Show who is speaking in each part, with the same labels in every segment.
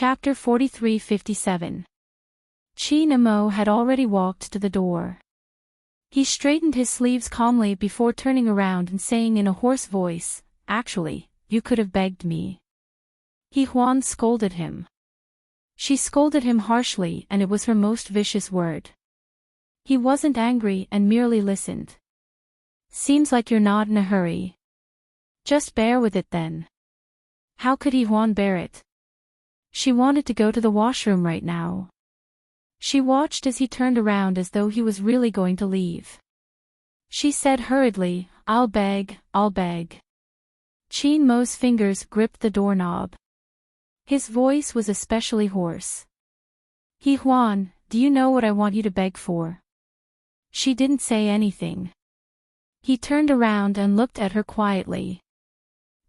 Speaker 1: Chapter 43:57. Qin Emo had already walked to the door. He straightened his sleeves calmly before turning around and saying in a hoarse voice, "Actually, you could have begged me." He Huan scolded him. She scolded him harshly, and it was her most vicious word. He wasn't angry and merely listened. "Seems like you're not in a hurry. Just bear with it then." How could he Huan bear it? She wanted to go to the washroom right now. She watched as he turned around as though he was really going to leave. She said hurriedly, I'll beg. Qin Mo's fingers gripped the doorknob. His voice was especially hoarse. "He Huan, do you know what I want you to beg for?" She didn't say anything. He turned around and looked at her quietly.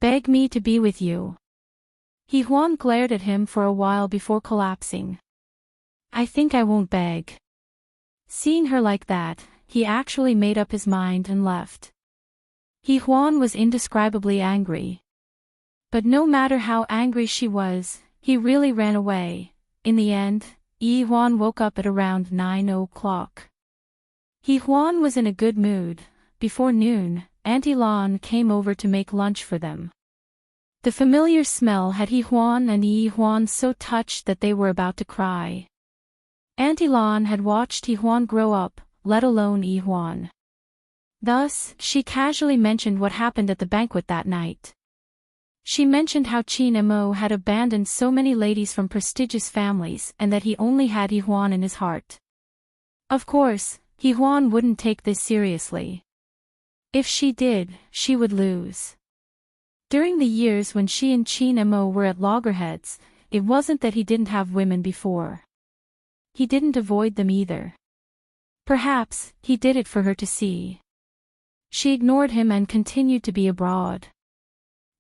Speaker 1: "Beg me to be with you." He Huan glared at him for a while before collapsing. "I think I won't beg." Seeing her like that, he actually made up his mind and left. He Huan was indescribably angry. But no matter how angry she was, he really ran away. In the end, Yi Huan woke up at around 9 o'clock. He Huan was in a good mood. Before noon, Auntie Lan came over to make lunch for them. The familiar smell had He Huan and Yi Huan so touched that they were about to cry. Auntie Lan had watched He Huan grow up, let alone Yi Huan. Thus, she casually mentioned what happened at the banquet that night. She mentioned how Qin Mo had abandoned so many ladies from prestigious families and that he only had Yi Huan in his heart. Of course, Yi Huan wouldn't take this seriously. If she did, she would lose. During the years when she and Qin Mo were at loggerheads, it wasn't that he didn't have women before. He didn't avoid them either. Perhaps, he did it for her to see. She ignored him and continued to be abroad.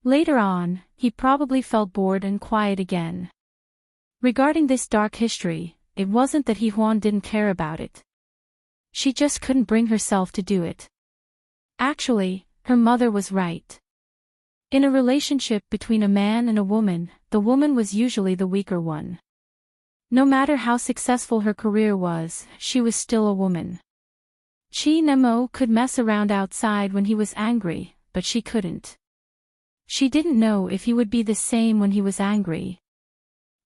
Speaker 1: Later on, he probably felt bored and quiet again. Regarding this dark history, it wasn't that He Huan didn't care about it. She just couldn't bring herself to do it. Actually, her mother was right. In a relationship between a man and a woman, the woman was usually the weaker one. No matter how successful her career was, she was still a woman. Qin Mo could mess around outside when he was angry, but she couldn't. She didn't know if he would be the same when he was angry.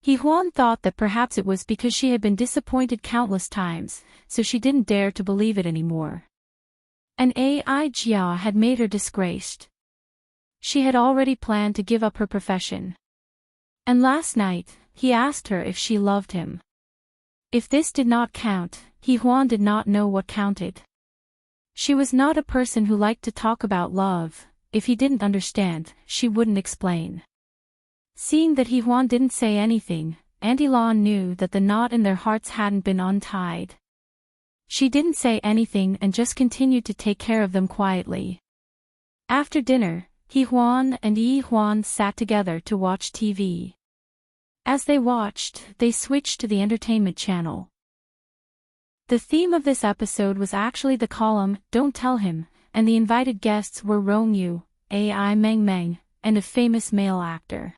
Speaker 1: He Huan thought that perhaps it was because she had been disappointed countless times, so she didn't dare to believe it anymore. An AI Jia had made her disgraced. She had already planned to give up her profession. And last night, he asked her if she loved him. If this did not count, He Huan did not know what counted. She was not a person who liked to talk about love. If he didn't understand, she wouldn't explain. Seeing that He Huan didn't say anything, Auntie Lan knew that the knot in their hearts hadn't been untied. She didn't say anything and just continued to take care of them quietly. After dinner, He Huan and Yi Huan sat together to watch TV. As they watched, they switched to the entertainment channel. The theme of this episode was actually the column, Don't Tell Him, and the invited guests were Rong Yu, AI Meng Meng, and a famous male actor.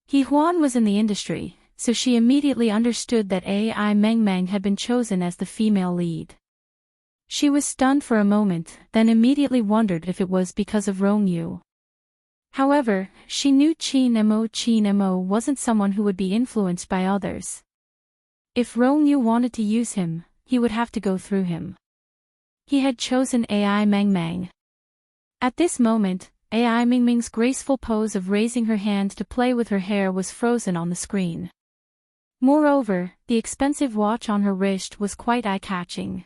Speaker 1: He Huan was in the industry, so she immediately understood that AI Meng Meng had been chosen as the female lead. She was stunned for a moment, then immediately wondered if it was because of Rong Yu. However, she knew Qin Mo wasn't someone who would be influenced by others. If Rong Yu wanted to use him, he would have to go through him. He had chosen AI Meng Meng. At this moment, AI Meng Meng's graceful pose of raising her hand to play with her hair was frozen on the screen. Moreover, the expensive watch on her wrist was quite eye-catching.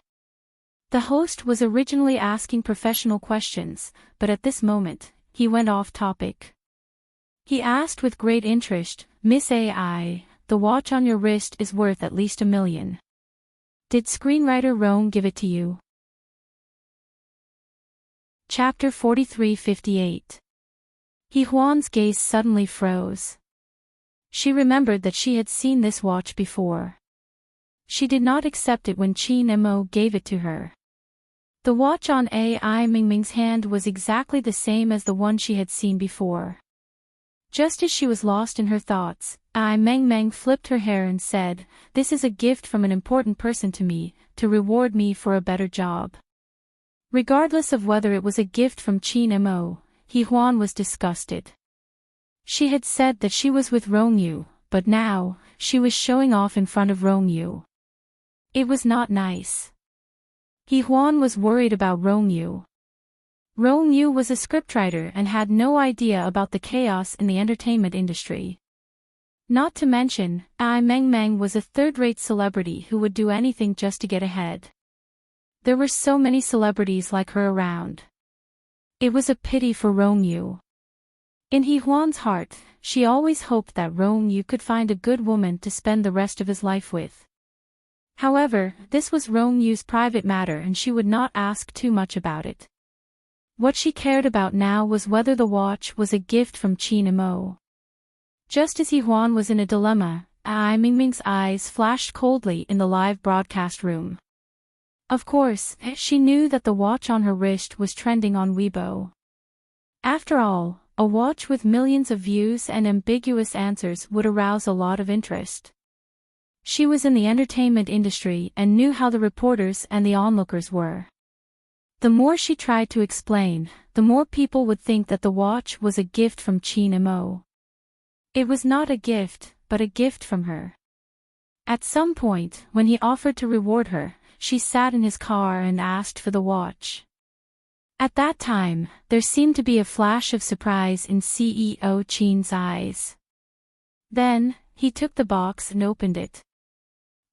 Speaker 1: The host was originally asking professional questions, but at this moment, he went off topic. He asked with great interest, "Miss AI, the watch on your wrist is worth at least $1 million. Did screenwriter Rong give it to you?" Chapter 43:58. He Huan's gaze suddenly froze. She remembered that she had seen this watch before. She did not accept it when Qin Mo gave it to her. The watch on AI Ming Ming's hand was exactly the same as the one she had seen before. Just as she was lost in her thoughts, Ai Meng Meng flipped her hair and said, "This is a gift from an important person to me, to reward me for a better job." Regardless of whether it was a gift from Qin Mo, He Huan was disgusted. She had said that she was with Rongyu, but now, she was showing off in front of Rongyu. It was not nice. He Huan was worried about Rongyu. Rongyu was a scriptwriter and had no idea about the chaos in the entertainment industry. Not to mention, Ai Meng Meng was a third-rate celebrity who would do anything just to get ahead. There were so many celebrities like her around. It was a pity for Rongyu. In He Huan's heart, she always hoped that Rongyu could find a good woman to spend the rest of his life with. However, this was Rongyu's private matter and she would not ask too much about it. What she cared about now was whether the watch was a gift from Qin Mo. Just as He Huan was in a dilemma, Ai Mingming's eyes flashed coldly in the live broadcast room. Of course, she knew that the watch on her wrist was trending on Weibo. After all, a watch with millions of views and ambiguous answers would arouse a lot of interest. She was in the entertainment industry and knew how the reporters and the onlookers were. The more she tried to explain, the more people would think that the watch was a gift from Qin Mo. It was not a gift, but a gift from her. At some point, when he offered to reward her, she sat in his car and asked for the watch. At that time, there seemed to be a flash of surprise in CEO Qin's eyes. Then, he took the box and opened it.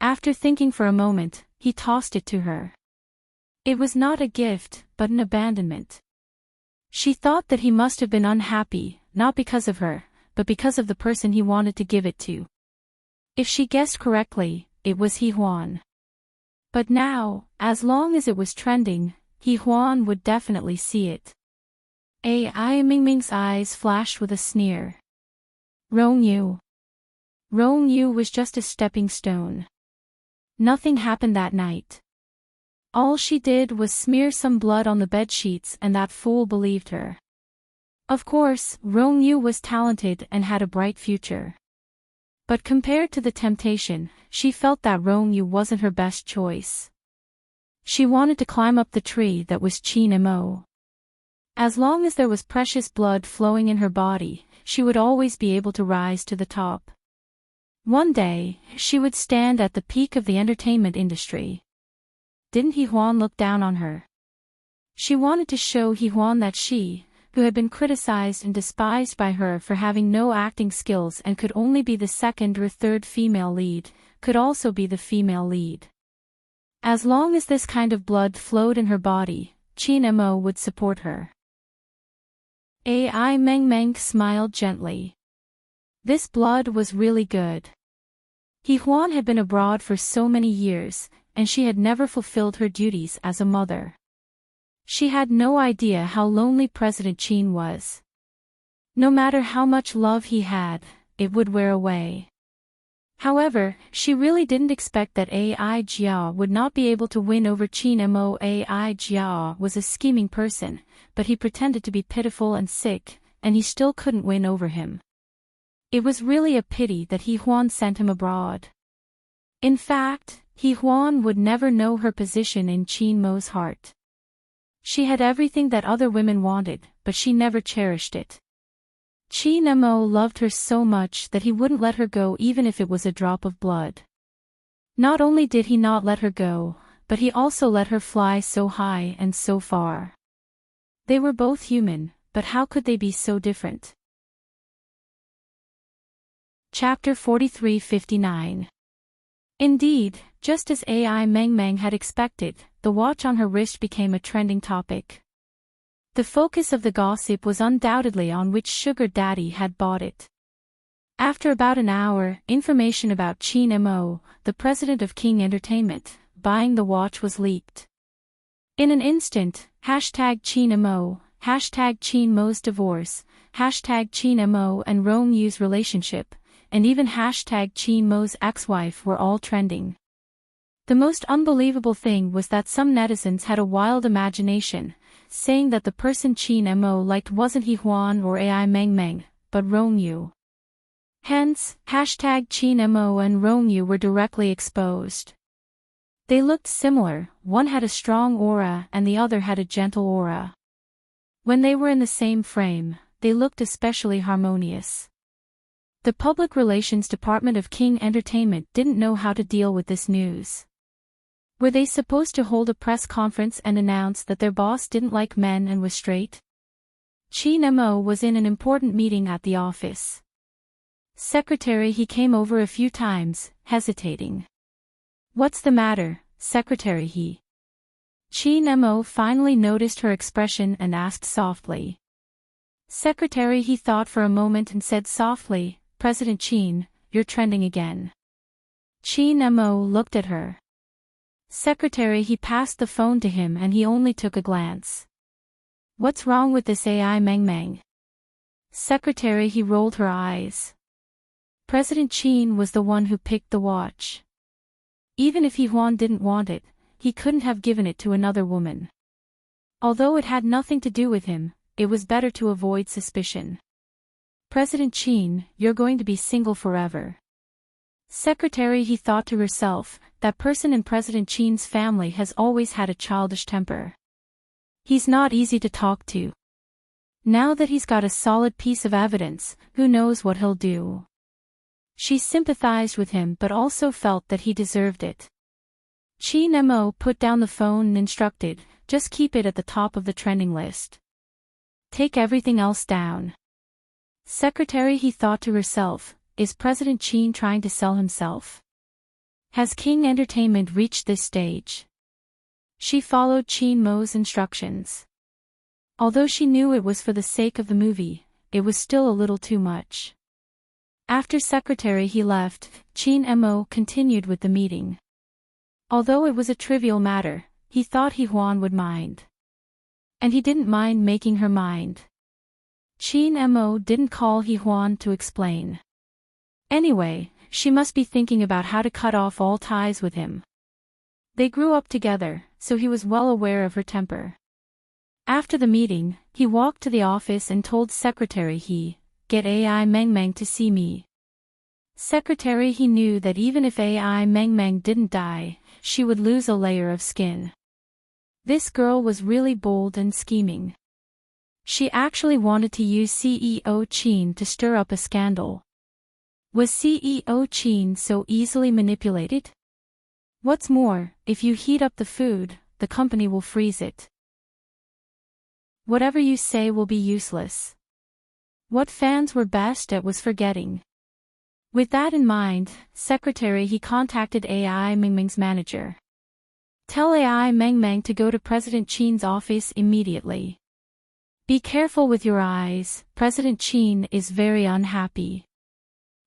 Speaker 1: After thinking for a moment, he tossed it to her. It was not a gift, but an abandonment. She thought that he must have been unhappy, not because of her, but because of the person he wanted to give it to. If she guessed correctly, it was He Huan. But now, as long as it was trending, He Huan would definitely see it. Ai Mingming's eyes flashed with a sneer. Rongyu. Rongyu was just a stepping stone. Nothing happened that night. All she did was smear some blood on the bedsheets and that fool believed her. Of course, Rongyu was talented and had a bright future. But compared to the temptation, she felt that Rongyu wasn't her best choice. She wanted to climb up the tree that was Qin Mo. As long as there was precious blood flowing in her body, she would always be able to rise to the top. One day, she would stand at the peak of the entertainment industry. Didn't He Huan look down on her? She wanted to show He Huan that she, who had been criticized and despised by her for having no acting skills and could only be the second or third female lead, could also be the female lead. As long as this kind of blood flowed in her body, Qin Mo would support her. Ai Meng Meng smiled gently. This blood was really good. He Huan had been abroad for so many years, and she had never fulfilled her duties as a mother. She had no idea how lonely President Qin was. No matter how much love he had, it would wear away. However, she really didn't expect that Ai Jia would not be able to win over Qin Mo. Ai Jia was a scheming person, but he pretended to be pitiful and sick, and he still couldn't win over him. It was really a pity that He Huan sent him abroad. In fact, He Huan would never know her position in Qin Mo's heart. She had everything that other women wanted, but she never cherished it. Qin Mo loved her so much that he wouldn't let her go even if it was a drop of blood. Not only did he not let her go, but he also let her fly so high and so far. They were both human, but how could they be so different? Chapter 43-59. Indeed, just as Ai Meng Meng had expected, the watch on her wrist became a trending topic. The focus of the gossip was undoubtedly on which sugar daddy had bought it. After about an hour, information about Qin Mo, the president of King Entertainment, buying the watch was leaked. In an instant, #Qin Mo, #Qin Mo's divorce, #Qin Mo and Rongyu's relationship, and even #Qin Mo's ex-wife were all trending. The most unbelievable thing was that some netizens had a wild imagination, saying that the person Qin Mo liked wasn't He Huan or Ai Meng Meng, but Rongyu. Hence, #ChinMO and Rongyu were directly exposed. They looked similar, one had a strong aura and the other had a gentle aura. When they were in the same frame, they looked especially harmonious. The public relations department of King Entertainment didn't know how to deal with this news. Were they supposed to hold a press conference and announce that their boss didn't like men and was straight? ChinMO was in an important meeting at the office. Secretary, he came over a few times, hesitating. What's the matter, Secretary, he? ChinMO finally noticed her expression and asked softly. Secretary, he thought for a moment and said softly, President Chin, you're trending again. ChinMO looked at her. Secretary, he passed the phone to him and he only took a glance. What's wrong with this AI Meng? Secretary, he rolled her eyes. President Chin was the one who picked the watch. Even if Huan didn't want it, he couldn't have given it to another woman. Although it had nothing to do with him, it was better to avoid suspicion. President Chin, you're going to be single forever. Secretary, he thought to herself, that person in President Chin's family has always had a childish temper. He's not easy to talk to. Now that he's got a solid piece of evidence, who knows what he'll do. She sympathized with him but also felt that he deserved it. ChinMO put down the phone and instructed, just keep it at the top of the trending list. Take everything else down. Secretary, he thought to herself, is President Chin trying to sell himself? Has King Entertainment reached this stage? She followed ChinMO's instructions. Although she knew it was for the sake of the movie, it was still a little too much. After Secretary he left, ChinMO continued with the meeting. Although it was a trivial matter, he thought Huan would mind. And he didn't mind making her mind. ChinMO didn't call Huan to explain. Anyway, she must be thinking about how to cut off all ties with him. They grew up together, so he was well aware of her temper. After the meeting, he walked to the office and told Secretary he, get AI Meng to see me. Secretary, he knew that even if AI Meng didn't die, she would lose a layer of skin. This girl was really bold and scheming. She actually wanted to use CEO Chin to stir up a scandal. Was CEO Chin so easily manipulated? What's more, if you heat up the food, the company will freeze it. Whatever you say will be useless. What fans were best at was forgetting. With that in mind, Secretary he contacted AI Meng's manager. Tell AI Meng to go to President Chin's office immediately. Be careful with your eyes, President Chin is very unhappy.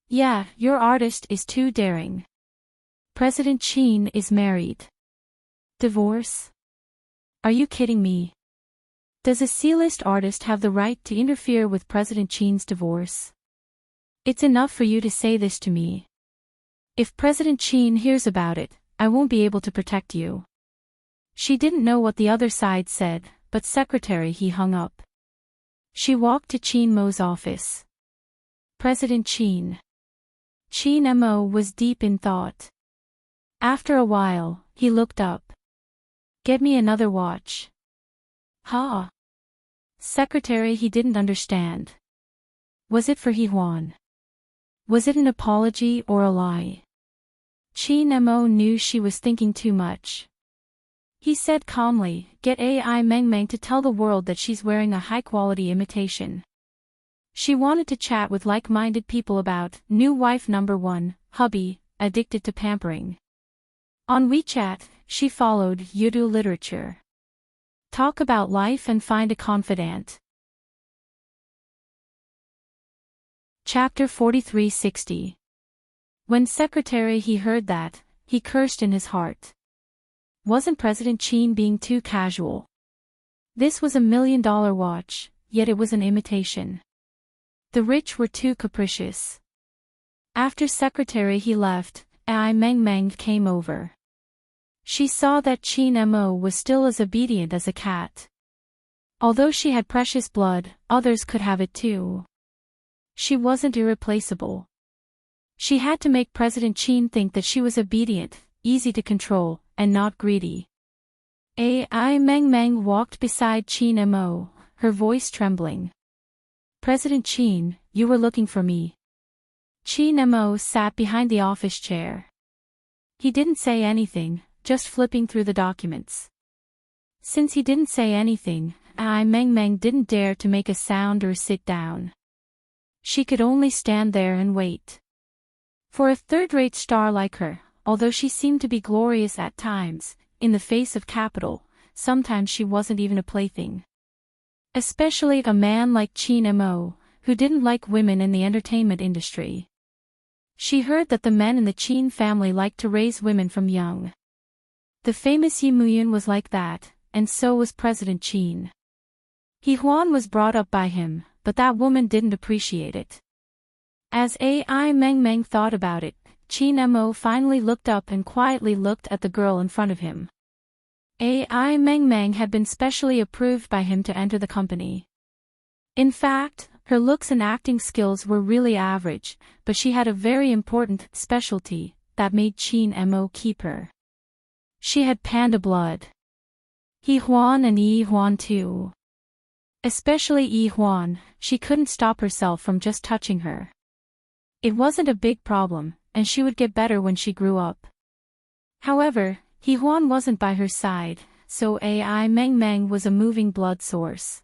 Speaker 1: Yeah, your artist is too daring. President Chin is married. Divorce? Are you kidding me? Does a C-list artist have the right to interfere with President Chin's divorce? It's enough for you to say this to me. If President Chin hears about it, I won't be able to protect you. She didn't know what the other side said, but Secretary he hung up. She walked to ChinMO's office. President Chin. ChinMO was deep in thought. After a while, he looked up. Get me another watch. Ha! Secretary he didn't understand. Was it for Huan? Was it an apology or a lie? ChinMO knew she was thinking too much. He said calmly, get AI Meng to tell the world that she's wearing a high-quality imitation. She wanted to chat with like-minded people about new wife number 1, hubby, addicted to pampering. On WeChat, she followed Yudu literature. Talk about life and find a confidant. Chapter 4360. When Secretary he heard that, he cursed in his heart. Wasn't President Chin being too casual? This was $1 million watch, yet it was an imitation. The rich were too capricious. After Secretary he left, AI Meng came over. She saw that ChinMO was still as obedient as a cat. Although she had precious blood, others could have it too. she wasn't irreplaceable. She had to make President Qin think that she was obedient, easy to control, and not greedy. Ai Meng walked beside Qin Mo, her voice trembling. President Qin, you were looking for me. Qin Mo sat behind the office chair. He didn't say anything, just flipping through the documents. Since he didn't say anything, Ai Meng didn't dare to make a sound or sit down. She could only stand there and wait. For a third-rate star like her, although she seemed to be glorious at times, in the face of capital, sometimes she wasn't even a plaything. Especially a man like Qin Mo, who didn't like women in the entertainment industry. She heard that the men in the Qin family liked to raise women from young. The famous Yi Muyun was like that, and so was President Qin. He Huan was brought up by him, but that woman didn't appreciate it. As Ai Meng thought about it, Qin Mo finally looked up and quietly looked at the girl in front of him. Ai Meng had been specially approved by him to enter the company. In fact, her looks and acting skills were really average, but she had a very important specialty that made Qin Mo keep her. She had panda blood. Yi Huan and Yi Huan too. Especially Yi Huan, she couldn't stop herself from just touching her. It wasn't a big problem, and she would get better when she grew up. However, Yi Huan wasn't by her side, so Ai Meng was a moving blood source.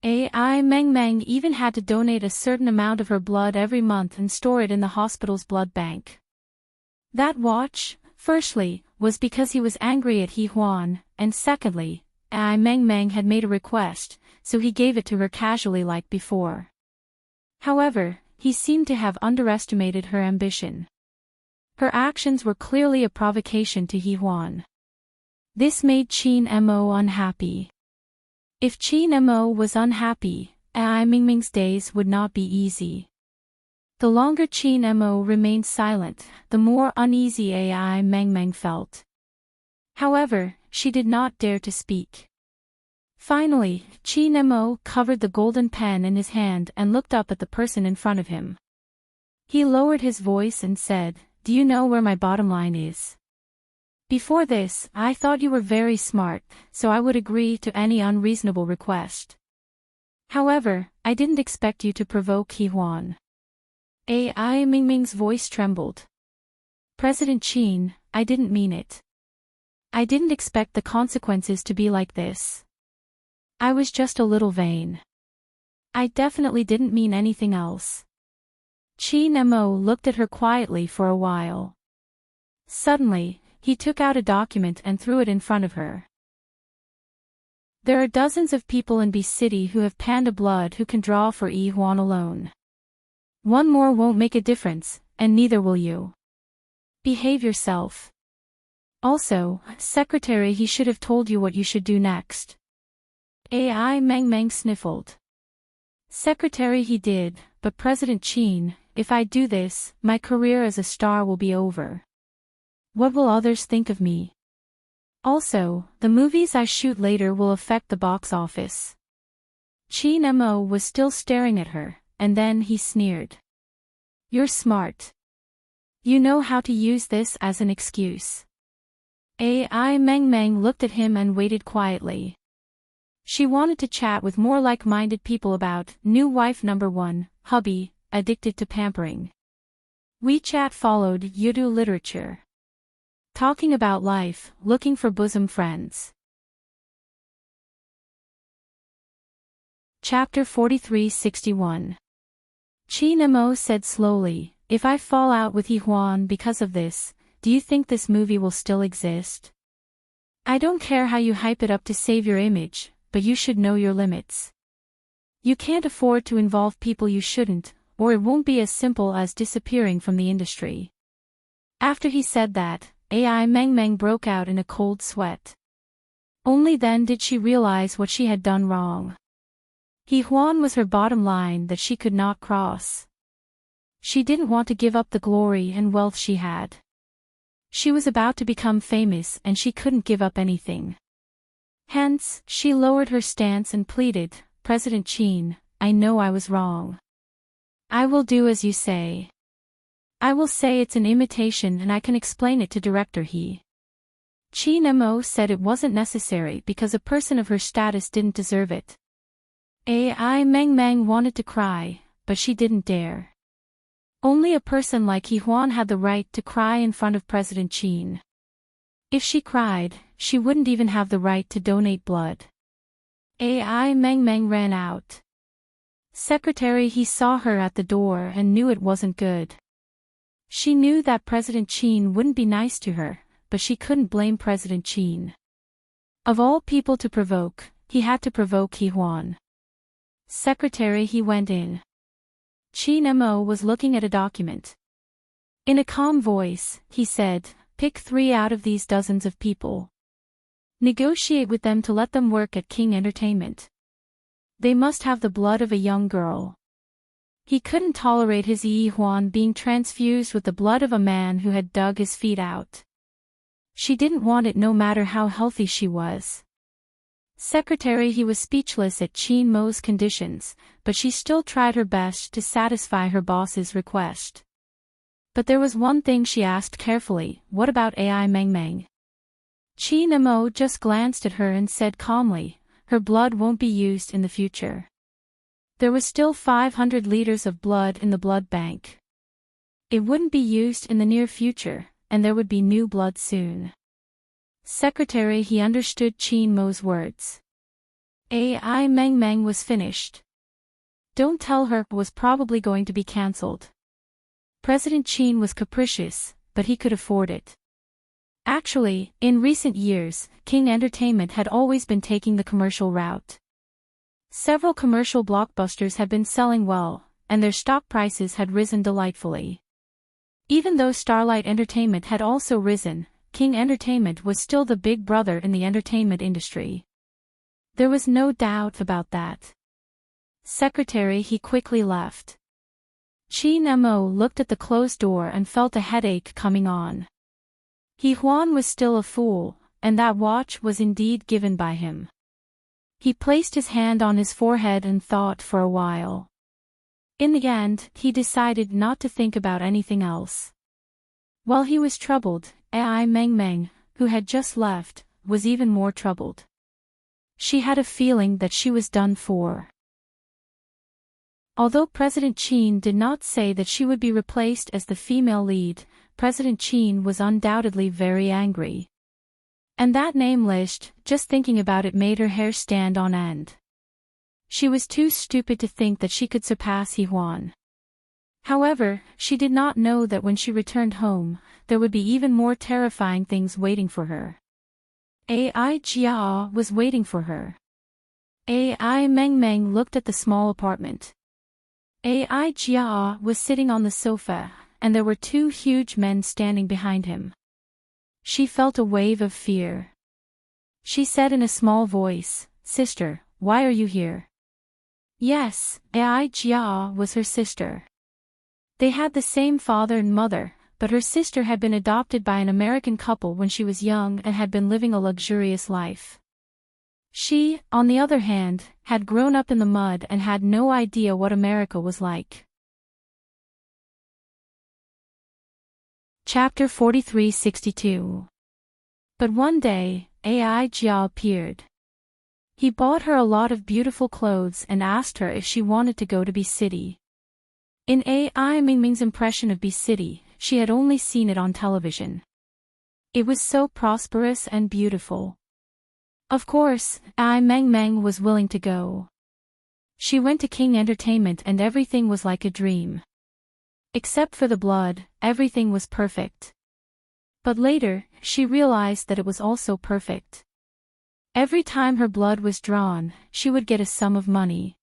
Speaker 1: Ai Meng even had to donate a certain amount of her blood every month and store it in the hospital's blood bank. That watch, firstly, was because he was angry at Yi Huan, and secondly, Ai Meng had made a request, so he gave it to her casually like before. However, he seemed to have underestimated her ambition. Her actions were clearly a provocation to Yi Huan. This made Qin Mo unhappy. If Qin Mo was unhappy, Ai Meng's days would not be easy. The longer Qin Mo remained silent, the more uneasy Ai Meng felt. However, she did not dare to speak. Finally, Qin Mo covered the golden pen in his hand and looked up at the person in front of him. He lowered his voice and said, "Do you know where my bottom line is? Before this, I thought you were very smart, so I would agree to any unreasonable request. However, I didn't expect you to provoke Yi Huan." Ai Meng's voice trembled. "President Qin, I didn't mean it. I didn't expect the consequences to be like this. I was just a little vain. I definitely didn't mean anything else." Qin Mo looked at her quietly for a while. Suddenly, he took out a document and threw it in front of her. "There are dozens of people in B City who have panda blood who can draw for Yi Huan alone. One more won't make a difference, and neither will you. Behave yourself. Also, Secretary, he should have told you what you should do next." Ai Meng sniffled. "Secretary, he did, but President Qin, if I do this, my career as a star will be over. What will others think of me? Also, the movies I shoot later will affect the box office." Qin Mo was still staring at her, and then he sneered. "You're smart. You know how to use this as an excuse." Ai Meng looked at him and waited quietly. She wanted to chat with more like-minded people about new wife number 1, hubby, addicted to pampering. WeChat followed Yudu literature. Talking about life, looking for bosom friends. Chapter 43-61. Qin Mo said slowly, "If I fall out with Yi Huan because of this, do you think this movie will still exist? I don't care how you hype it up to save your image, but you should know your limits. You can't afford to involve people you shouldn't, or it won't be as simple as disappearing from the industry." After he said that, Ai Meng broke out in a cold sweat. Only then did she realize what she had done wrong. Yi Huan was her bottom line that she could not cross. She didn't want to give up the glory and wealth she had. She was about to become famous and she couldn't give up anything. Hence, she lowered her stance and pleaded, "President Qin, I know I was wrong. I will do as you say. I will say it's an imitation and I can explain it to director he. Qin Mo said it wasn't necessary because a person of her status didn't deserve it. Ai Meng wanted to cry, but she didn't dare. Only a person like He Huan had the right to cry in front of President Qin. If she cried, she wouldn't even have the right to donate blood. Ai Meng ran out. Secretary he saw her at the door and knew it wasn't good. She knew that President Qin wouldn't be nice to her, but she couldn't blame President Qin. Of all people to provoke, he had to provoke He Huan. Secretary he went in. Qin Mo was looking at a document. In a calm voice, he said, pick 3 out of these dozens of people. Negotiate with them to let them work at King Entertainment. They must have the blood of a young girl. He couldn't tolerate his Yi Huan being transfused with the blood of a man who had dug his feet out. She didn't want it no matter how healthy she was. Secretary he was speechless at Qin Mo's conditions, but she still tried her best to satisfy her boss's request. But there was one thing she asked carefully, what about Ai Meng? Qin Mo just glanced at her and said calmly, her blood won't be used in the future. There was still 500 liters of blood in the blood bank. It wouldn't be used in the near future, and there would be new blood soon. Secretary he understood Qin Mo's words. Ai Meng was finished. Don't tell her was probably going to be cancelled. President Qin was capricious, but he could afford it. Actually, in recent years, King Entertainment had always been taking the commercial route. Several commercial blockbusters had been selling well, and their stock prices had risen delightfully. Even though Starlight Entertainment had also risen, King Entertainment was still the big brother in the entertainment industry. There was no doubt about that. Secretary he quickly left. Qin Mo looked at the closed door and felt a headache coming on. He Huan was still a fool, and that watch was indeed given by him. He placed his hand on his forehead and thought for a while. In the end, he decided not to think about anything else. While he was troubled, Ai Meng, who had just left, was even more troubled. She had a feeling that she was done for. Although President Qin did not say that she would be replaced as the female lead, President Qin was undoubtedly very angry. And that name list, just thinking about it made her hair stand on end. She was too stupid to think that she could surpass He Huan. However, she did not know that when she returned home, there would be even more terrifying things waiting for her. Ai Jia was waiting for her. Ai Meng looked at the small apartment. Ai Jia was sitting on the sofa, and there were 2 huge men standing behind him. She felt a wave of fear. She said in a small voice, "Sister, why are you here?" Yes, Ai Jia was her sister. They had the same father and mother, but her sister had been adopted by an American couple when she was young and had been living a luxurious life. She, on the other hand, had grown up in the mud and had no idea what America was like. Chapter 4362. But one day, Ai Jia appeared. He bought her a lot of beautiful clothes and asked her if she wanted to go to B City. In Ai Meng's impression of B City, she had only seen it on television. It was so prosperous and beautiful. Of course, Ai Meng was willing to go. She went to King Entertainment and everything was like a dream. Except for the blood, everything was perfect. But later, she realized that it was also perfect. Every time her blood was drawn, she would get a sum of money.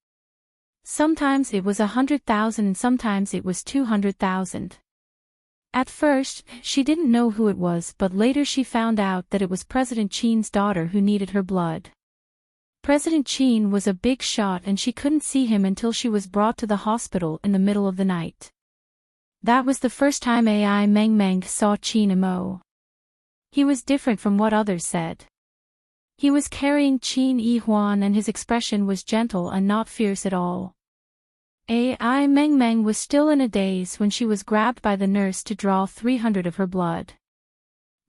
Speaker 1: Sometimes it was 100,000 and sometimes it was 200,000. At first, she didn't know who it was, but later she found out that it was President Qin's daughter who needed her blood. President Qin was a big shot and she couldn't see him until she was brought to the hospital in the middle of the night. That was the first time Ai Meng saw Qin Mo. He was different from what others said. He was carrying Qin Yi Huan and his expression was gentle and not fierce at all. AI Meng Meng was still in a daze when she was grabbed by the nurse to draw 300 of her blood.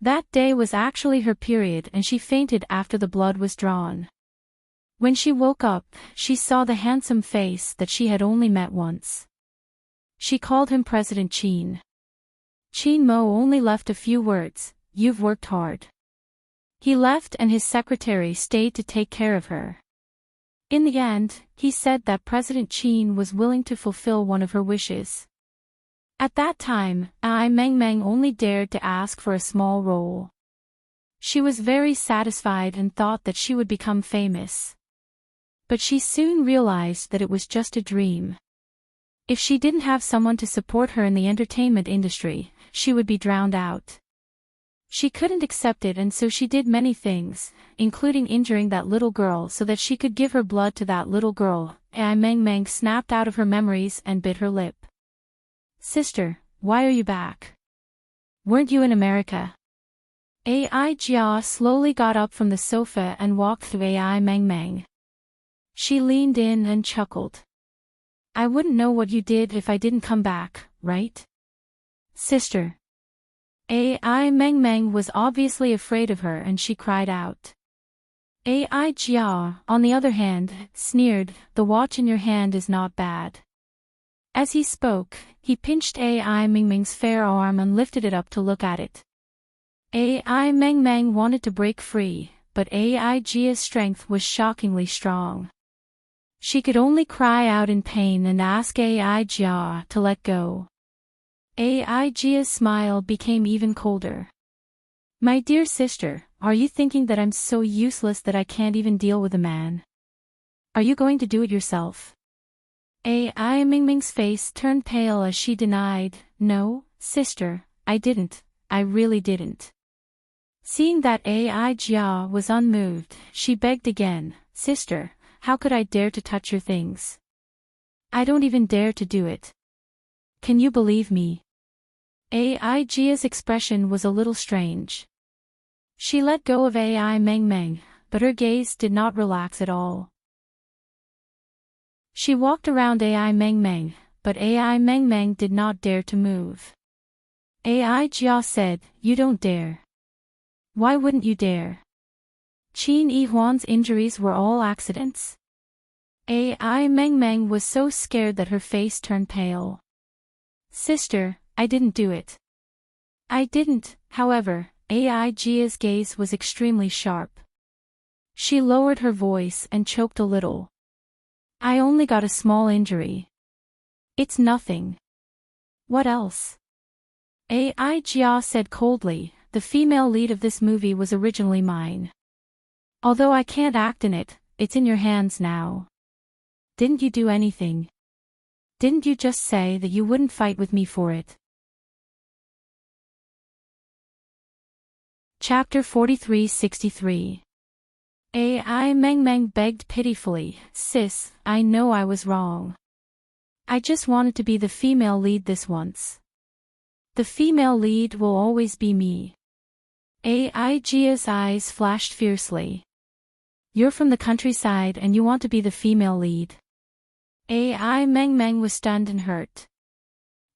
Speaker 1: That day was actually her period and she fainted after the blood was drawn. When she woke up, she saw the handsome face that she had only met once. She called him President Qin. Qin Mo only left a few words, "You've worked hard." He left and his secretary stayed to take care of her. In the end, he said that President Qin was willing to fulfill one of her wishes. At that time, Ai Meng Meng only dared to ask for a small role. She was very satisfied and thought that she would become famous. But she soon realized that it was just a dream. If she didn't have someone to support her in the entertainment industry, she would be drowned out. She couldn't accept it and so she did many things, including injuring that little girl so that she could give her blood to that little girl. Ai Meng Meng snapped out of her memories and bit her lip. "Sister, why are you back? Weren't you in America?" Ai Jia slowly got up from the sofa and walked through Ai Meng Meng. She leaned in and chuckled. "I wouldn't know what you did if I didn't come back, right? Sister." Ai Meng Meng was obviously afraid of her and she cried out. Ai Jia, on the other hand, sneered, "The watch in your hand is not bad." As he spoke, he pinched Ai Meng Meng's fair arm and lifted it up to look at it. Ai Meng Meng wanted to break free, but Ai Jia's strength was shockingly strong. She could only cry out in pain and ask Ai Jia to let go. Ai Jia's smile became even colder. "My dear sister, are you thinking that I'm so useless that I can't even deal with a man? Are you going to do it yourself?" Ai Meng Meng's face turned pale as she denied, "No, sister, I didn't, I really didn't." Seeing that Ai Jia was unmoved, she begged again, "Sister, how could I dare to touch your things? I don't even dare to do it. Can you believe me?" Ai Jia's expression was a little strange. She let go of Ai Meng Meng, but her gaze did not relax at all. She walked around Ai Meng Meng, but Ai Meng Meng did not dare to move. Ai Jia said, "You don't dare." "Why wouldn't you dare? Qin Yihuan's injuries were all accidents." Ai Meng Meng was so scared that her face turned pale. "Sister, I didn't do it." "I didn't," however, Ai Jia's gaze was extremely sharp. She lowered her voice and choked a little. "I only got a small injury. It's nothing." "What else?" Ai Jia said coldly, "The female lead of this movie was originally mine. Although I can't act in it, it's in your hands now. Didn't you do anything? Didn't you just say that you wouldn't fight with me for it?" Chapter 43-63. Ai Meng Meng begged pitifully, "Sis, I know I was wrong. I just wanted to be the female lead this once. The female lead will always be me." Ai Jia's eyes flashed fiercely. "You're from the countryside and you want to be the female lead?" Ai Meng Meng was stunned and hurt.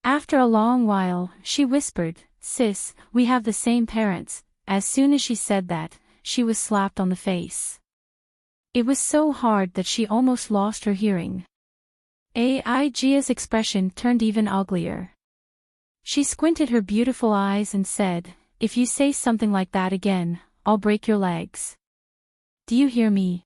Speaker 1: After a long while, she whispered, "Sis, we have the same parents." As soon as she said that, she was slapped on the face. It was so hard that she almost lost her hearing. Ai Jia's expression turned even uglier. She squinted her beautiful eyes and said, "If you say something like that again, I'll break your legs. Do you hear me?"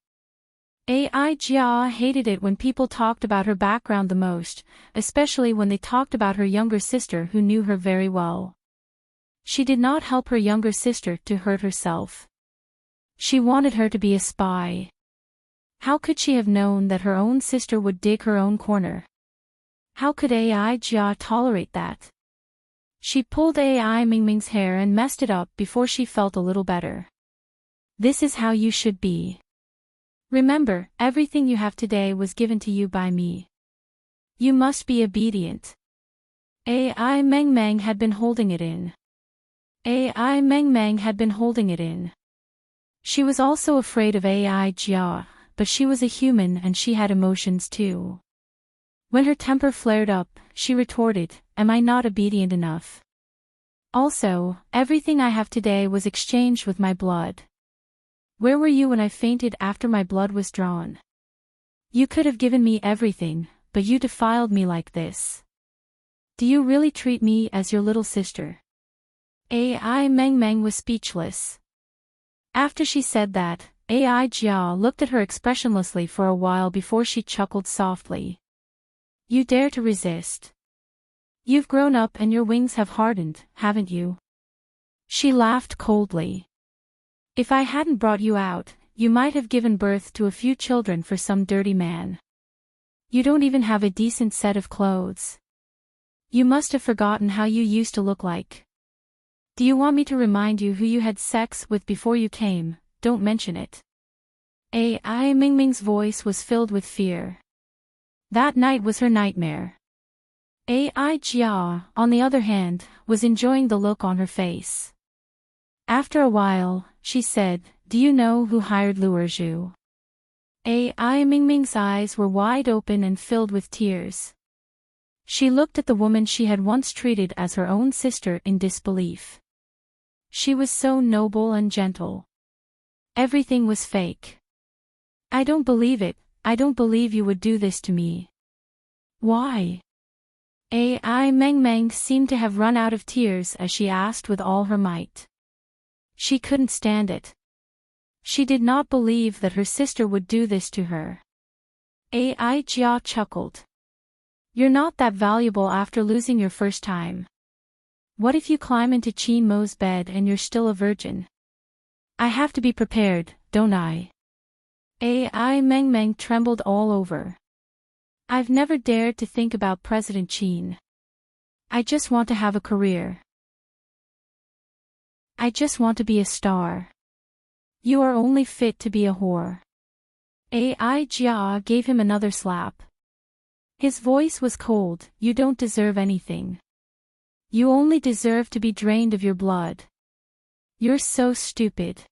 Speaker 1: Ai Jia hated it when people talked about her background the most, especially when they talked about her younger sister who knew her very well. She did not help her younger sister to hurt herself. She wanted her to be a spy. How could she have known that her own sister would dig her own corner? How could Ai Jia tolerate that? She pulled Ai Meng Meng's hair and messed it up before she felt a little better. "This is how you should be. Remember, everything you have today was given to you by me. You must be obedient." Ai Meng Meng had been holding it in. Ai Meng Meng had been holding it in. She was also afraid of Ai Jia, but she was a human and she had emotions too. When her temper flared up, she retorted, "Am I not obedient enough? Also, everything I have today was exchanged with my blood. Where were you when I fainted after my blood was drawn? You could have given me everything, but you defiled me like this. Do you really treat me as your little sister?" Ai Meng Meng was speechless. After she said that, Ai Jia looked at her expressionlessly for a while before she chuckled softly. "You dare to resist? You've grown up and your wings have hardened, haven't you?" She laughed coldly. "If I hadn't brought you out, you might have given birth to a few children for some dirty man. You don't even have a decent set of clothes. You must have forgotten how you used to look like. Do you want me to remind you who you had sex with before you came? Don't mention it." Ai Mingming's voice was filled with fear. That night was her nightmare. Ai Jia, on the other hand, was enjoying the look on her face. After a while, she said, "Do you know who hired Luer Zhu?" Ai Mingming's eyes were wide open and filled with tears. She looked at the woman she had once treated as her own sister in disbelief. She was so noble and gentle. Everything was fake. "I don't believe it, I don't believe you would do this to me." "Why?" Ai Meng Meng seemed to have run out of tears as she asked with all her might. She couldn't stand it. She did not believe that her sister would do this to her. Ai Jia chuckled. "You're not that valuable after losing your first time. What if you climb into Qin Mo's bed and you're still a virgin? I have to be prepared, don't I?" Ai Meng Meng trembled all over. "I've never dared to think about President Qin. I just want to have a career. I just want to be a star. You are only fit to be a whore." Ai Jia gave him another slap. His voice was cold. "You don't deserve anything. You only deserve to be drained of your blood. You're so stupid.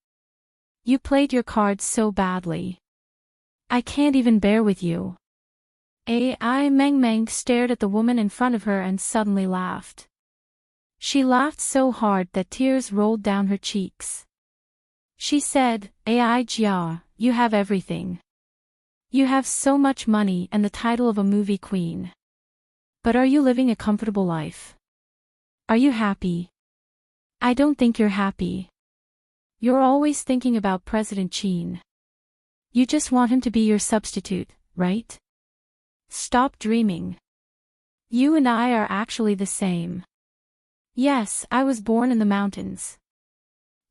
Speaker 1: You played your cards so badly. I can't even bear with you." Ai Meng Meng stared at the woman in front of her and suddenly laughed. She laughed so hard that tears rolled down her cheeks. She said, "Ai Jia, you have everything. You have so much money and the title of a movie queen. But are you living a comfortable life? Are you happy? I don't think you're happy. You're always thinking about President Qin. You just want him to be your substitute, right? Stop dreaming. You and I are actually the same. Yes, I was born in the mountains.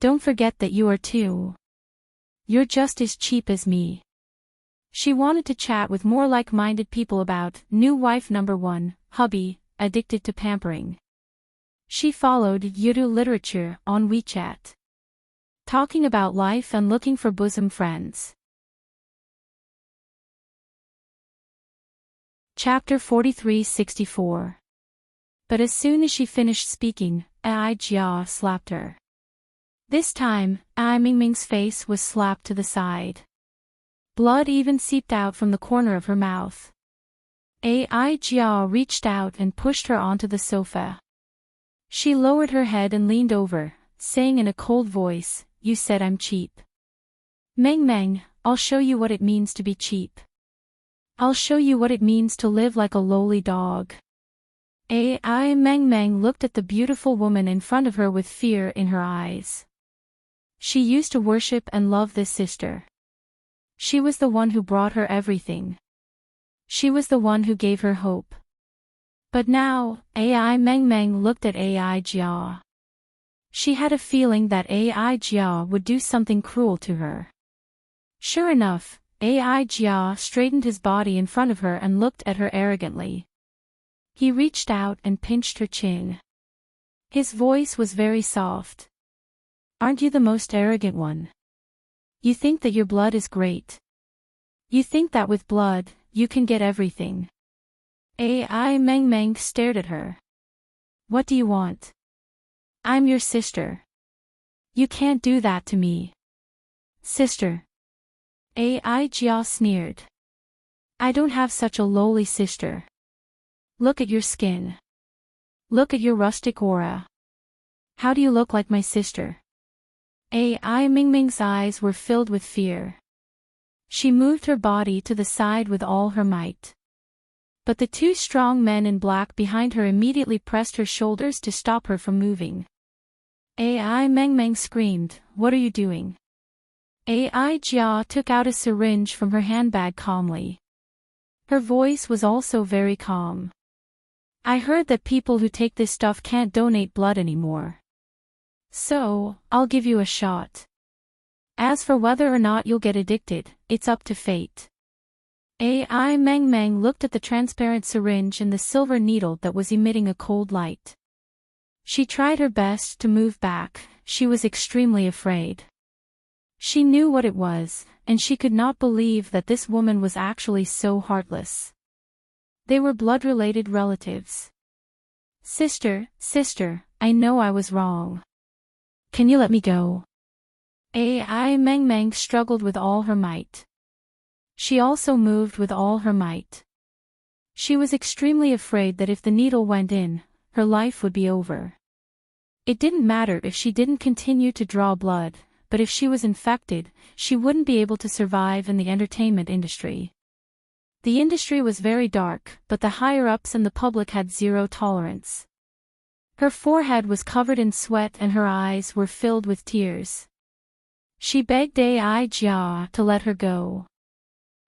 Speaker 1: Don't forget that you are too. You're just as cheap as me." She wanted to chat with more like-minded people about new wife number 1, hubby, addicted to pampering. She followed Yudu literature on WeChat, talking about life and looking for bosom friends. Chapter 43-64. But as soon as she finished speaking, Ai Jia slapped her. This time, Ai Mingming's face was slapped to the side. Blood even seeped out from the corner of her mouth. Ai Jia reached out and pushed her onto the sofa. She lowered her head and leaned over, saying in a cold voice, "You said I'm cheap. Meng Meng, I'll show you what it means to be cheap. I'll show you what it means to live like a lowly dog." Ai Meng Meng looked at the beautiful woman in front of her with fear in her eyes. She used to worship and love this sister. She was the one who brought her everything. She was the one who gave her hope. But now, Ai Meng Meng looked at Ai Jia. She had a feeling that Ai Jia would do something cruel to her. Sure enough, Ai Jia straightened his body in front of her and looked at her arrogantly. He reached out and pinched her chin. His voice was very soft. "Aren't you the most arrogant one? You think that your blood is great. You think that with blood, you can get everything." Ai Meng Meng stared at her. "What do you want? I'm your sister. You can't do that to me." "Sister?" Ai Jia sneered. "I don't have such a lowly sister. Look at your skin. Look at your rustic aura. How do you look like my sister? AI Mingming's eyes were filled with fear. She moved her body to the side with all her might. But the two strong men in black behind her immediately pressed her shoulders to stop her from moving. AI Mengmeng screamed, "What are you doing?" AI Jia took out a syringe from her handbag calmly. Her voice was also very calm. "I heard that people who take this stuff can't donate blood anymore. So, I'll give you a shot. As for whether or not you'll get addicted, it's up to fate." AI Mengmeng looked at the transparent syringe and the silver needle that was emitting a cold light. She tried her best to move back. She was extremely afraid. She knew what it was, and she could not believe that this woman was actually so heartless. They were blood-related relatives. Sister, I know I was wrong. Can you let me go?" AI Mengmeng struggled with all her might. She also moved with all her might. She was extremely afraid that if the needle went in, her life would be over. It didn't matter if she didn't continue to draw blood, but if she was infected, she wouldn't be able to survive in the entertainment industry. The industry was very dark, but the higher-ups and the public had zero tolerance. Her forehead was covered in sweat and her eyes were filled with tears. She begged AI Jia to let her go.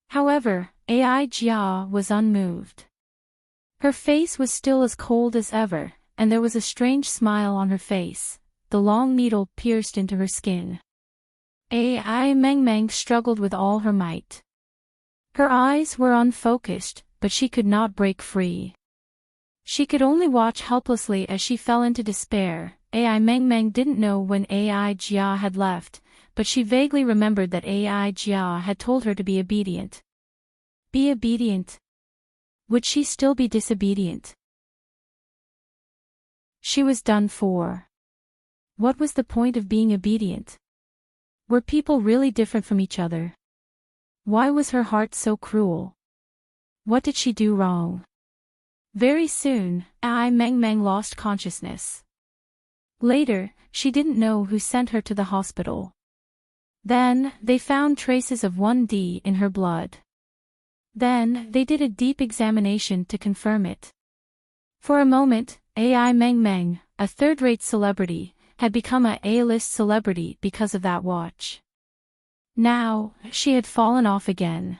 Speaker 1: However, AI Jia was unmoved. Her face was still as cold as ever, and there was a strange smile on her face. The long needle pierced into her skin. AI Mengmeng struggled with all her might. Her eyes were unfocused, but she could not break free. She could only watch helplessly as she fell into despair. AI Mengmeng didn't know when AI Jia had left, but she vaguely remembered that AI Jia had told her to be obedient. Be obedient? Would she still be disobedient? She was done for. What was the point of being obedient? Were people really different from each other? Why was her heart so cruel? What did she do wrong? Very soon, AI Mengmeng lost consciousness. Later, she didn't know who sent her to the hospital. Then, they found traces of 1D in her blood. Then, they did a deep examination to confirm it. For a moment, AI Mengmeng, a third-rate celebrity, had become a A-list celebrity because of that watch. Now, she had fallen off again.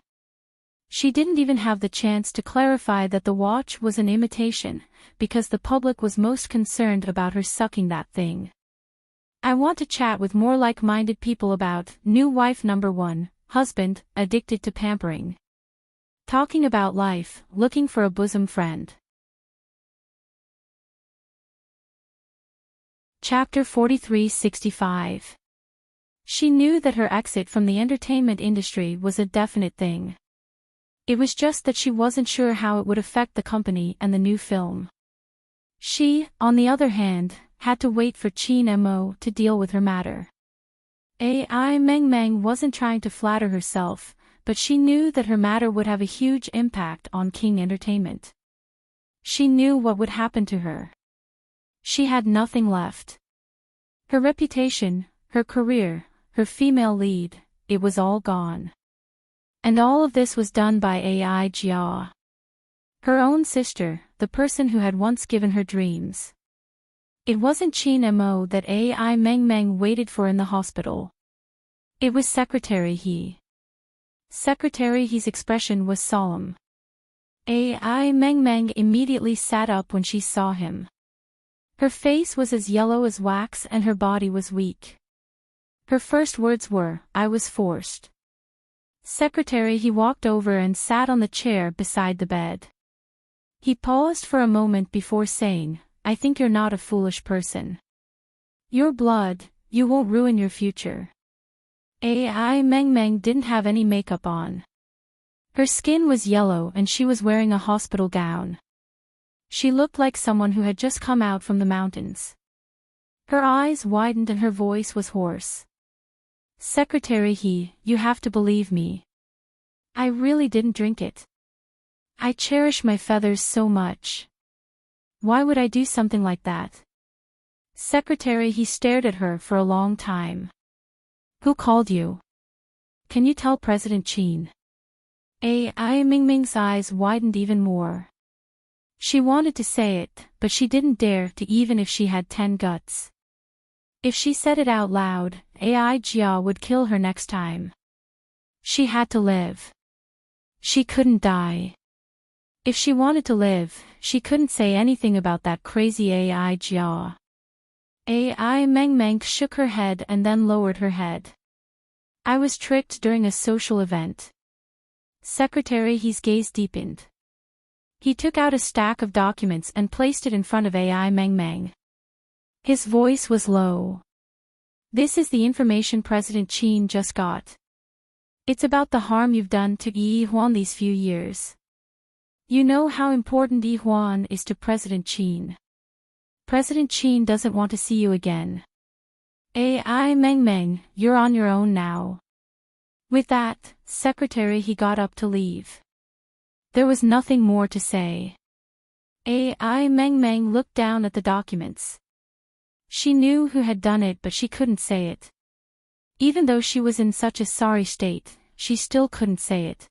Speaker 1: She didn't even have the chance to clarify that the watch was an imitation, because the public was most concerned about her sucking that thing. I want to chat with more like-minded people about new wife number 1, husband, addicted to pampering. Talking about life, looking for a bosom friend. Chapter 4365. She knew that her exit from the entertainment industry was a definite thing. It was just that she wasn't sure how it would affect the company and the new film. She, on the other hand, had to wait for Qin Mo to deal with her matter. AI Mengmeng wasn't trying to flatter herself, but she knew that her matter would have a huge impact on King Entertainment. She knew what would happen to her. She had nothing left. Her reputation, her career, her female lead, it was all gone. And all of this was done by AI Jia. Her own sister, the person who had once given her dreams. It wasn't Qin Mo that AI Mengmeng waited for in the hospital. It was Secretary He. Secretary He's expression was solemn. AI Mengmeng immediately sat up when she saw him. Her face was as yellow as wax and her body was weak. Her first words were, "I was forced." Secretary He walked over and sat on the chair beside the bed. He paused for a moment before saying, "I think you're not a foolish person. Your blood, you won't ruin your future." AI Mengmeng didn't have any makeup on. Her skin was yellow and she was wearing a hospital gown. She looked like someone who had just come out from the mountains. Her eyes widened and her voice was hoarse. "Secretary He, you have to believe me. I really didn't drink it. I cherish my feathers so much. Why would I do something like that? Secretary, he stared at her for a long time. Who called you? Can you tell President Qin? Ai Mingming's eyes widened even more. She wanted to say it, but she didn't dare to even if she had 10 guts. If she said it out loud, Ai Jia would kill her next time. She had to live. She couldn't die. If she wanted to live, she couldn't say anything about that crazy Ai Jia. Ai Mengmeng shook her head and then lowered her head. I was tricked during a social event. Secretary, his gaze deepened. He took out a stack of documents and placed it in front of Ai Mengmeng. His voice was low. This is the information President Qin just got. It's about the harm you've done to Yi Huan these few years. You know how important Yi Huan is to President Qin. President Qin doesn't want to see you again. Ai Mengmeng, you're on your own now. With that, Secretary, he got up to leave. There was nothing more to say. Ai Mengmeng looked down at the documents. She knew who had done it, but she couldn't say it. Even though she was in such a sorry state, she still couldn't say it.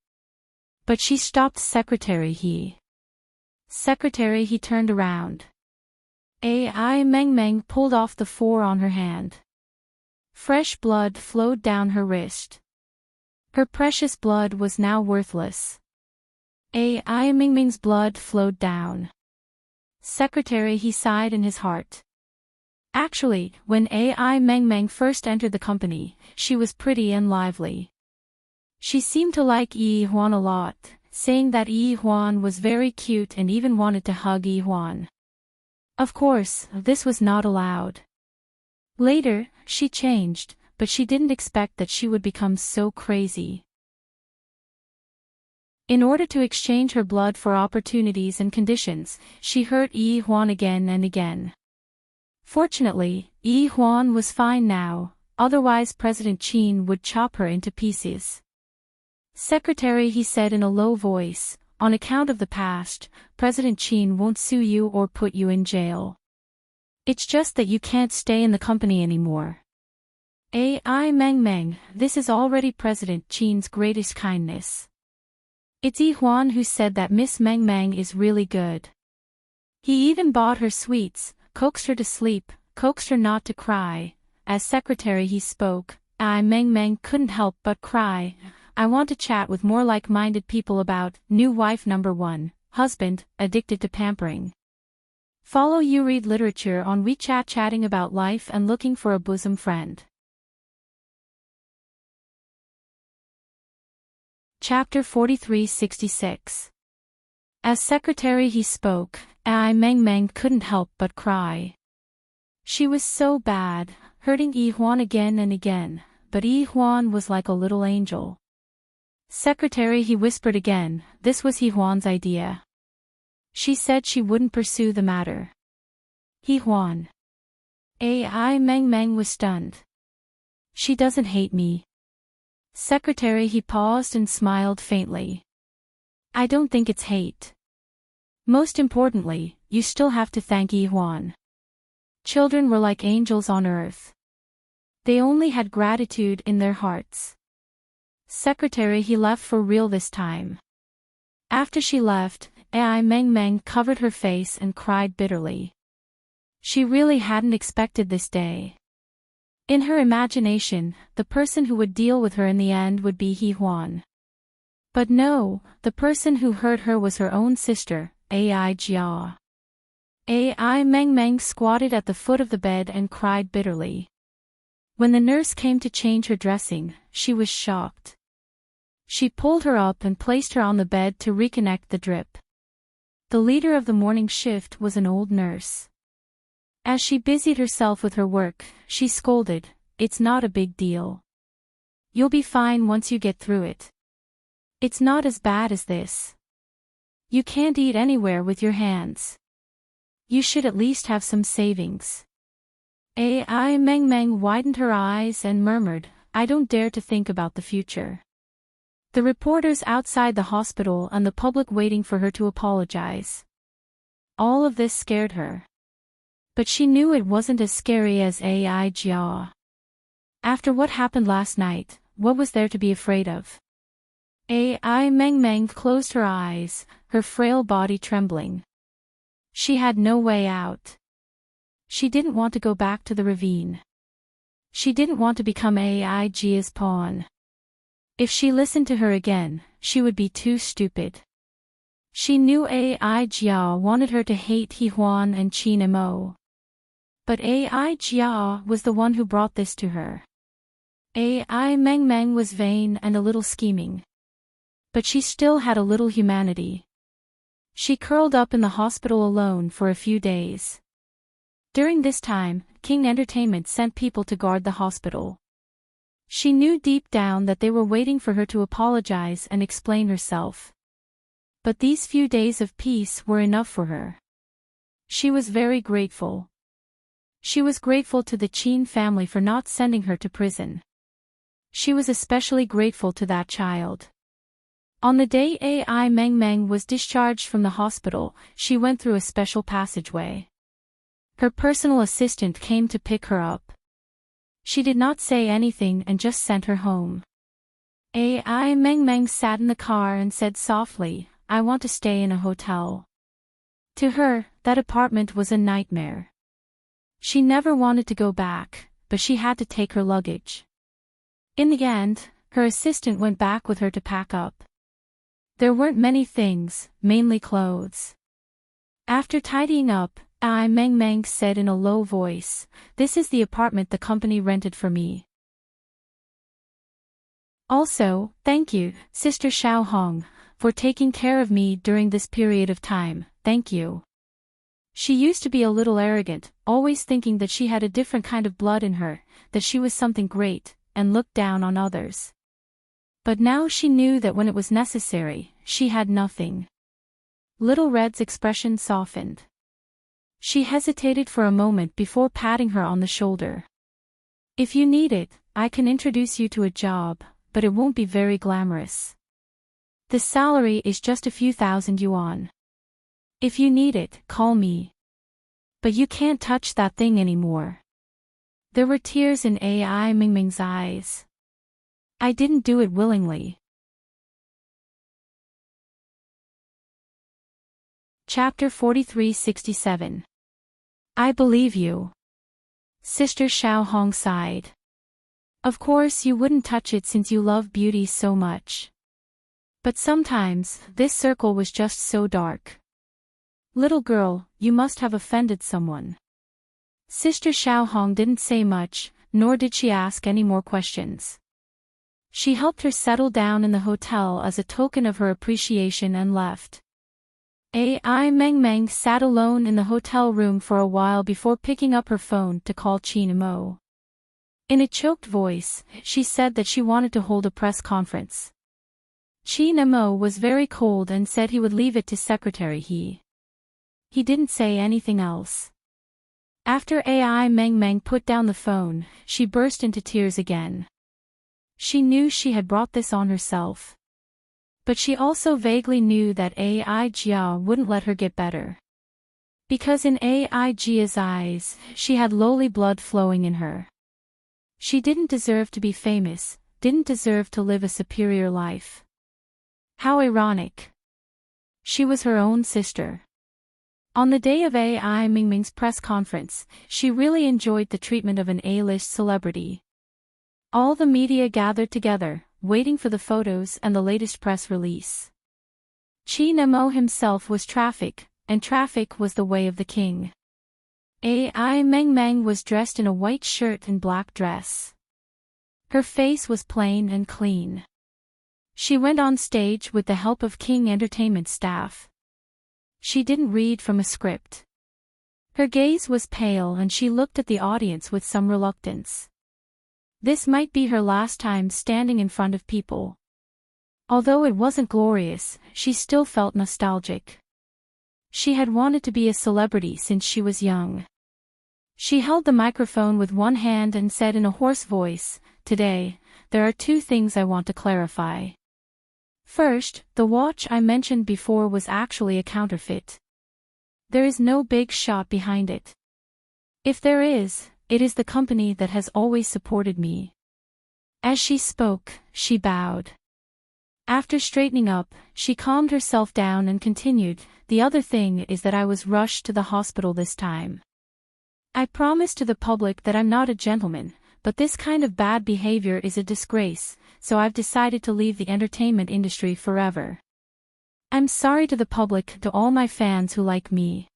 Speaker 1: But she stopped Secretary He. Secretary He turned around. Ai Mengmeng pulled off the 4 on her hand. Fresh blood flowed down her wrist. Her precious blood was now worthless. Ai Mengmeng's blood flowed down. Secretary He sighed in his heart. Actually, when Ai Mengmeng first entered the company, she was pretty and lively. She seemed to like Yi Huan a lot, saying that Yi Huan was very cute and even wanted to hug Yi Huan. Of course, this was not allowed. Later, she changed, but she didn't expect that she would become so crazy. In order to exchange her blood for opportunities and conditions, she hurt Yi Huan again and again. Fortunately, Yi Huan was fine now, otherwise President Qin would chop her into pieces. Secretary, he said in a low voice, on account of the past, President Qin won't sue you or put you in jail. It's just that you can't stay in the company anymore. Ai Mengmeng, this is already President Qin's greatest kindness. It's Yi Huan who said that Miss Mengmeng is really good. He even bought her sweets, coaxed her to sleep, coaxed her not to cry. As secretary he spoke, Ai Mengmeng couldn't help but cry. I want to chat with more like-minded people about new wife number 1, husband, addicted to pampering. Follow you read literature on WeChat, chatting about life and looking for a bosom friend. Chapter 43-66. As secretary he spoke, Ai Mengmeng couldn't help but cry. She was so bad, hurting Yi Huan again and again, but Yi Huan was like a little angel. Secretary, he whispered again, this was Yi Huan's idea. She said she wouldn't pursue the matter. Yi Huan. Ai Mengmeng was stunned. She doesn't hate me. Secretary, he paused and smiled faintly. I don't think it's hate. Most importantly, you still have to thank Yi Huan. Children were like angels on earth. They only had gratitude in their hearts. Secretary, he left for real this time. After she left, Ai Mengmeng covered her face and cried bitterly. She really hadn't expected this day. In her imagination, the person who would deal with her in the end would be Yi Huan. But no, the person who hurt her was her own sister, Ai Jia. Ai Mengmeng squatted at the foot of the bed and cried bitterly. When the nurse came to change her dressing, she was shocked. She pulled her up and placed her on the bed to reconnect the drip. The leader of the morning shift was an old nurse. As she busied herself with her work, she scolded, "It's not a big deal. You'll be fine once you get through it. It's not as bad as this. You can't eat anywhere with your hands. You should at least have some savings." Ai Mengmeng widened her eyes and murmured, "I don't dare to think about the future. The reporters outside the hospital and the public waiting for her to apologize. All of this scared her. But she knew it wasn't as scary as AI. After what happened last night, what was there to be afraid of? Meng closed her eyes, her frail body trembling. She had no way out. She didn't want to go back to the ravine. She didn't want to become AI's pawn. If she listened to her again, she would be too stupid. She knew Ai Jia wanted her to hate Hehuan and Qin Mo. But Ai Jia was the one who brought this to her. Meng was vain and a little scheming. But she still had a little humanity. She curled up in the hospital alone for a few days. During this time, King Entertainment sent people to guard the hospital. She knew deep down that they were waiting for her to apologize and explain herself. But these few days of peace were enough for her. She was very grateful. She was grateful to the Qin family for not sending her to prison. She was especially grateful to that child. On the day Meng was discharged from the hospital, she went through a special passageway. Her personal assistant came to pick her up. She did not say anything and just sent her home. Meng sat in the car and said softly, "I want to stay in a hotel." To her, that apartment was a nightmare. She never wanted to go back, but she had to take her luggage. In the end, her assistant went back with her to pack up. There weren't many things, mainly clothes. After tidying up, Meng said in a low voice, "This is the apartment the company rented for me. Also, thank you, Sister Xiaohong, for taking care of me during this period of time, thank you." She used to be a little arrogant, always thinking that she had a different kind of blood in her, that she was something great, and looked down on others. But now she knew that when it was necessary, she had nothing. Little Red's expression softened. She hesitated for a moment before patting her on the shoulder. "If you need it, I can introduce you to a job, but it won't be very glamorous. The salary is just a few thousand yuan. If you need it, call me. But you can't touch that thing anymore." There were tears in Meng's eyes. "I didn't do it willingly." Chapter 4367. I believe you. Sister Xiaohong sighed. "Of course you wouldn't touch it since you love beauty so much. But sometimes, this circle was just so dark. Little girl, you must have offended someone." Sister Xiaohong didn't say much, nor did she ask any more questions. She helped her settle down in the hotel as a token of her appreciation and left. Meng sat alone in the hotel room for a while before picking up her phone to call Qin Mo. In a choked voice, she said that she wanted to hold a press conference. Qin Mo was very cold and said he would leave it to Secretary He. He didn't say anything else. After Meng put down the phone, she burst into tears again. She knew she had brought this on herself. But she also vaguely knew that Jia wouldn't let her get better. Because in Jia's eyes, she had lowly blood flowing in her. She didn't deserve to be famous, didn't deserve to live a superior life. How ironic. She was her own sister. On the day of Meng's press conference, she really enjoyed the treatment of an A-list celebrity. All the media gathered together, waiting for the photos and the latest press release. Qin Mo himself was traffic, and traffic was the way of the king. Meng was dressed in a white shirt and black dress. Her face was plain and clean. She went on stage with the help of King Entertainment staff. She didn't read from a script. Her gaze was pale and she looked at the audience with some reluctance. This might be her last time standing in front of people. Although it wasn't glorious, she still felt nostalgic. She had wanted to be a celebrity since she was young. She held the microphone with one hand and said in a hoarse voice, "Today, there are two things I want to clarify. First, the watch I mentioned before was actually a counterfeit. There is no big shot behind it. If there is, it is the company that has always supported me. As she spoke, she bowed. After straightening up, she calmed herself down and continued, "The other thing is that I was rushed to the hospital this time. I promise to the public that I'm not a gentleman, but this kind of bad behavior is a disgrace, so I've decided to leave the entertainment industry forever. I'm sorry to the public, to all my fans who like me.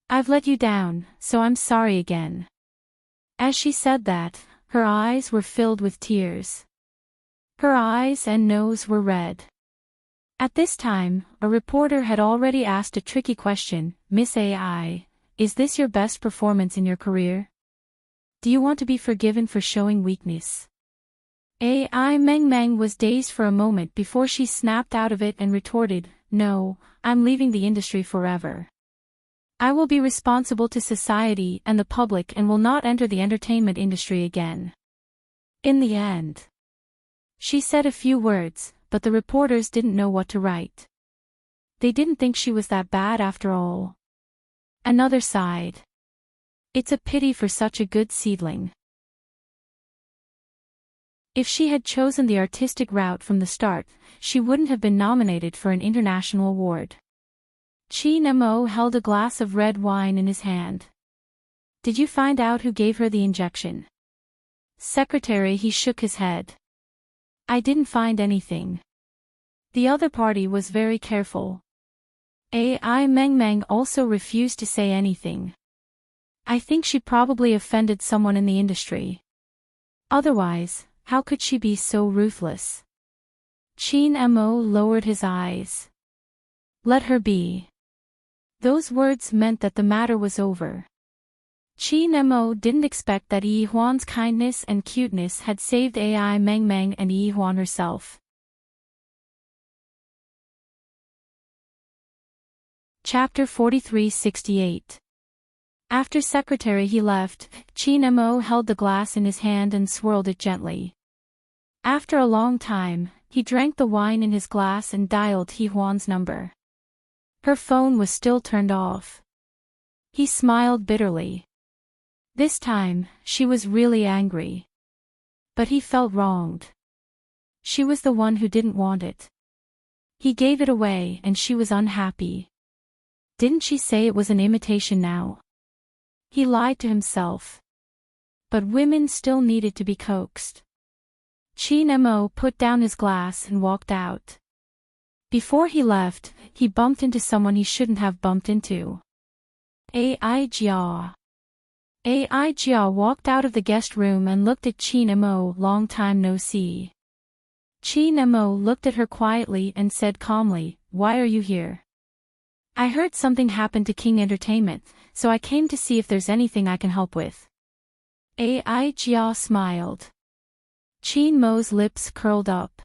Speaker 1: I've let you down, so I'm sorry again." As she said that, her eyes were filled with tears. Her eyes and nose were red. At this time, a reporter had already asked a tricky question, "Miss AI, is this your best performance in your career? Do you want to be forgiven for showing weakness?" AI Meng Meng was dazed for a moment before she snapped out of it and retorted, "No, I'm leaving the industry forever. I will be responsible to society and the public and will not enter the entertainment industry again." In the end, she said a few words, but the reporters didn't know what to write. They didn't think she was that bad after all. Another sighed. It's a pity for such a good seedling. If she had chosen the artistic route from the start, she wouldn't have been nominated for an international award. Qin Mo held a glass of red wine in his hand. "Did you find out who gave her the injection?" Secretary, he shook his head. "I didn't find anything. The other party was very careful." AI Meng Meng also refused to say anything. "I think she probably offended someone in the industry. Otherwise, how could she be so ruthless?" Qin Mo lowered his eyes. "Let her be." Those words meant that the matter was over. Qin Mo didn't expect that Yi Huan's kindness and cuteness had saved AI Meng Meng and Yi Huan herself. Chapter 4368. After Secretary he left, Qin Mo held the glass in his hand and swirled it gently. After a long time, he drank the wine in his glass and dialed Yi Huan's number. Her phone was still turned off. He smiled bitterly. This time, she was really angry. But he felt wronged. She was the one who didn't want it. He gave it away and she was unhappy. Didn't she say it was an imitation now? He lied to himself. But women still needed to be coaxed. Qin Mo put down his glass and walked out. Before he left, he bumped into someone he shouldn't have bumped into. AI Jia. AI Jia walked out of the guest room and looked at Qin Mo. "Long time no see." Qin Mo looked at her quietly and said calmly, "Why are you here?" "I heard something happened to King Entertainment, so I came to see if there's anything I can help with." AI Jia smiled. Qin Mo's lips curled up.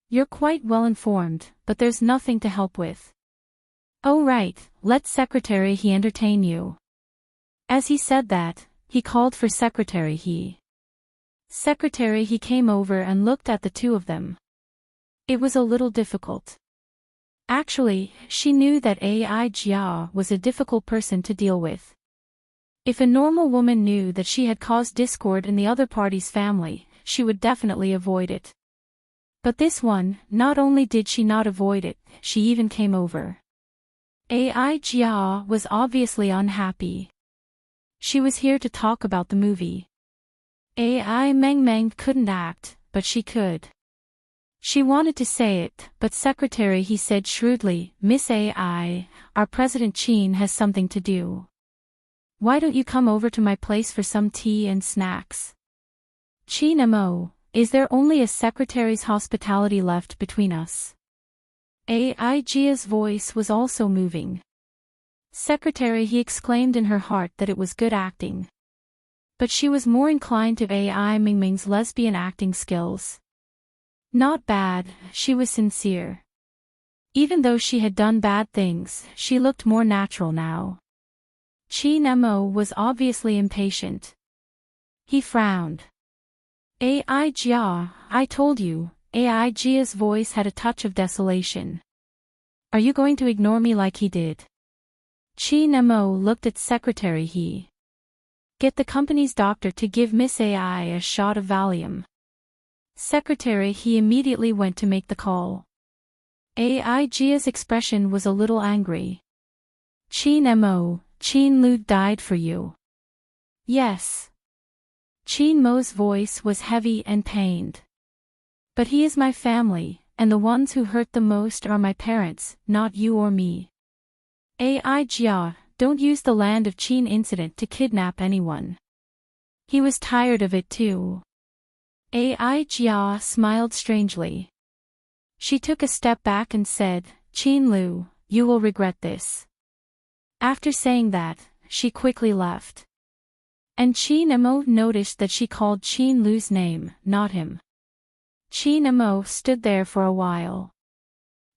Speaker 1: "You're quite well informed, but there's nothing to help with." "Oh right, let Secretary He entertain you." As he said that, he called for Secretary He. Secretary He came over and looked at the two of them. It was a little difficult. Actually, she knew that AI Jia was a difficult person to deal with. If a normal woman knew that she had caused discord in the other party's family, she would definitely avoid it. But this one, not only did she not avoid it, she even came over. AI Jia was obviously unhappy. She was here to talk about the movie. AI Meng Meng couldn't act, but she could. She wanted to say it, but Secretary He said shrewdly, "Miss AI, our President Qin has something to do. Why don't you come over to my place for some tea and snacks?" "Qin Mo, is there only a secretary's hospitality left between us?" AI Jia's voice was also moving. Secretary He exclaimed in her heart that it was good acting. But she was more inclined to AI Ming Ming's lesbian acting skills. Not bad, she was sincere. Even though she had done bad things, she looked more natural now. Qin Mo was obviously impatient. He frowned. AI Jia, I told you, Aigia's voice had a touch of desolation. Are you going to ignore me like he did? Qin Mo looked at Secretary He. Get the company's doctor to give Miss Ai a shot of Valium. Secretary He immediately went to make the call. Aigia's expression was a little angry. Qin Mo, Qin Lu died for you. Yes. Qin Mo's voice was heavy and pained. But he is my family, and the ones who hurt the most are my parents, not you or me. Aigia, don't use the Land of Qin incident to kidnap anyone. He was tired of it too. Aigia smiled strangely. She took a step back and said, Qin Lu, you will regret this. After saying that, she quickly left. And Qin Mo noticed that she called Qin Lu's name, not him. Qin Mo stood there for a while.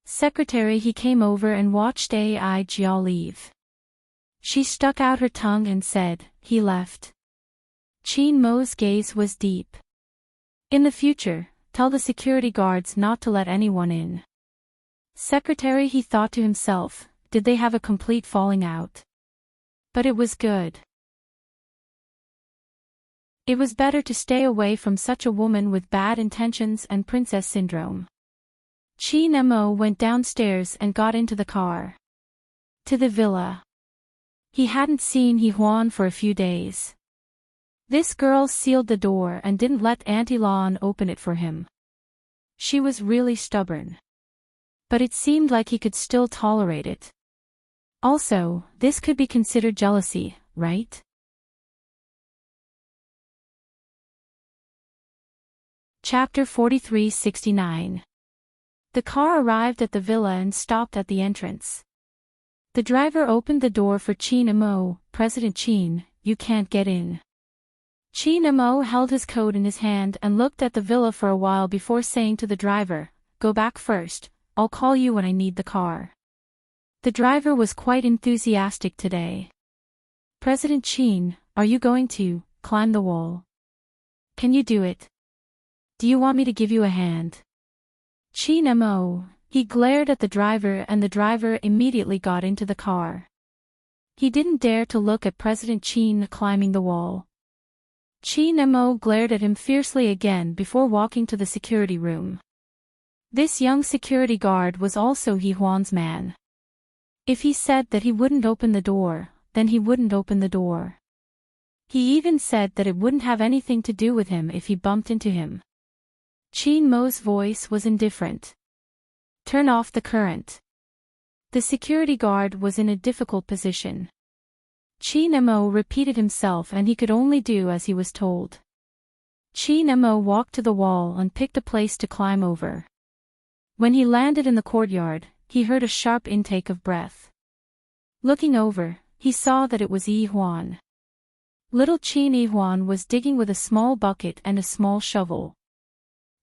Speaker 1: Secretary He came over and watched Aigia leave. She stuck out her tongue and said, he left. Qin Mo's gaze was deep. In the future, tell the security guards not to let anyone in. Secretary He thought to himself, did they have a complete falling out? But it was good. It was better to stay away from such a woman with bad intentions and princess syndrome. Qin Mo went downstairs and got into the car. To the villa. He hadn't seen He Huan for a few days. This girl sealed the door and didn't let Auntie Lan open it for him. She was really stubborn. But it seemed like he could still tolerate it. Also, this could be considered jealousy, right? Chapter 4369. The car arrived at the villa and stopped at the entrance. The driver opened the door for Qin Mo. President Qin, you can't get in. Qin Mo held his coat in his hand and looked at the villa for a while before saying to the driver, go back first, I'll call you when I need the car. The driver was quite enthusiastic today. President Qin, are you going to climb the wall? Can you do it? Do you want me to give you a hand? Qin Mo, he glared at the driver and the driver immediately got into the car. He didn't dare to look at President Qin climbing the wall. Qin Mo glared at him fiercely again before walking to the security room. This young security guard was also He Huan's man. If he said that he wouldn't open the door, then he wouldn't open the door. He even said that it wouldn't have anything to do with him if he bumped into him. Qin Mo's voice was indifferent. Turn off the current. The security guard was in a difficult position. Qin Mo repeated himself and he could only do as he was told. Qin Mo walked to the wall and picked a place to climb over. When he landed in the courtyard, he heard a sharp intake of breath. Looking over, he saw that it was Yi Huan. Little Qin Yi Huan was digging with a small bucket and a small shovel.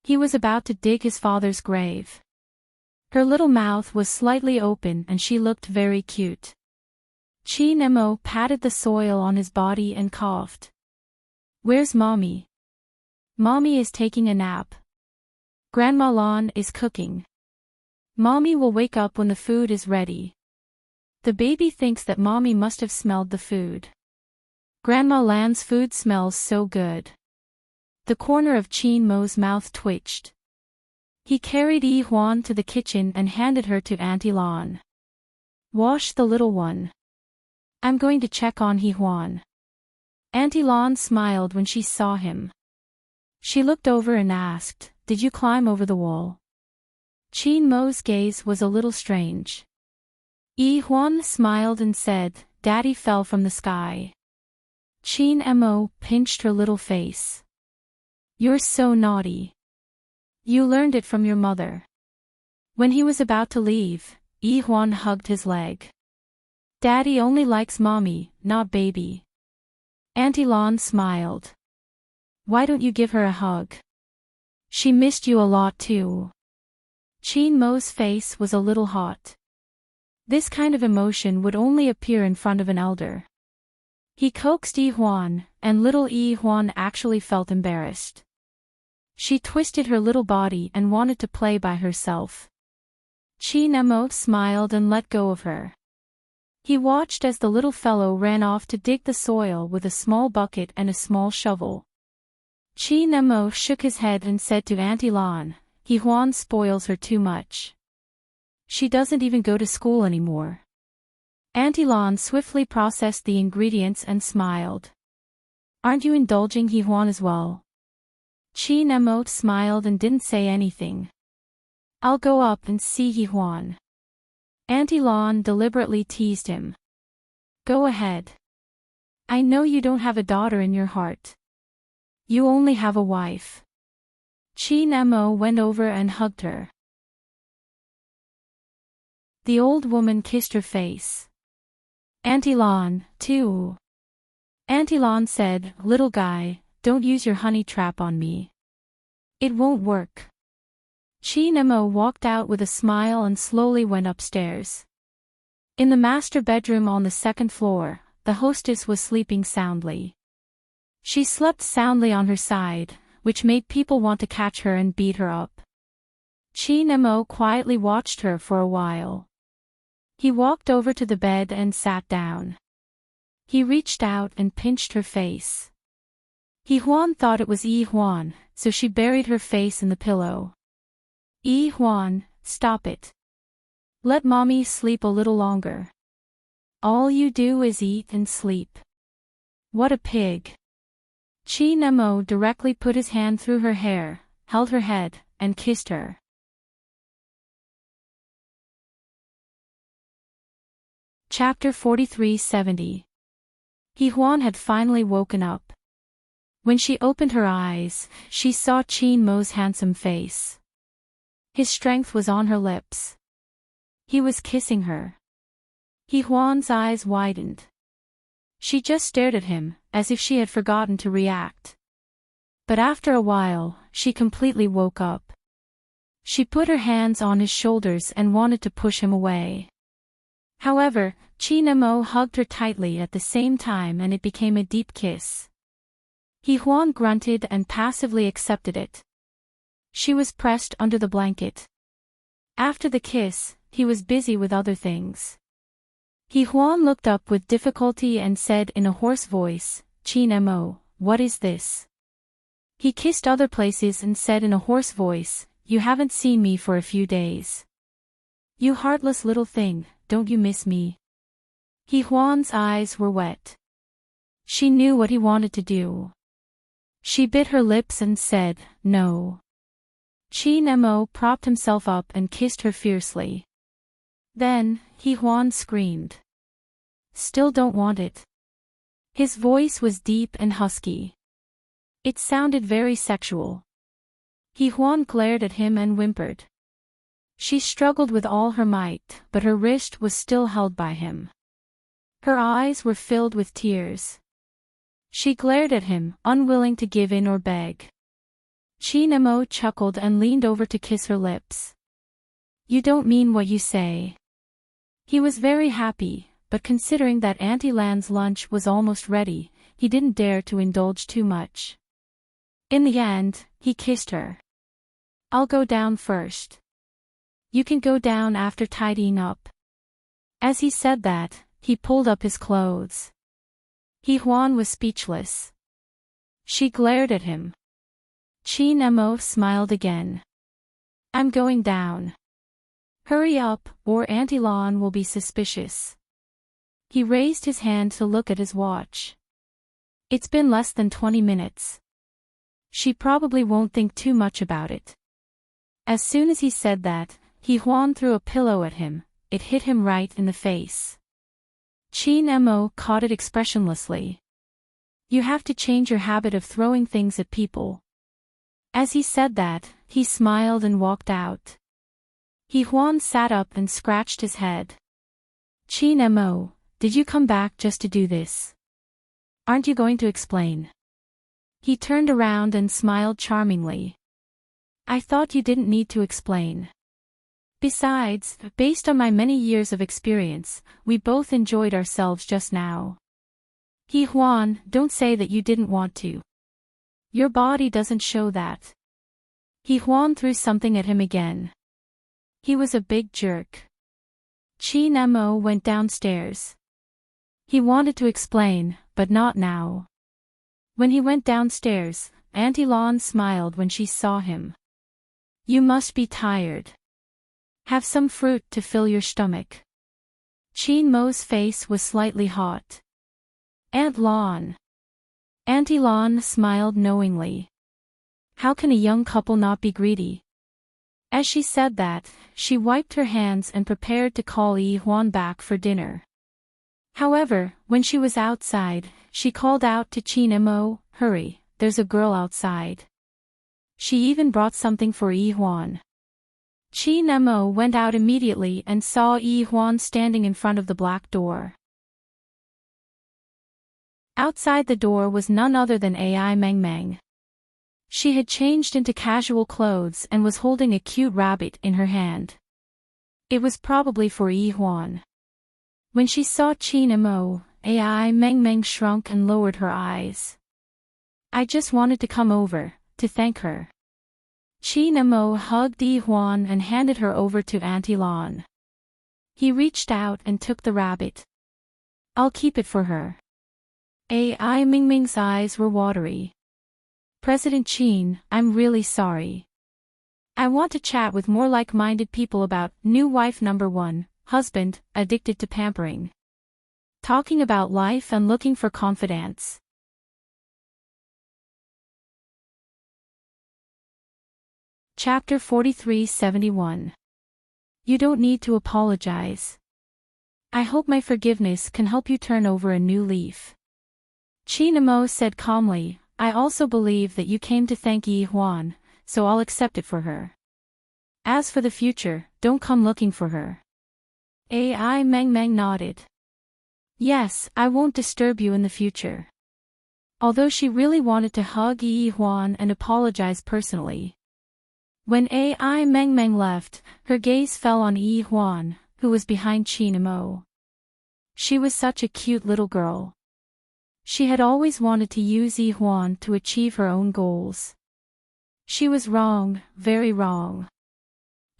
Speaker 1: He was about to dig his father's grave. Her little mouth was slightly open and she looked very cute. Qin Mo patted the soil on his body and coughed. Where's Mommy? Mommy is taking a nap. Grandma Lan is cooking. Mommy will wake up when the food is ready. The baby thinks that Mommy must have smelled the food. Grandma Lan's food smells so good. The corner of Qin Mo's mouth twitched. He carried Yi Huan to the kitchen and handed her to Auntie Lan. Wash the little one. I'm going to check on Yi Huan. Auntie Lan smiled when she saw him. She looked over and asked, did you climb over the wall? Qin Mo's gaze was a little strange. Yi Huan smiled and said, Daddy fell from the sky. Qin Mo pinched her little face. You're so naughty. You learned it from your mother. When he was about to leave, Yi Huan hugged his leg. Daddy only likes Mommy, not baby. Auntie Lan smiled. Why don't you give her a hug? She missed you a lot too. Qin Mo's face was a little hot. This kind of emotion would only appear in front of an elder. He coaxed Yi Huan, and little Yi Huan actually felt embarrassed. She twisted her little body and wanted to play by herself. Chi-Nemo smiled and let go of her. He watched as the little fellow ran off to dig the soil with a small bucket and a small shovel. Chi-Nemo shook his head and said to Auntie Lan, "Huan spoils her too much. She doesn't even go to school anymore." Auntie Lan swiftly processed the ingredients and smiled. "Aren't you indulging Huan as well?" Chi-Nemo smiled and didn't say anything. "I'll go up and see Huan." Auntie Lan deliberately teased him. "Go ahead. I know you don't have a daughter in your heart. You only have a wife." Chi-Nemo went over and hugged her. The old woman kissed her face. "Auntie Lan, too." Auntie Lan said, "Little guy, don't use your honey trap on me. It won't work." Chi-Nemo walked out with a smile and slowly went upstairs. In the master bedroom on the second floor, the hostess was sleeping soundly. She slept soundly on her side, which made people want to catch her and beat her up. Chi-Nemo quietly watched her for a while. He walked over to the bed and sat down. He reached out and pinched her face. Huan thought it was Huan, so she buried her face in the pillow. "Huan, stop it. Let mommy sleep a little longer. All you do is eat and sleep. What a pig." Chi-Nemo directly put his hand through her hair, held her head, and kissed her. Chapter 4370. Huan had finally woken up. When she opened her eyes, she saw Chi-Nemo's handsome face. His strength was on her lips. He was kissing her. Huan's eyes widened. She just stared at him, as if she had forgotten to react. But after a while, she completely woke up. She put her hands on his shoulders and wanted to push him away. However, Chi-Nemo hugged her tightly at the same time and it became a deep kiss. Huan grunted and passively accepted it. She was pressed under the blanket. After the kiss, he was busy with other things. Huan looked up with difficulty and said in a hoarse voice, "Chi-Nemo, what is this?" He kissed other places and said in a hoarse voice, "You haven't seen me for a few days. You heartless little thing, don't you miss me?" Huan's eyes were wet. She knew what he wanted to do. She bit her lips and said, "No." Chi-Nemo propped himself up and kissed her fiercely. Then, Huan screamed. "Still don't want it." His voice was deep and husky. It sounded very sexual. Huan glared at him and whimpered. She struggled with all her might, but her wrist was still held by him. Her eyes were filled with tears. She glared at him, unwilling to give in or beg. Chi-Nemo chuckled and leaned over to kiss her lips. "You don't mean what you say." He was very happy, but considering that Auntie Lan's lunch was almost ready, he didn't dare to indulge too much. In the end, he kissed her. "I'll go down first. You can go down after tidying up." As he said that, he pulled up his clothes. Huan was speechless. She glared at him. Chi-Nemo smiled again. "I'm going down. Hurry up, or Auntie Lan will be suspicious." He raised his hand to look at his watch. "It's been less than 20 minutes. She probably won't think too much about it." As soon as he said that, Huan threw a pillow at him. It hit him right in the face. Chi-Nemo caught it expressionlessly. "You have to change your habit of throwing things at people." As he said that, he smiled and walked out. Huan sat up and scratched his head. "Chi-Nemo, did you come back just to do this? Aren't you going to explain?" He turned around and smiled charmingly. "I thought you didn't need to explain. Besides, based on my many years of experience, we both enjoyed ourselves just now." Huan, don't say that you didn't want to. Your body doesn't show that. He Huan threw something at him again. He was a big jerk. Qin Mo went downstairs. He wanted to explain, but not now. When he went downstairs, Auntie Lan smiled when she saw him. You must be tired. Have some fruit to fill your stomach. Qin Mo's face was slightly hot. Aunt Lan. Auntie Lan smiled knowingly. How can a young couple not be greedy? As she said that, she wiped her hands and prepared to call Yi Huan back for dinner. However, when she was outside, she called out to Qin Mo, hurry, there's a girl outside. She even brought something for Yi Huan. Qin Mo went out immediately and saw Yi Huan standing in front of the black door. Outside the door was none other than Ai Meng Meng. She had changed into casual clothes and was holding a cute rabbit in her hand. It was probably for Yi Huan. When she saw Qin Mo, Ai Meng Meng shrunk and lowered her eyes. I just wanted to come over, to thank her. Qin Mo hugged Yi Huan and handed her over to Auntie Lan. He reached out and took the rabbit. I'll keep it for her. Ai Meng Meng's eyes were watery. President Qin, I'm really sorry. I want to chat with more like-minded people about new wife number 1, husband, addicted to pampering. Talking about life and looking for confidants. Chapter 43-71. You don't need to apologize. I hope my forgiveness can help you turn over a new leaf. Qin Mo said calmly, I also believe that you came to thank Yi Huan, so I'll accept it for her. As for the future, don't come looking for her. Ai Meng Meng nodded. Yes, I won't disturb you in the future. Although she really wanted to hug Yi Huan and apologize personally. When Ai Meng Meng left, her gaze fell on Yi Huan, who was behind Qin Mo. She was such a cute little girl. She had always wanted to use Yi Huan to achieve her own goals. She was wrong, very wrong.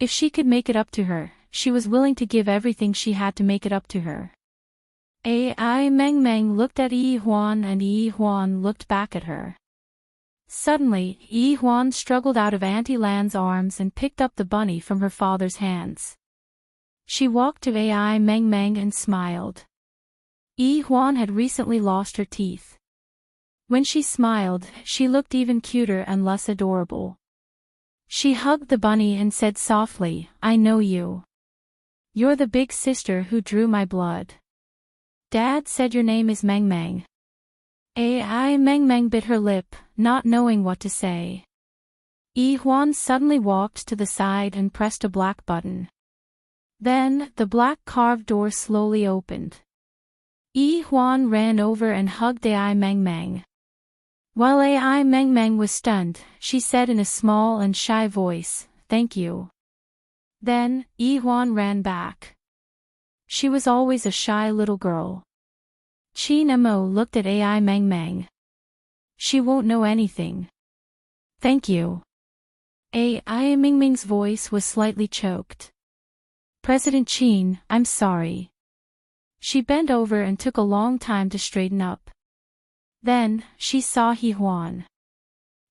Speaker 1: If she could make it up to her, she was willing to give everything she had to make it up to her. Ai Meng Meng looked at Yi Huan and Yi Huan looked back at her. Suddenly, Yi Huan struggled out of Auntie Lan's arms and picked up the bunny from her father's hands. She walked to Ai Meng Meng and smiled. Yi Huan had recently lost her teeth. When she smiled, she looked even cuter and less adorable. She hugged the bunny and said softly, I know you. You're the big sister who drew my blood. Dad said your name is Meng Meng. Ai Meng Meng bit her lip, not knowing what to say. Yi Huan suddenly walked to the side and pressed a black button. Then, the black carved door slowly opened. Yi Huan ran over and hugged Ai Meng Meng. While Ai Meng Meng was stunned, she said in a small and shy voice, thank you. Then, Yi Huan ran back. She was always a shy little girl. Qin Mo looked at Ai Meng Meng. She won't know anything. Thank you. Ai Meng Meng's voice was slightly choked. President Qin, I'm sorry. She bent over and took a long time to straighten up. Then, she saw Yi Huan.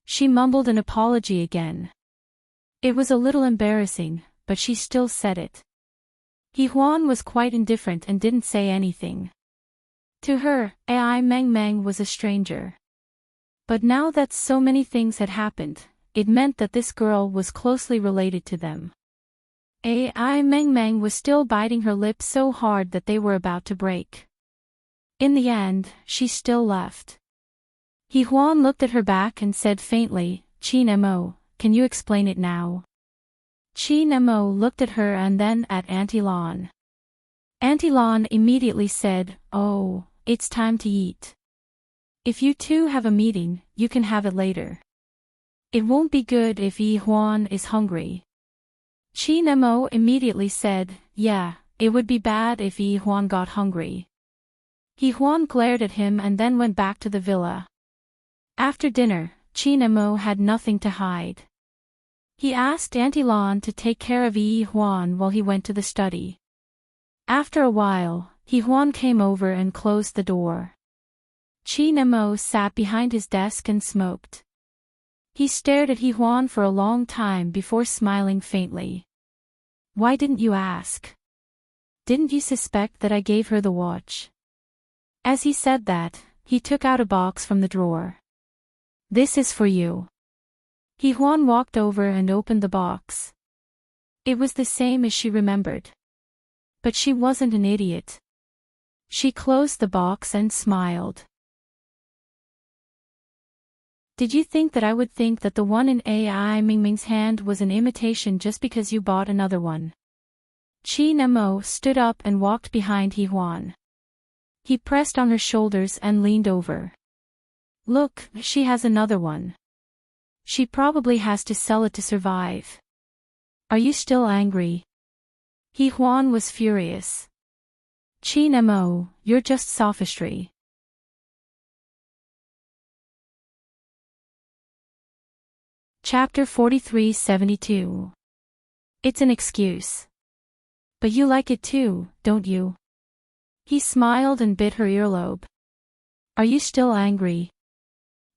Speaker 1: She mumbled an apology again. It was a little embarrassing, but she still said it. Yi Huan was quite indifferent and didn't say anything. To her, Ai Meng Meng was a stranger. But now that so many things had happened, it meant that this girl was closely related to them. Ai Meng Meng was still biting her lips so hard that they were about to break. In the end, she still left. Yi Huan looked at her back and said faintly, Qin Mo, can you explain it now? Qin Mo looked at her and then at Auntie Lan. Auntie Lan immediately said, oh, it's time to eat. If you two have a meeting, you can have it later. It won't be good if Yi Huan is hungry. Qin Mo immediately said, yeah, it would be bad if Yi Huan got hungry. Yi Huan glared at him and then went back to the villa. After dinner, Qin Mo had nothing to hide. He asked Auntie Lan to take care of Yi Huan while he went to the study. After a while, Yi Huan came over and closed the door. Chi Nemo sat behind his desk and smoked. He stared at Yi Huan for a long time before smiling faintly. Why didn't you ask? Didn't you suspect that I gave her the watch? As he said that, he took out a box from the drawer. This is for you. Yi Huan walked over and opened the box. It was the same as she remembered. But she wasn't an idiot. She closed the box and smiled. Did you think that I would think that the one in Ai Mingming's hand was an imitation just because you bought another one? Chi Nemo stood up and walked behind Yi Huan. He pressed on her shoulders and leaned over. Look, she has another one. She probably has to sell it to survive. Are you still angry? Yi Huan was furious. Chi Nemo, you're just sophistry. Chapter 43-72. It's an excuse. But you like it too, don't you? He smiled and bit her earlobe. Are you still angry?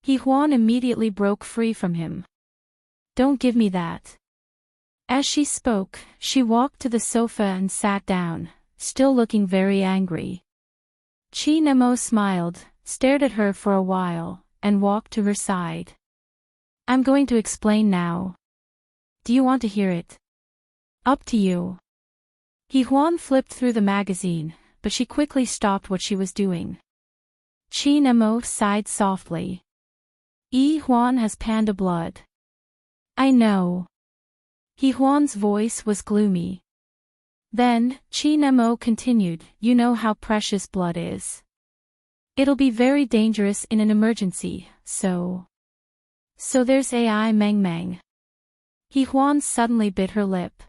Speaker 1: Yi Huan immediately broke free from him. Don't give me that. As she spoke, she walked to the sofa and sat down, still looking very angry. Chi Nemo smiled, stared at her for a while, and walked to her side. I'm going to explain now. Do you want to hear it? Up to you. Yi Huan flipped through the magazine, but she quickly stopped what she was doing. Chi Nemo sighed softly. Yi Huan has panda blood. I know. Yi Huan's voice was gloomy. Then, Chi Nemo continued, you know how precious blood is. It'll be very dangerous in an emergency, so there's Ai Mengmeng. Yi Huan suddenly bit her lip.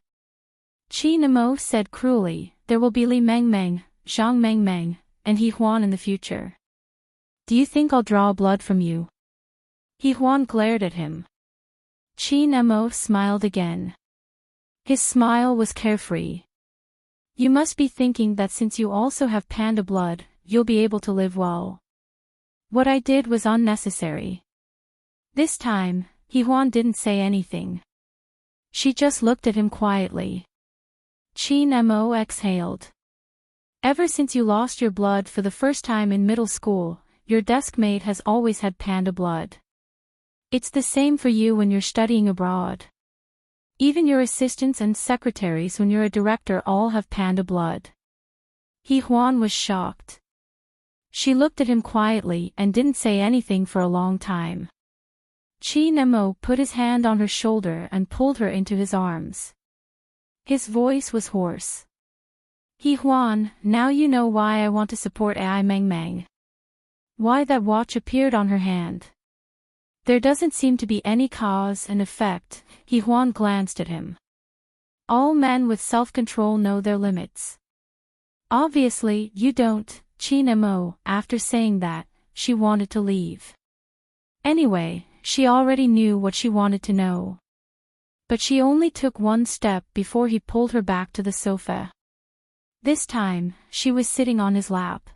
Speaker 1: Chi Nemo said cruelly, there will be Li Mengmeng, Zhang Mengmeng, and Yi Huan in the future. Do you think I'll draw blood from you? Yi Huan glared at him. Chi Nemo smiled again. His smile was carefree. You must be thinking that since you also have panda blood, you'll be able to live well. What I did was unnecessary. This time, Yi Huan didn't say anything. She just looked at him quietly. Chi Nemo exhaled. Ever since you lost your blood for the first time in middle school, your desk mate has always had panda blood. It's the same for you when you're studying abroad. Even your assistants and secretaries when you're a director all have panda blood. Yi Huan was shocked. She looked at him quietly and didn't say anything for a long time. Chi Nemo put his hand on her shoulder and pulled her into his arms. His voice was hoarse. Yi Huan, now you know why I want to support Ai Mengmeng. Why that watch appeared on her hand. There doesn't seem to be any cause and effect. Yi Huan glanced at him. All men with self-control know their limits. Obviously, you don't, Chi Nemo. After saying that, she wanted to leave. Anyway, she already knew what she wanted to know. But she only took one step before he pulled her back to the sofa. This time, she was sitting on his lap.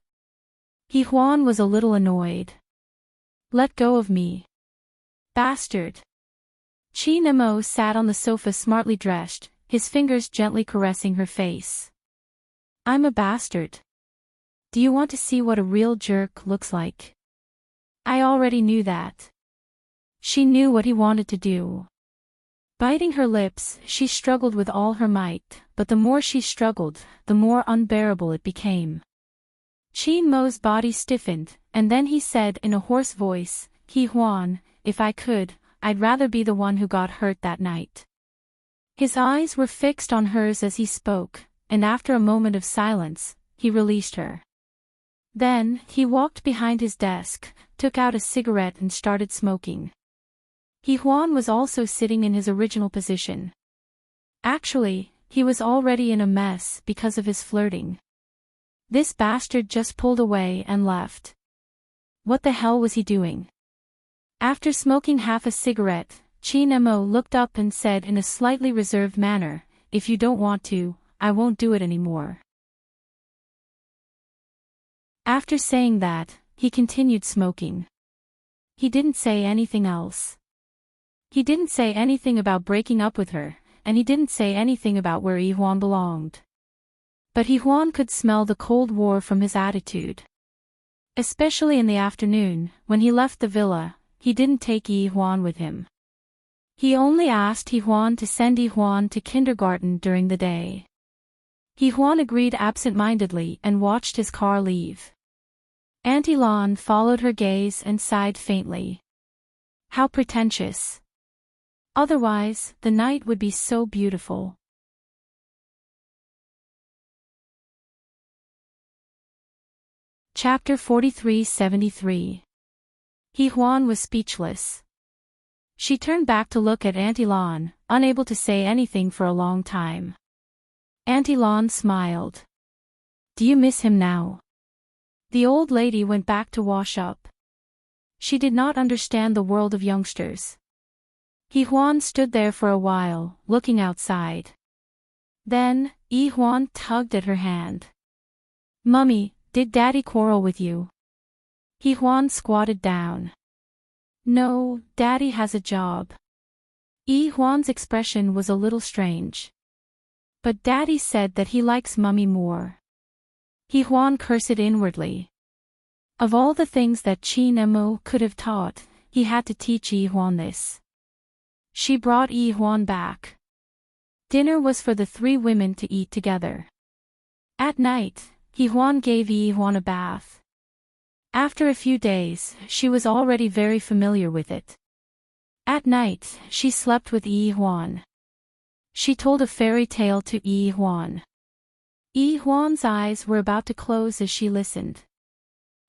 Speaker 1: Yi Huan was a little annoyed. Let go of me. Bastard. Chi Nemo sat on the sofa smartly dressed, his fingers gently caressing her face. I'm a bastard. Do you want to see what a real jerk looks like? I already knew that. She knew what he wanted to do. Biting her lips, she struggled with all her might, but the more she struggled, the more unbearable it became. Chi Mo's body stiffened, and then he said in a hoarse voice, Yi Huan, if I could, I'd rather be the one who got hurt that night. His eyes were fixed on hers as he spoke, and after a moment of silence, he released her. Then, he walked behind his desk, took out a cigarette and started smoking. Yi Huan was also sitting in his original position. Actually, he was already in a mess because of his flirting. This bastard just pulled away and left. What the hell was he doing? After smoking half a cigarette, Chin Mo looked up and said in a slightly reserved manner, "If you don't want to, I won't do it anymore." After saying that, he continued smoking. He didn't say anything else. He didn't say anything about breaking up with her, and he didn't say anything about where Yi Huan belonged. But Yi Huan could smell the Cold War from his attitude. Especially in the afternoon, when he left the villa, he didn't take Yi Huan with him. He only asked Yi Huan to send Yi Huan to kindergarten during the day. Yi Huan agreed absent-mindedly and watched his car leave. Auntie Lan followed her gaze and sighed faintly. How pretentious. Otherwise, the night would be so beautiful. Chapter 43-73. Yi Huan was speechless. She turned back to look at Auntie Lan, unable to say anything for a long time. Auntie Lan smiled. Do you miss him now? The old lady went back to wash up. She did not understand the world of youngsters. Yi Huan stood there for a while, looking outside. Then, Yi Huan tugged at her hand. Mummy, did Daddy quarrel with you? Yi Huan squatted down. No, Daddy has a job. Yi Huan's expression was a little strange. But Daddy said that he likes Mummy more. Yi Huan cursed inwardly. Of all the things that Chin Mo could have taught, he had to teach Yi Huan this. She brought Yi Huan back. Dinner was for the three women to eat together. At night, Yi Huan gave Yi Huan a bath. After a few days, she was already very familiar with it. At night, she slept with Yi Huan. She told a fairy tale to Yi Huan. Yi Huan's eyes were about to close as she listened.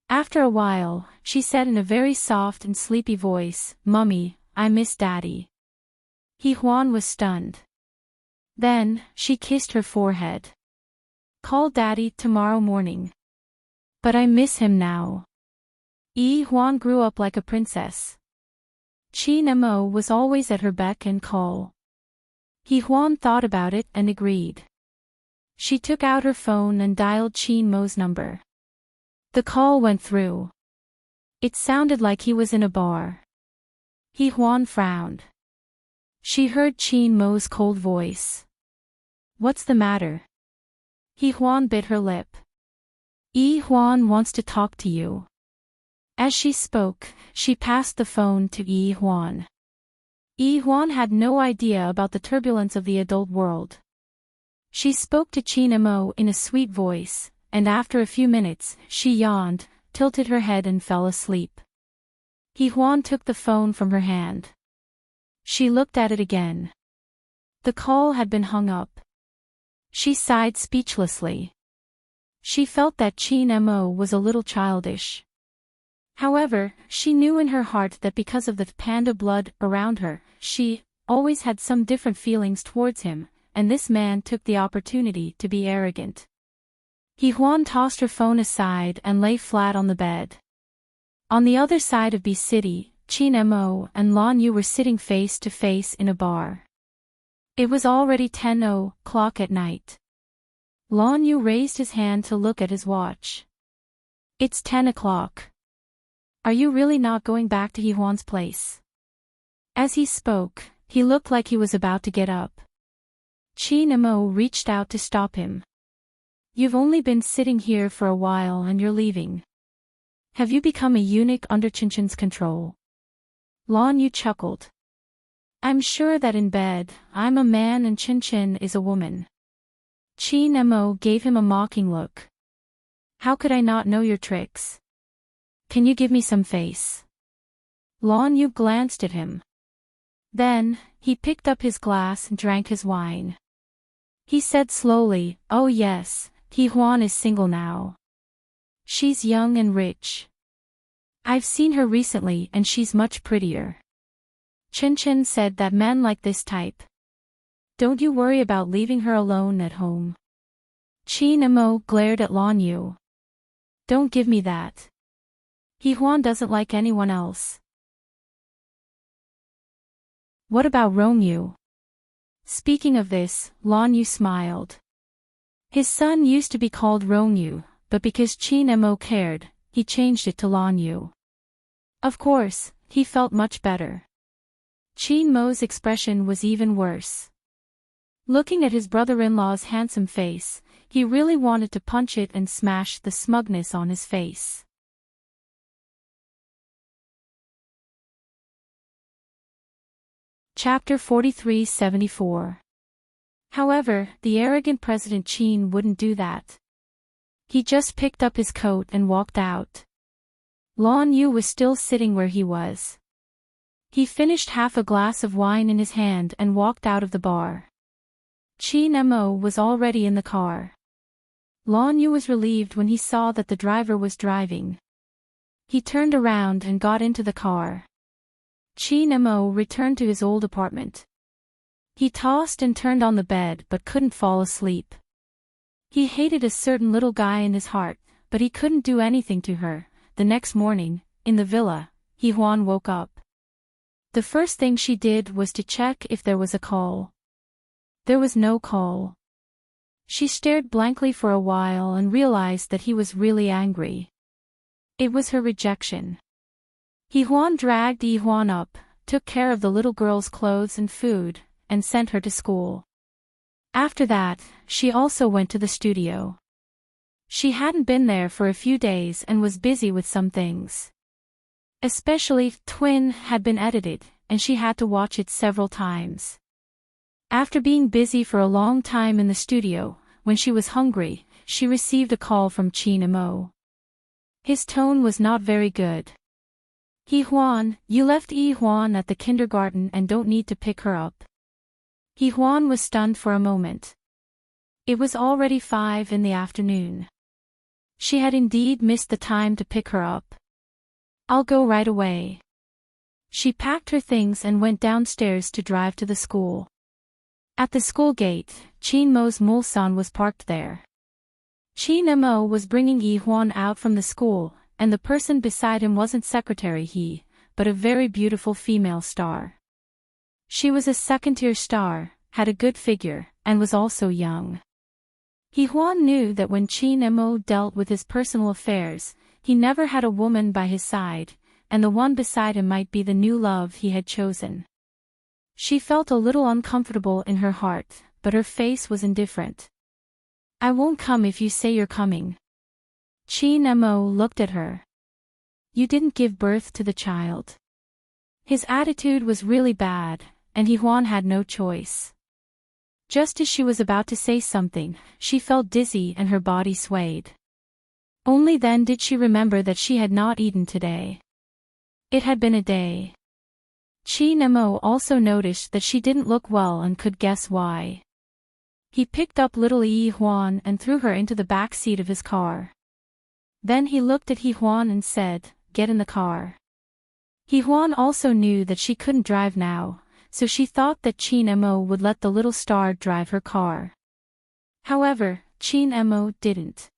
Speaker 1: After a while, she said in a very soft and sleepy voice, Mummy, I miss Daddy. Yi Huan was stunned. Then, she kissed her forehead. Call Daddy tomorrow morning. But I miss him now. Yi Huan grew up like a princess. Chin Mo was always at her beck and call. Yi Huan thought about it and agreed. She took out her phone and dialed Chin Mo's number. The call went through. It sounded like he was in a bar. Yi Huan frowned. She heard Chin Mo's cold voice. What's the matter? Yi Huan bit her lip. Yi Huan wants to talk to you. As she spoke, she passed the phone to Yi Huan. Yi Huan had no idea about the turbulence of the adult world. She spoke to Chin Mo in a sweet voice, and after a few minutes, she yawned, tilted her head and fell asleep. Yi Huan took the phone from her hand. She looked at it again. The call had been hung up. She sighed speechlessly. She felt that Chin Mo was a little childish. However, she knew in her heart that because of the panda blood around her, she always had some different feelings towards him, and this man took the opportunity to be arrogant. Yi Huan tossed her phone aside and lay flat on the bed. On the other side of B City, Chin Mo and Lan Yu were sitting face to face in a bar. It was already 10:00 at night. Lan Yu raised his hand to look at his watch. It's 10:00. Are you really not going back to Yi Huan's place? As he spoke, he looked like he was about to get up. Chin Mo reached out to stop him. You've only been sitting here for a while and you're leaving. Have you become a eunuch under Chinchin's control? Lan Yu chuckled. I'm sure that in bed, I'm a man and Chinchin is a woman. Chin Mo gave him a mocking look. How could I not know your tricks? Can you give me some face? Lan Yu glanced at him. Then, he picked up his glass and drank his wine. He said slowly, oh yes, Yi Huan is single now. She's young and rich. I've seen her recently and she's much prettier. Chinchin said that men like this type. Don't you worry about leaving her alone at home. Chin Mo glared at Lan Yu. Don't give me that. Yi Huan doesn't like anyone else. What about Romeo? Speaking of this, Lan Yu smiled. His son used to be called Romeo, but because Chin Mo cared, he changed it to Lan Yu. Of course, he felt much better. Chin Mo's expression was even worse. Looking at his brother-in-law's handsome face, he really wanted to punch it and smash the smugness on his face. Chapter 43-74. However, the arrogant President Chin wouldn't do that. He just picked up his coat and walked out. Lan Yu was still sitting where he was. He finished half a glass of wine in his hand and walked out of the bar. Chin Mo was already in the car. Lan Yu was relieved when he saw that the driver was driving. He turned around and got into the car. Chin Mo returned to his old apartment. He tossed and turned on the bed but couldn't fall asleep. He hated a certain little guy in his heart, but he couldn't do anything to her. The next morning, in the villa, Hee-Hwan woke up. The first thing she did was to check if there was a call. There was no call. She stared blankly for a while and realized that he was really angry. It was her rejection. Hee-Hwan dragged Yi-Hwan up, took care of the little girl's clothes and food, and sent her to school. After that, she also went to the studio. She hadn't been there for a few days and was busy with some things. Especially, Twin had been edited, and she had to watch it several times. After being busy for a long time in the studio, when she was hungry, she received a call from Chin Mo. His tone was not very good. Hee-Hwan, you left Yi-Hwan at the kindergarten and don't need to pick her up. Hee-Hwan was stunned for a moment. It was already 5 in the afternoon. She had indeed missed the time to pick her up. I'll go right away. She packed her things and went downstairs to drive to the school. At the school gate, Chin Mo's Mulsan was parked there. Chin Mo was bringing Yi-Hwan out from the school, and the person beside him wasn't Secretary He, but a very beautiful female star. She was a second-tier star, had a good figure, and was also young. Hee-Hwan knew that when Chin Mo dealt with his personal affairs, he never had a woman by his side, and the one beside him might be the new love he had chosen. She felt a little uncomfortable in her heart, but her face was indifferent. I won't come if you say you're coming. Chin Mo looked at her. You didn't give birth to the child. His attitude was really bad, and Hee-Hwan had no choice. Just as she was about to say something, she felt dizzy and her body swayed. Only then did she remember that she had not eaten today. It had been a day. Chin Mo also noticed that she didn't look well and could guess why. He picked up little Yi-Hwan and threw her into the back seat of his car. Then he looked at Hee-Hwan and said, "Get in the car." Hee-Hwan also knew that she couldn't drive now, so she thought that Chin Mo would let the little star drive her car. However, Chin Mo didn't.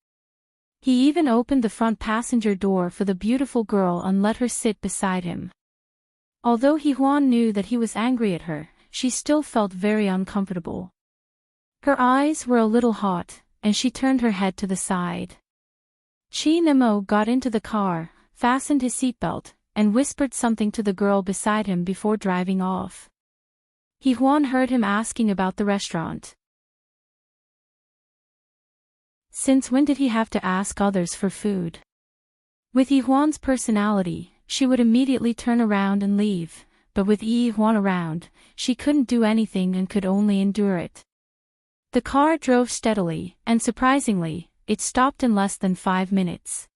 Speaker 1: He even opened the front passenger door for the beautiful girl and let her sit beside him. Although Hee-Hwan knew that he was angry at her, she still felt very uncomfortable. Her eyes were a little hot, and she turned her head to the side. Chin Mo got into the car, fastened his seatbelt, and whispered something to the girl beside him before driving off. Hee-Hwan heard him asking about the restaurant. Since when did he have to ask others for food? With Hee-Hwan's personality, she would immediately turn around and leave, but with Yi-Hwan around, she couldn't do anything and could only endure it. The car drove steadily, and surprisingly, it stopped in less than 5 minutes.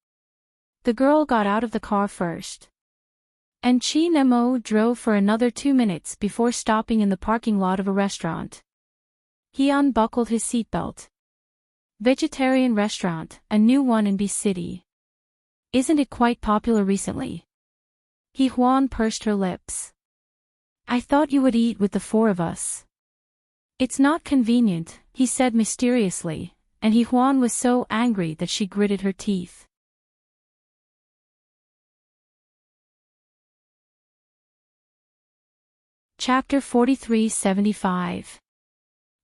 Speaker 1: The girl got out of the car first. And Chin Mo drove for another 2 minutes before stopping in the parking lot of a restaurant. He unbuckled his seatbelt. Vegetarian restaurant, a new one in B City. Isn't it quite popular recently? Hee-Hwan pursed her lips. I thought you would eat with the 4 of us. It's not convenient, he said mysteriously, and Hee-Hwan was so angry that she gritted her teeth. Chapter 43-75.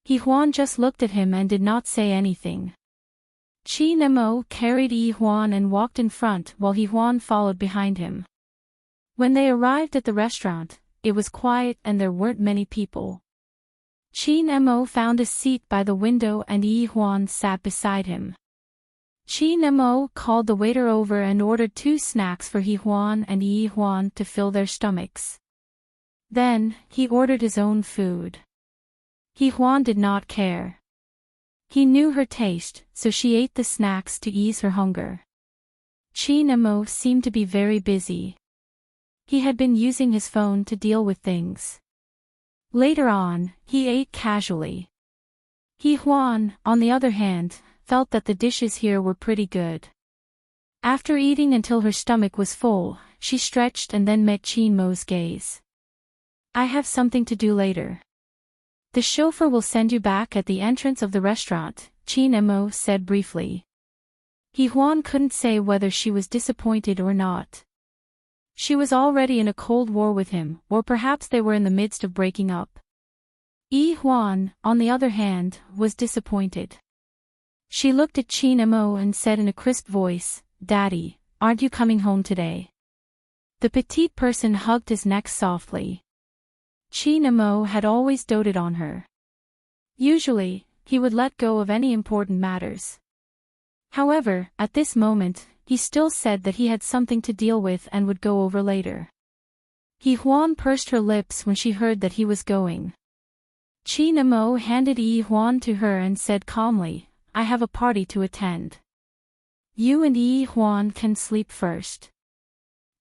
Speaker 1: Yi-Huan just looked at him and did not say anything. Chi-Nemo carried Yi-Huan and walked in front while Yi-Huan followed behind him. When they arrived at the restaurant, it was quiet and there weren't many people. Chi-Nemo found a seat by the window and Yi-Huan sat beside him. Chi-Nemo called the waiter over and ordered 2 snacks for Yi-Huan and Yi-Huan to fill their stomachs. Then, he ordered his own food. Yi-Huan did not care. He knew her taste, so she ate the snacks to ease her hunger. Chi-Nemo seemed to be very busy. He had been using his phone to deal with things. Later on, he ate casually. Yi-Huan, on the other hand, felt that the dishes here were pretty good. After eating until her stomach was full, she stretched and then met Chi-Nemo's gaze. "I have something to do later. The chauffeur will send you back at the entrance of the restaurant," Chi-Nemo said briefly. Yi-Huan couldn't say whether she was disappointed or not. She was already in a cold war with him, or perhaps they were in the midst of breaking up. Yi-Huan, on the other hand, was disappointed. She looked at Chi-Nemo and said in a crisp voice, "Daddy, aren't you coming home today?" The petite person hugged his neck softly. Chi-Nemo had always doted on her. Usually, he would let go of any important matters. However, at this moment, he still said that he had something to deal with and would go over later. Yi-Huan pursed her lips when she heard that he was going. Chi-Nemo handed Yi-Huan to her and said calmly, "I have a party to attend. You and Yi-Huan can sleep first."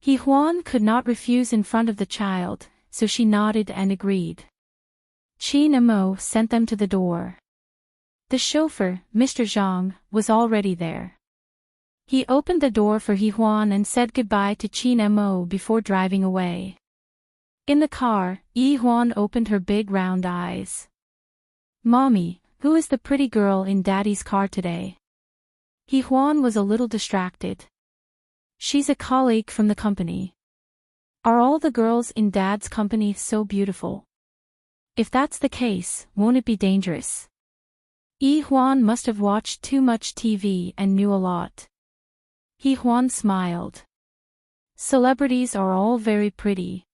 Speaker 1: Yi-Huan could not refuse in front of the child, so she nodded and agreed. Chi-Nemo sent them to the door. The chauffeur, Mr. Zhang, was already there. He opened the door for Yi-Huan and said goodbye to Chi-Nemo before driving away. In the car, Yi-Huan opened her big round eyes. "Mommy, who is the pretty girl in Daddy's car today?" Yi-Huan was a little distracted. "She's a colleague from the company." "Are all the girls in Dad's company so beautiful?" "If that's the case, won't it be dangerous?" Yi-Huan must have watched too much TV and knew a lot. Yi-Huan smiled. "Celebrities are all very pretty."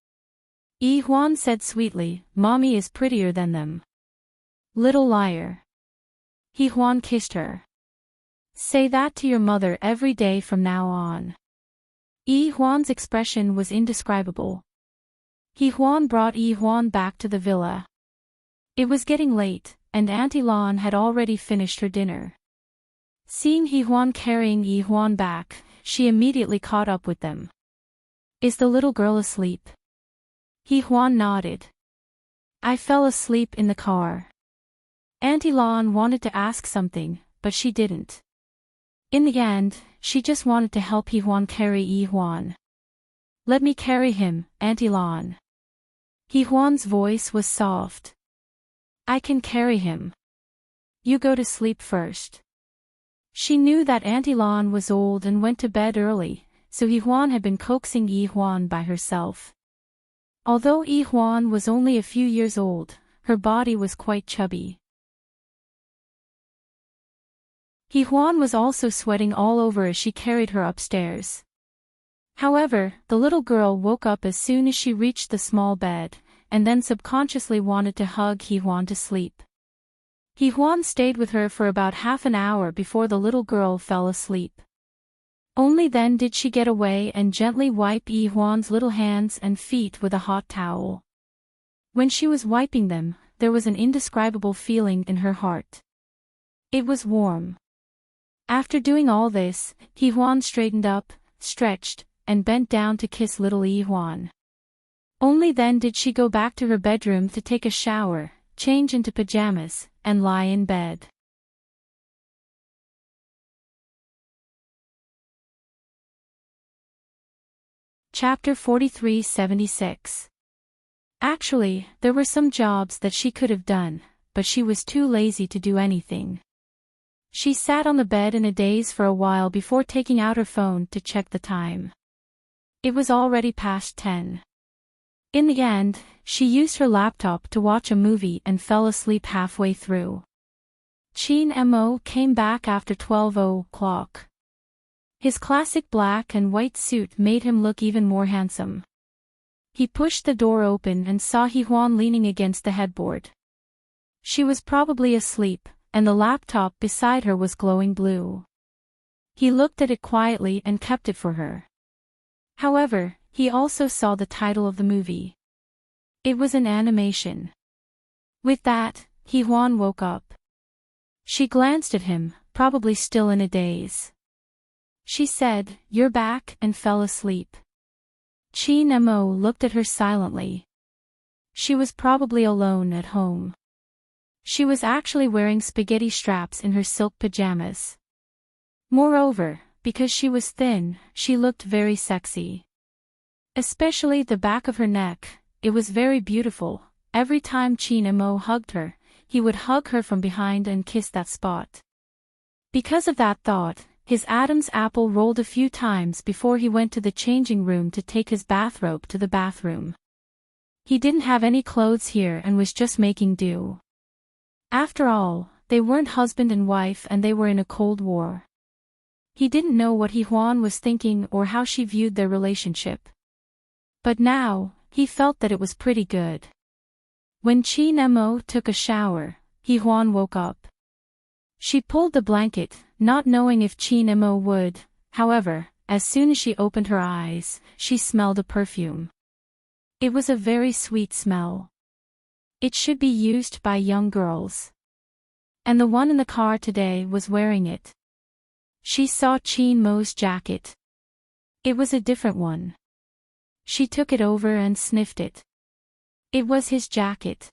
Speaker 1: Yi-Huan said sweetly, "Mommy is prettier than them." "Little liar." Yi-Huan kissed her. "Say that to your mother every day from now on." Yi-Huan's expression was indescribable. Yi-Huan brought Yi-Huan back to the villa. It was getting late, and Auntie Lan had already finished her dinner. Seeing Yi-Huan carrying Yi-Huan back, she immediately caught up with them. "Is the little girl asleep?" Yi-Huan nodded. "I fell asleep in the car." Auntie Lan wanted to ask something, but she didn't. In the end, she just wanted to help Yi-Huan carry Yi-Huan. "Let me carry him, Auntie Lan." Yi-Huan's voice was soft. "I can carry him. You go to sleep first." She knew that Auntie Lan was old and went to bed early, so Yi-Huan had been coaxing Yi-Huan by herself. Although Yi-Huan was only a few years old, her body was quite chubby. Yi-Huan was also sweating all over as she carried her upstairs. However, the little girl woke up as soon as she reached the small bed, and then subconsciously wanted to hug Yi-Huan to sleep. Yi-Huan stayed with her for about half an hour before the little girl fell asleep. Only then did she get away and gently wipe Yi-Huan's little hands and feet with a hot towel. When she was wiping them, there was an indescribable feeling in her heart. It was warm. After doing all this, Yi-Huan straightened up, stretched, and bent down to kiss little Yi-Huan. Only then did she go back to her bedroom to take a shower, change into pajamas, and lie in bed. Chapter 43-76. Actually, there were some jobs that she could have done, but she was too lazy to do anything. She sat on the bed in a daze for a while before taking out her phone to check the time. It was already past 10. In the end, she used her laptop to watch a movie and fell asleep halfway through. Chin Mo came back after 12 o'clock. His classic black and white suit made him look even more handsome. He pushed the door open and saw Hee-hwan leaning against the headboard. She was probably asleep, and the laptop beside her was glowing blue. He looked at it quietly and kept it for her. However, he also saw the title of the movie. It was an animation. With that, Hee-hwan woke up. She glanced at him, probably still in a daze. She said, "You're back," and fell asleep. Chin Mo looked at her silently. She was probably alone at home. She was actually wearing spaghetti straps in her silk pajamas. Moreover, because she was thin, she looked very sexy. Especially the back of her neck, it was very beautiful. Every time Chin Mo hugged her, he would hug her from behind and kiss that spot. Because of that thought, his Adam's apple rolled a few times before he went to the changing room to take his bathrobe to the bathroom. He didn't have any clothes here and was just making do. After all, they weren't husband and wife and they were in a cold war. He didn't know what Hee-hwan was thinking or how she viewed their relationship. But now, he felt that it was pretty good. When Chin Mo took a shower, Hee-hwan woke up. She pulled the blanket, not knowing if Chin Mo would. However, as soon as she opened her eyes, she smelled a perfume. It was a very sweet smell. It should be used by young girls. And the one in the car today was wearing it. She saw Chin Mo's jacket. It was a different one. She took it over and sniffed it. It was his jacket.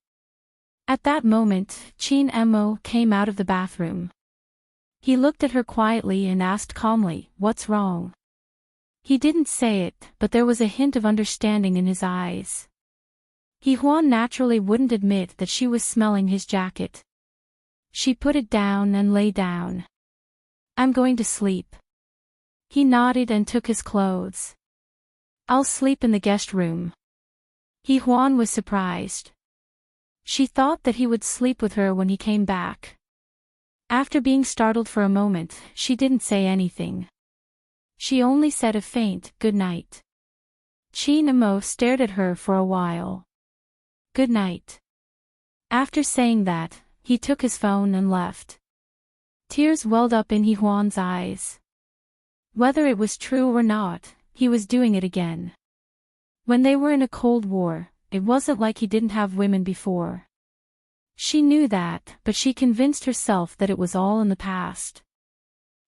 Speaker 1: At that moment, Chin Mo came out of the bathroom. He looked at her quietly and asked calmly, "What's wrong?" He didn't say it, but there was a hint of understanding in his eyes. Hee-hwan naturally wouldn't admit that she was smelling his jacket. She put it down and lay down. "I'm going to sleep." He nodded and took his clothes. "I'll sleep in the guest room." Hee-hwan was surprised. She thought that he would sleep with her when he came back. After being startled for a moment, she didn't say anything. She only said a faint, "Good night." Chin Mo stared at her for a while. "Good night." After saying that, he took his phone and left. Tears welled up in Hee-hwan's eyes. Whether it was true or not, he was doing it again. When they were in a cold war, it wasn't like he didn't have women before. She knew that, but she convinced herself that it was all in the past.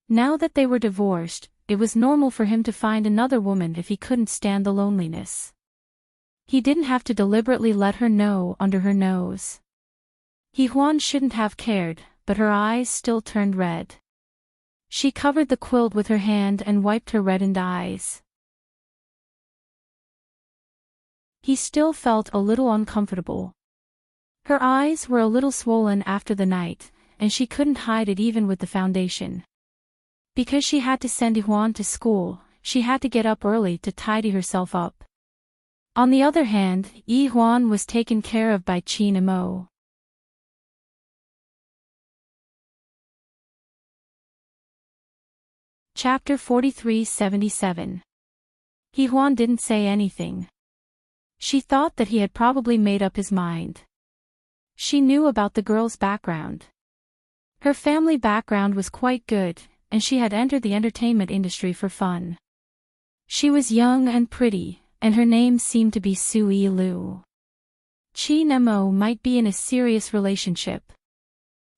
Speaker 1: Now that they were divorced, it was normal for him to find another woman if he couldn't stand the loneliness. He didn't have to deliberately let her know under her nose. Hee-hwan shouldn't have cared, but her eyes still turned red. She covered the quilt with her hand and wiped her reddened eyes. He still felt a little uncomfortable. Her eyes were a little swollen after the night, and she couldn't hide it even with the foundation. Because she had to send Hee-hwan to school, she had to get up early to tidy herself up. On the other hand, Hee-hwan was taken care of by Chin Mo. Chapter 43-77. Hee-hwan didn't say anything. She thought that he had probably made up his mind. She knew about the girl's background. Her family background was quite good, and she had entered the entertainment industry for fun. She was young and pretty, and her name seemed to be Sui Lu. Chin Mo might be in a serious relationship.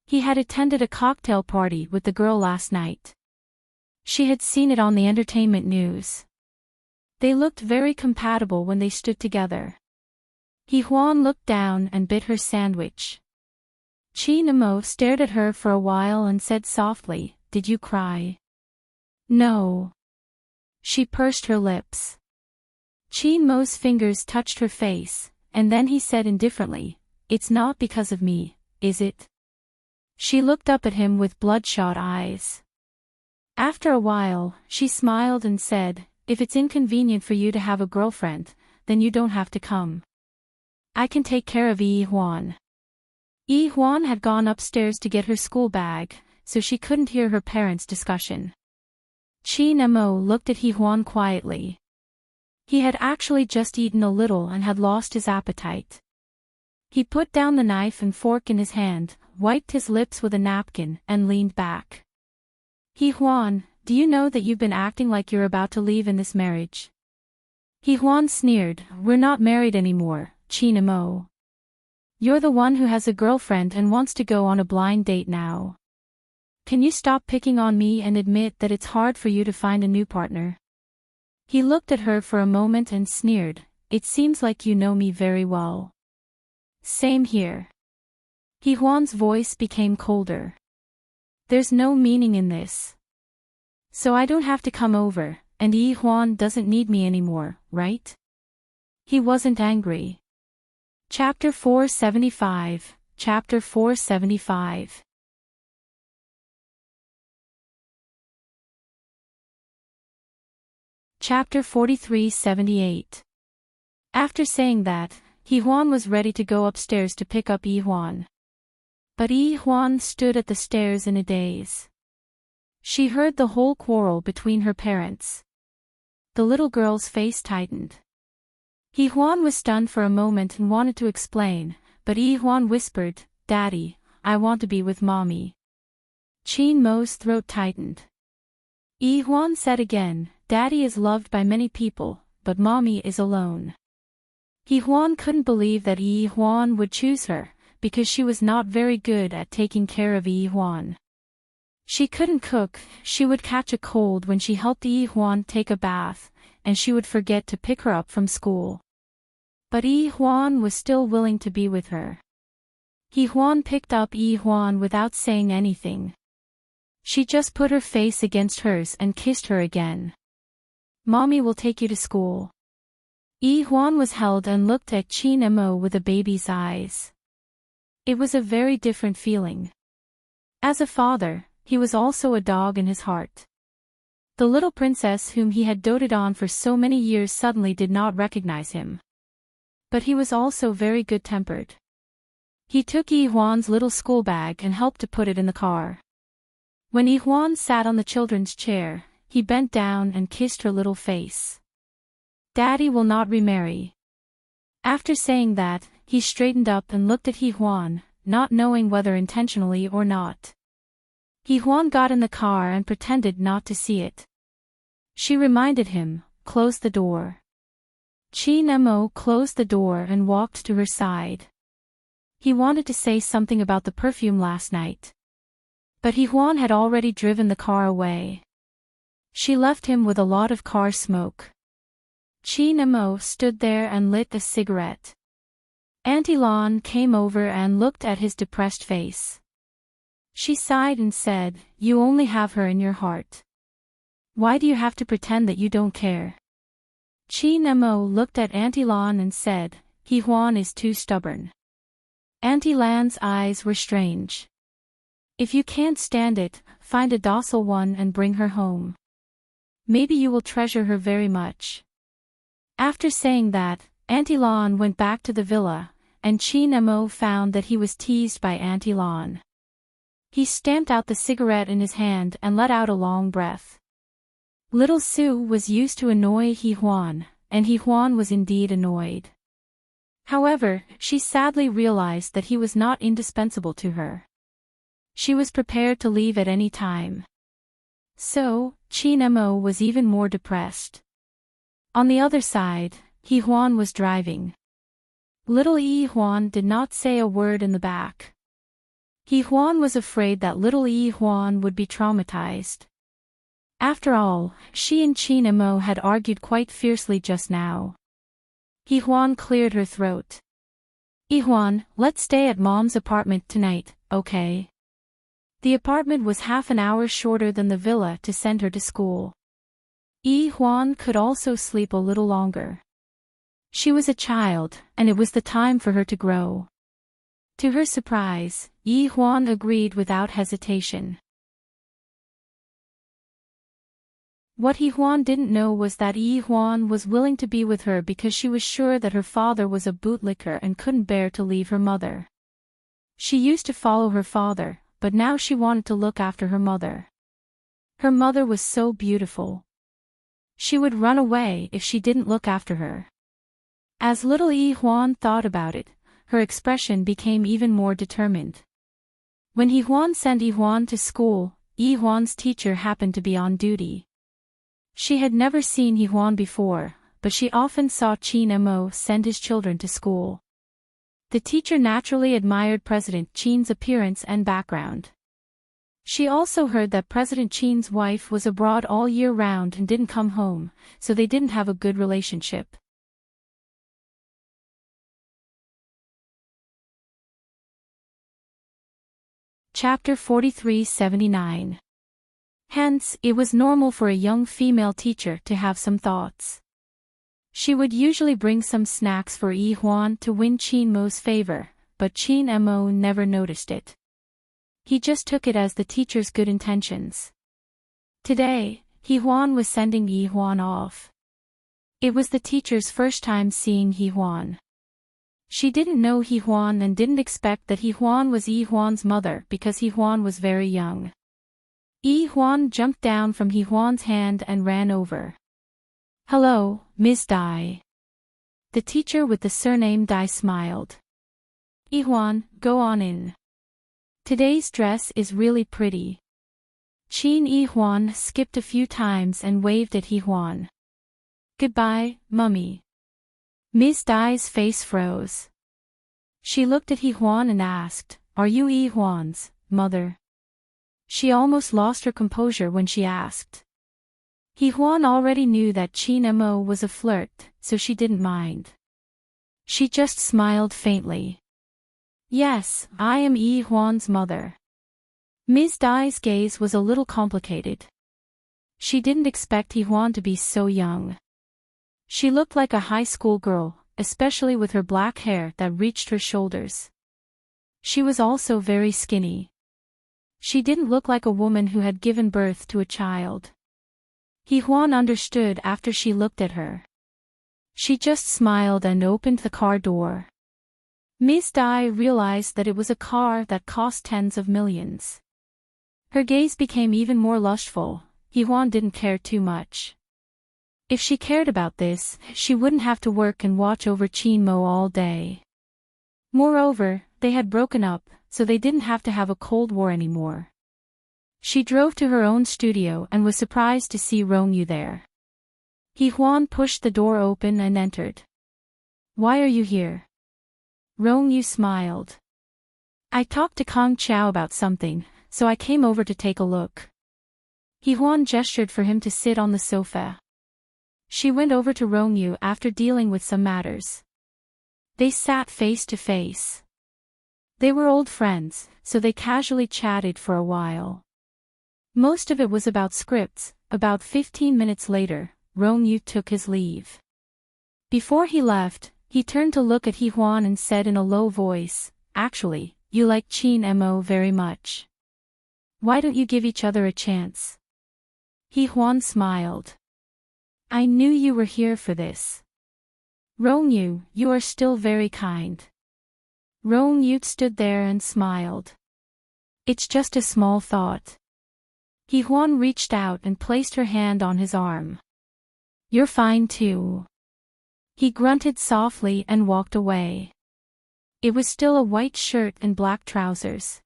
Speaker 1: He had attended a cocktail party with the girl last night. She had seen it on the entertainment news. They looked very compatible when they stood together. Hee-hwan looked down and bit her sandwich. Chin Mo stared at her for a while and said softly, "Did you cry?" "No." She pursed her lips. Chin Mo's fingers touched her face, and then he said indifferently, "It's not because of me, is it?" She looked up at him with bloodshot eyes. After a while, she smiled and said, "If it's inconvenient for you to have a girlfriend, then you don't have to come. I can take care of Yi Huan. Yi Huan had gone upstairs to get her school bag, so she couldn't hear her parents' discussion. Qin Mo looked at Yi Huan quietly. He had actually just eaten a little and had lost his appetite. He put down the knife and fork in his hand, wiped his lips with a napkin, and leaned back. Yi Huan, do you know that you've been acting like you're about to leave in this marriage? Yi Huan sneered, we're not married anymore, Qin Mo. You're the one who has a girlfriend and wants to go on a blind date now. Can you stop picking on me and admit that it's hard for you to find a new partner? He looked at her for a moment and sneered, it seems like you know me very well. Same here. Yi Huan's voice became colder. There's no meaning in this. So I don't have to come over, and Yi Huan doesn't need me anymore, right? He wasn't angry. Chapter 475, Chapter 475. Chapter 4378. After saying that, Yi Huan was ready to go upstairs to pick up Yi Huan. But Yi Huan stood at the stairs in a daze. She heard the whole quarrel between her parents. The little girl's face tightened. Yi Huan was stunned for a moment and wanted to explain, but Yi Huan whispered, Daddy, I want to be with Mommy. Qin Mo's throat tightened. Yi Huan said again, Daddy is loved by many people, but Mommy is alone. Yi Huan couldn't believe that Yi Huan would choose her, because she was not very good at taking care of Yi Huan. She couldn't cook, she would catch a cold when she helped Yi Huan take a bath, and she would forget to pick her up from school. But Yi Huan was still willing to be with her. Yi Huan picked up Yi Huan without saying anything. She just put her face against hers and kissed her again. Mommy will take you to school. Yi Huan was held and looked at Qin Mo with a baby's eyes. It was a very different feeling. As a father, he was also a dog in his heart. The little princess whom he had doted on for so many years suddenly did not recognize him. But he was also very good-tempered. He took Yi Huan's little school bag and helped to put it in the car. When Yi Huan sat on the children's chair, he bent down and kissed her little face. Daddy will not remarry. After saying that, he straightened up and looked at Yi Huan, not knowing whether intentionally or not. Yi Huan got in the car and pretended not to see it. She reminded him, close the door. Qin Mo closed the door and walked to her side. He wanted to say something about the perfume last night. But Yi Huan had already driven the car away. She left him with a lot of car smoke. Qin Mo stood there and lit a cigarette. Auntie Lan came over and looked at his depressed face. She sighed and said, You only have her in your heart. Why do you have to pretend that you don't care? Qin Mo looked at Auntie Lan and said, Yi Huan is too stubborn. Auntie Lan's eyes were strange. If you can't stand it, find a docile one and bring her home. Maybe you will treasure her very much. After saying that, Auntie Lan went back to the villa, and Qin Mo found that he was teased by Auntie Lan. He stamped out the cigarette in his hand and let out a long breath. Little Sue was used to annoy Yi Huan, and Yi Huan was indeed annoyed. However, she sadly realized that he was not indispensable to her. She was prepared to leave at any time. So, Qin Mo was even more depressed. On the other side, Yi Huan was driving. Little Yi Huan did not say a word in the back. Yi Huan was afraid that little Yi Huan would be traumatized. After all, she and Qin Mo had argued quite fiercely just now. Yi Huan cleared her throat. Yi Huan, let's stay at Mom's apartment tonight, okay? The apartment was half an hour shorter than the villa to send her to school. Yi Huan could also sleep a little longer. She was a child, and it was the time for her to grow. To her surprise, Yi Huan agreed without hesitation. What Yi Huan didn't know was that Yi Huan was willing to be with her because she was sure that her father was a bootlicker and couldn't bear to leave her mother. She used to follow her father, but now she wanted to look after her mother. Her mother was so beautiful. She would run away if she didn't look after her. As little Yi Huan thought about it, her expression became even more determined. When Yi Huan sent Yi Huan to school, Yi Huan's teacher happened to be on duty. She had never seen Yi Huan before, but she often saw Qin Mo send his children to school. The teacher naturally admired President Qin's appearance and background. She also heard that President Qin's wife was abroad all year round and didn't come home, so they didn't have a good relationship. Chapter 43-79. Hence, it was normal for a young female teacher to have some thoughts. She would usually bring some snacks for Yi Huan to win Qin Mo's favor, but Qin Mo never noticed it. He just took it as the teacher's good intentions. Today, Yi Huan was sending Yi Huan off. It was the teacher's first time seeing Yi Huan. She didn't know Yi Huan and didn't expect that Yi Huan was Yi Huan's mother because Yi Huan was very young. Yi Huan jumped down from Yi Huan's hand and ran over. "Hello, Miss Dai." The teacher with the surname Dai smiled. "Yi Huan, go on in. Today's dress is really pretty." Qin Yi Huan skipped a few times and waved at Yi Huan. "Goodbye, Mummy." Miss Dai's face froze. She looked at Yi Huan and asked, "Are you Yi Huan's mother?" She almost lost her composure when she asked. Yi Huan already knew that Qin Mo was a flirt, so she didn't mind. She just smiled faintly. "Yes, I am Yi Huan's mother." Miss Dai's gaze was a little complicated. She didn't expect Yi Huan to be so young. She looked like a high school girl, especially with her black hair that reached her shoulders. She was also very skinny. She didn't look like a woman who had given birth to a child. Yi Huan understood after she looked at her. She just smiled and opened the car door. Miss Dai realized that it was a car that cost tens of millions. Her gaze became even more lustful. Yi Huan didn't care too much. If she cared about this, she wouldn't have to work and watch over Qin Mo all day. Moreover, they had broken up, so they didn't have to have a Cold War anymore. She drove to her own studio and was surprised to see Rongyu there. Yi Huan pushed the door open and entered. "Why are you here?" Rongyu smiled. "I talked to Kong Chao about something, so I came over to take a look." Yi Huan gestured for him to sit on the sofa. She went over to Rongyu after dealing with some matters. They sat face to face. They were old friends, so they casually chatted for a while. Most of it was about scripts. About 15 minutes later, Rongyu took his leave. Before he left, he turned to look at Yi Huan and said in a low voice, "Actually, you like Qin Mo very much. Why don't you give each other a chance?" Yi Huan smiled. "I knew you were here for this." "Rongyu, you are still very kind." Rongyu stood there and smiled. "It's just a small thought." Yi Huan reached out and placed her hand on his arm. "You're fine too." He grunted softly and walked away. It was still a white shirt and black trousers.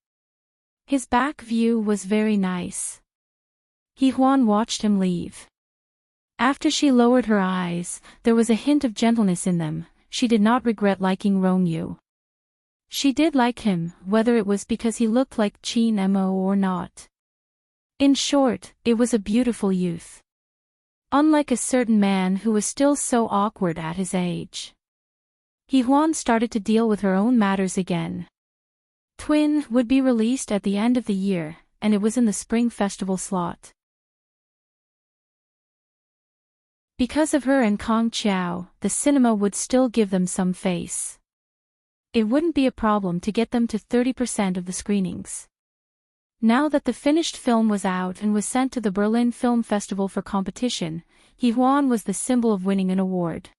Speaker 1: His back view was very nice. Yi Huan watched him leave. After she lowered her eyes, there was a hint of gentleness in them. She did not regret liking Rongyu. She did like him, whether it was because he looked like Qin Mo or not. In short, it was a beautiful youth. Unlike a certain man who was still so awkward at his age. Yi Huan started to deal with her own matters again. Twin would be released at the end of the year, and it was in the Spring Festival slot. Because of her and Kong Chao, the cinema would still give them some face. It wouldn't be a problem to get them to 30% of the screenings. Now that the finished film was out and was sent to the Berlin Film Festival for competition, Huan was the symbol of winning an award.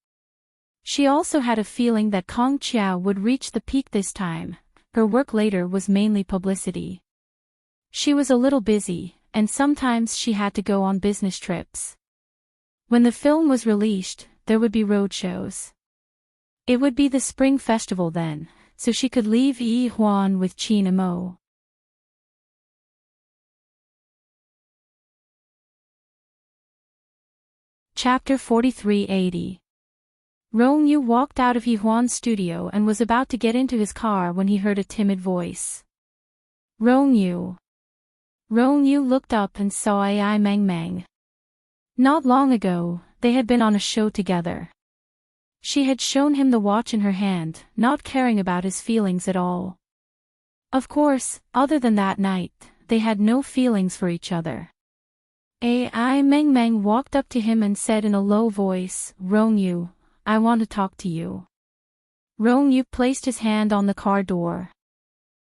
Speaker 1: She also had a feeling that Kong Chiao would reach the peak this time. Her work later was mainly publicity. She was a little busy, and sometimes she had to go on business trips. When the film was released, there would be roadshows. It would be the Spring Festival then, so she could leave Huan with Qin and Mo. Chapter 4380. Rong-yu walked out of Huan's studio and was about to get into his car when he heard a timid voice. Rong-yu. Rong-yu looked up and saw Ai Meng. Not long ago, they had been on a show together. She had shown him the watch in her hand, not caring about his feelings at all. Of course, other than that night, they had no feelings for each other. Ai Meng walked up to him and said in a low voice, Rong-yu, I want to talk to you. Rong-yu placed his hand on the car door.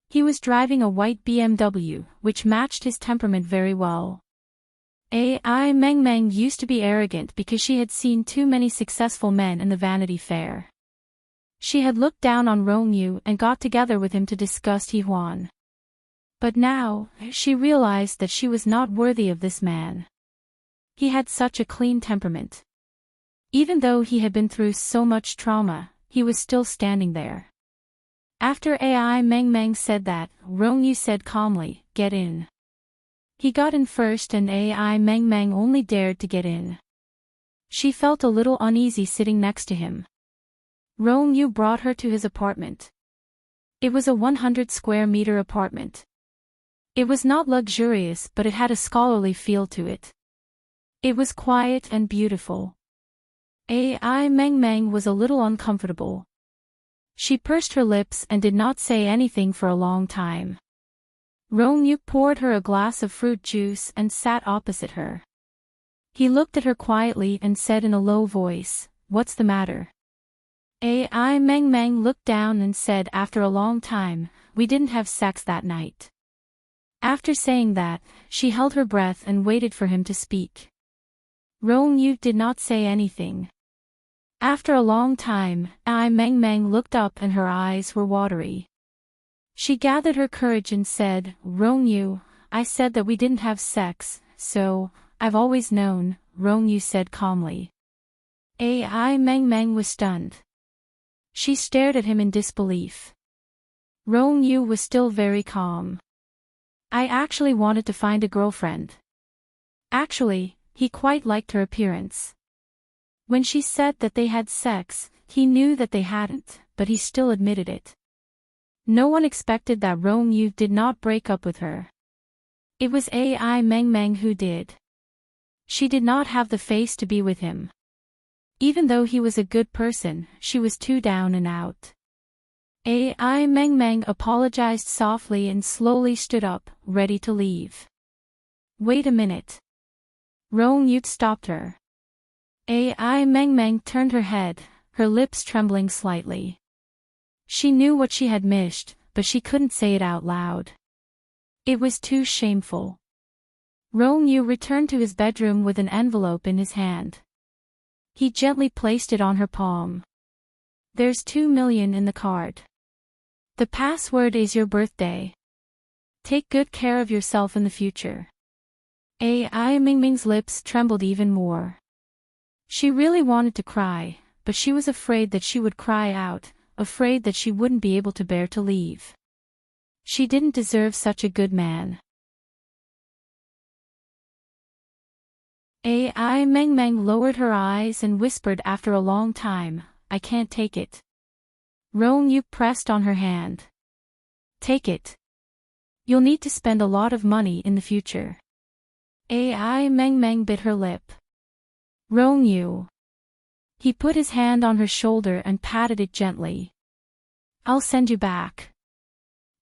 Speaker 1: He was driving a white BMW, which matched his temperament very well. Ai Meng used to be arrogant because she had seen too many successful men in the Vanity Fair. She had looked down on Rong-yu and got together with him to discuss Huan. But now, she realized that she was not worthy of this man. He had such a clean temperament. Even though he had been through so much trauma, he was still standing there. After Ai Meng said that, Rong-yu said calmly, get in. He got in first and Ai Meng only dared to get in. She felt a little uneasy sitting next to him. Rong-yu brought her to his apartment. It was a 100 square meter apartment. It was not luxurious, but it had a scholarly feel to it. It was quiet and beautiful. Ai Meng was a little uncomfortable. She pursed her lips and did not say anything for a long time. Rong-yu poured her a glass of fruit juice and sat opposite her. He looked at her quietly and said in a low voice, what's the matter? Ai Meng looked down and said after a long time, we didn't have sex that night. After saying that, she held her breath and waited for him to speak. Rong-yu did not say anything. After a long time, Ai Meng looked up and her eyes were watery. She gathered her courage and said, Rong-yu, I said that we didn't have sex, so, I've always known, Rong-yu said calmly. Ai Meng was stunned. She stared at him in disbelief. Rong-yu was still very calm. I actually wanted to find a girlfriend. Actually, he quite liked her appearance. When she said that they had sex, he knew that they hadn't, but he still admitted it. No one expected that Rong-yu did not break up with her. It was Ai Meng who did. She did not have the face to be with him. Even though he was a good person, she was too down and out. Ai Meng apologized softly and slowly stood up, ready to leave. Wait a minute. Rong-yu stopped her. Ai Meng turned her head, her lips trembling slightly. She knew what she had missed, but she couldn't say it out loud. It was too shameful. Rong-yu returned to his bedroom with an envelope in his hand. He gently placed it on her palm. There's 2 million in the card. The password is your birthday. Take good care of yourself in the future. Ai Meng's lips trembled even more. She really wanted to cry, but she was afraid that she would cry out, afraid that she wouldn't be able to bear to leave. She didn't deserve such a good man. Ai Meng lowered her eyes and whispered after a long time, I can't take it. Rong-yu pressed on her hand. Take it. You'll need to spend a lot of money in the future. Ai Meng bit her lip. Rong-yu. He put his hand on her shoulder and patted it gently. I'll send you back.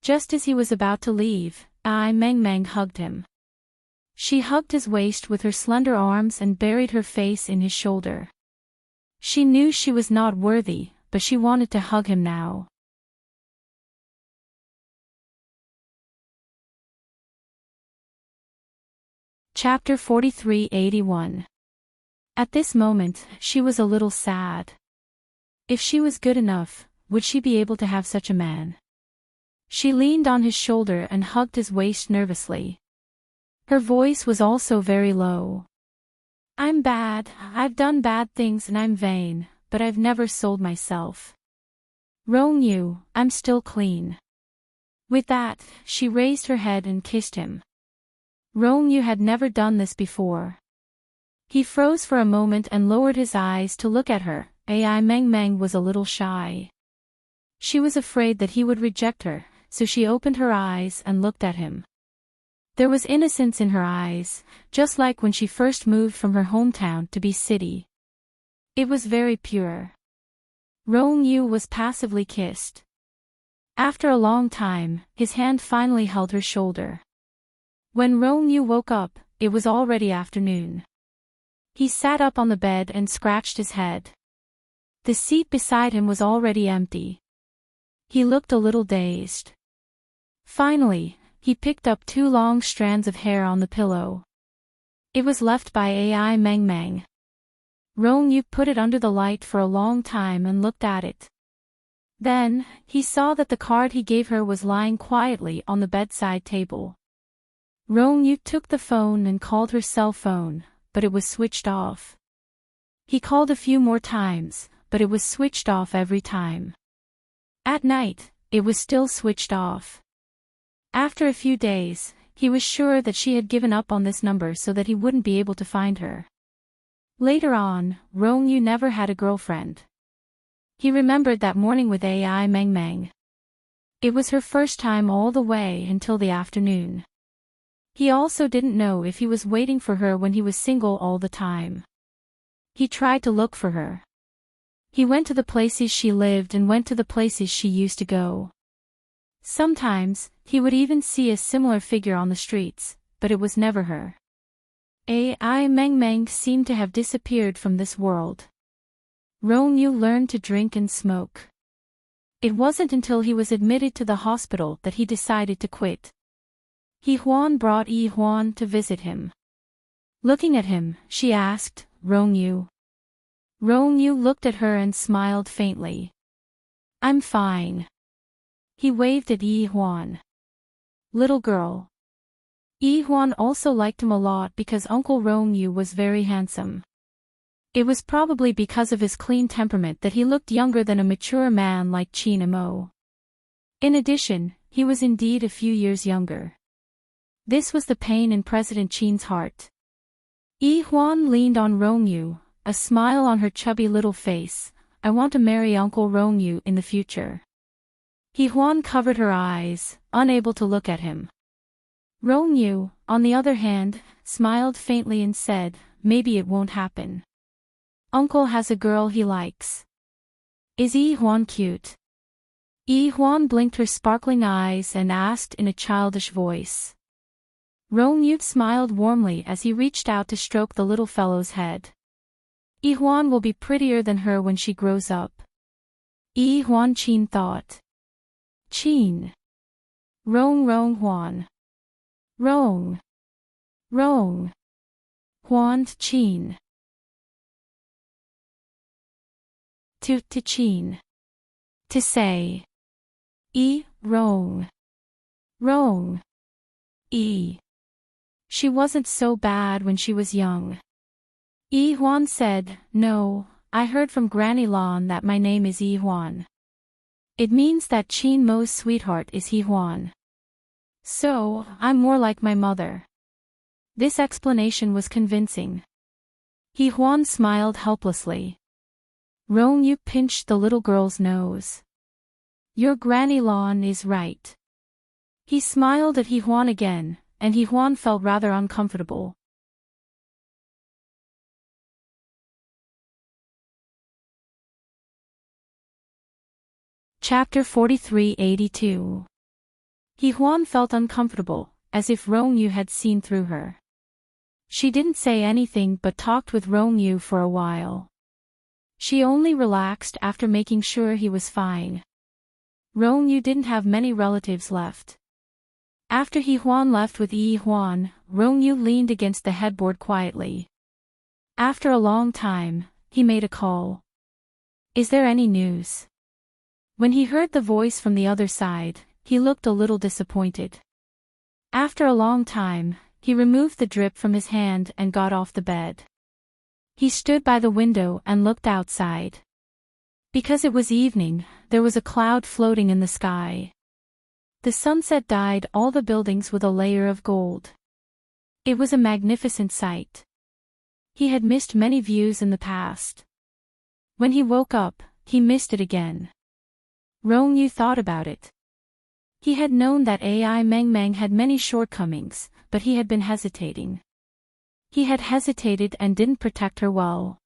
Speaker 1: Just as he was about to leave, Ai Meng hugged him. She hugged his waist with her slender arms and buried her face in his shoulder. She knew she was not worthy, but she wanted to hug him now. Chapter 4381. At this moment, she was a little sad. If she was good enough, would she be able to have such a man? She leaned on his shoulder and hugged his waist nervously. Her voice was also very low. I'm bad, I've done bad things and I'm vain, but I've never sold myself. Ronyu, I'm still clean. With that, she raised her head and kissed him. Ronyu had never done this before. He froze for a moment and lowered his eyes to look at her. Ai Meng Meng was a little shy. She was afraid that he would reject her, so she opened her eyes and looked at him. There was innocence in her eyes, just like when she first moved from her hometown to B city. It was very pure. Ronyu was passively kissed. After a long time, his hand finally held her shoulder. When Ronyu woke up, it was already afternoon. He sat up on the bed and scratched his head. The seat beside him was already empty. He looked a little dazed. Finally, he picked up 2 long strands of hair on the pillow. It was left by Ai Meng Meng. Ronyu put it under the light for a long time and looked at it. Then, he saw that the card he gave her was lying quietly on the bedside table. Ronyu took the phone and called her cell phone, but it was switched off. He called a few more times, but it was switched off every time. At night, it was still switched off. After a few days, he was sure that she had given up on this number so that he wouldn't be able to find her. Later on, Ronyu never had a girlfriend. He remembered that morning with Ai Meng Meng. It was her first time all the way until the afternoon. He also didn't know if he was waiting for her when he was single all the time. He tried to look for her. He went to the places she lived and went to the places she used to go. Sometimes, he would even see a similar figure on the streets, but it was never her. Ai Meng Meng seemed to have disappeared from this world. Ronyu learned to drink and smoke. It wasn't until he was admitted to the hospital that he decided to quit. He Huan brought Yi Huan to visit him. Looking at him, she asked, Ronyu. Ronyu looked at her and smiled faintly. I'm fine. He waved at Yi Huan. Little girl. Yi Huan also liked him a lot because Uncle Ronyu was very handsome. It was probably because of his clean temperament that he looked younger than a mature man like Qin Mo. In addition, he was indeed a few years younger. This was the pain in President Qin's heart. Yi Huan leaned on Ronyu, a smile on her chubby little face. I want to marry Uncle Ronyu in the future. Yi Huan covered her eyes, unable to look at him. Ronyu, on the other hand, smiled faintly and said, maybe it won't happen. Uncle has a girl he likes. Is Yi Huan cute? Yi Huan blinked her sparkling eyes and asked in a childish voice. Ronyu smiled warmly as he reached out to stroke the little fellow's head. Yi Huan will be prettier than her when she grows up. Yi Huan Qin thought. Qin. Rong Huan. Rong. Huan Qin. To Qin. To say. Rong. She wasn't so bad when she was young. Yi Huan said, no, I heard from Granny Lan that my name is Yi Huan. It means that Qin Mo's sweetheart is Yi Huan. So, I'm more like my mother. This explanation was convincing. Yi Huan smiled helplessly. Ronyu pinched the little girl's nose. Your Granny Lan is right. He smiled at Yi Huan again, and Yi Huan felt rather uncomfortable. Chapter 4382. Yi Huan felt uncomfortable, as if Ronyu had seen through her. She didn't say anything but talked with Ronyu for a while. She only relaxed after making sure he was fine. Ronyu didn't have many relatives left. After He Huan left with Yi Huan, Rongyu leaned against the headboard quietly. After a long time, he made a call. Is there any news? When he heard the voice from the other side, he looked a little disappointed. After a long time, he removed the drip from his hand and got off the bed. He stood by the window and looked outside. Because it was evening, there was a cloud floating in the sky. The sunset dyed all the buildings with a layer of gold. It was a magnificent sight. He had missed many views in the past. When he woke up, he missed it again. Rongyu thought about it. He had known that AI Meng Meng had many shortcomings, but he had been hesitating. He had hesitated and didn't protect her well.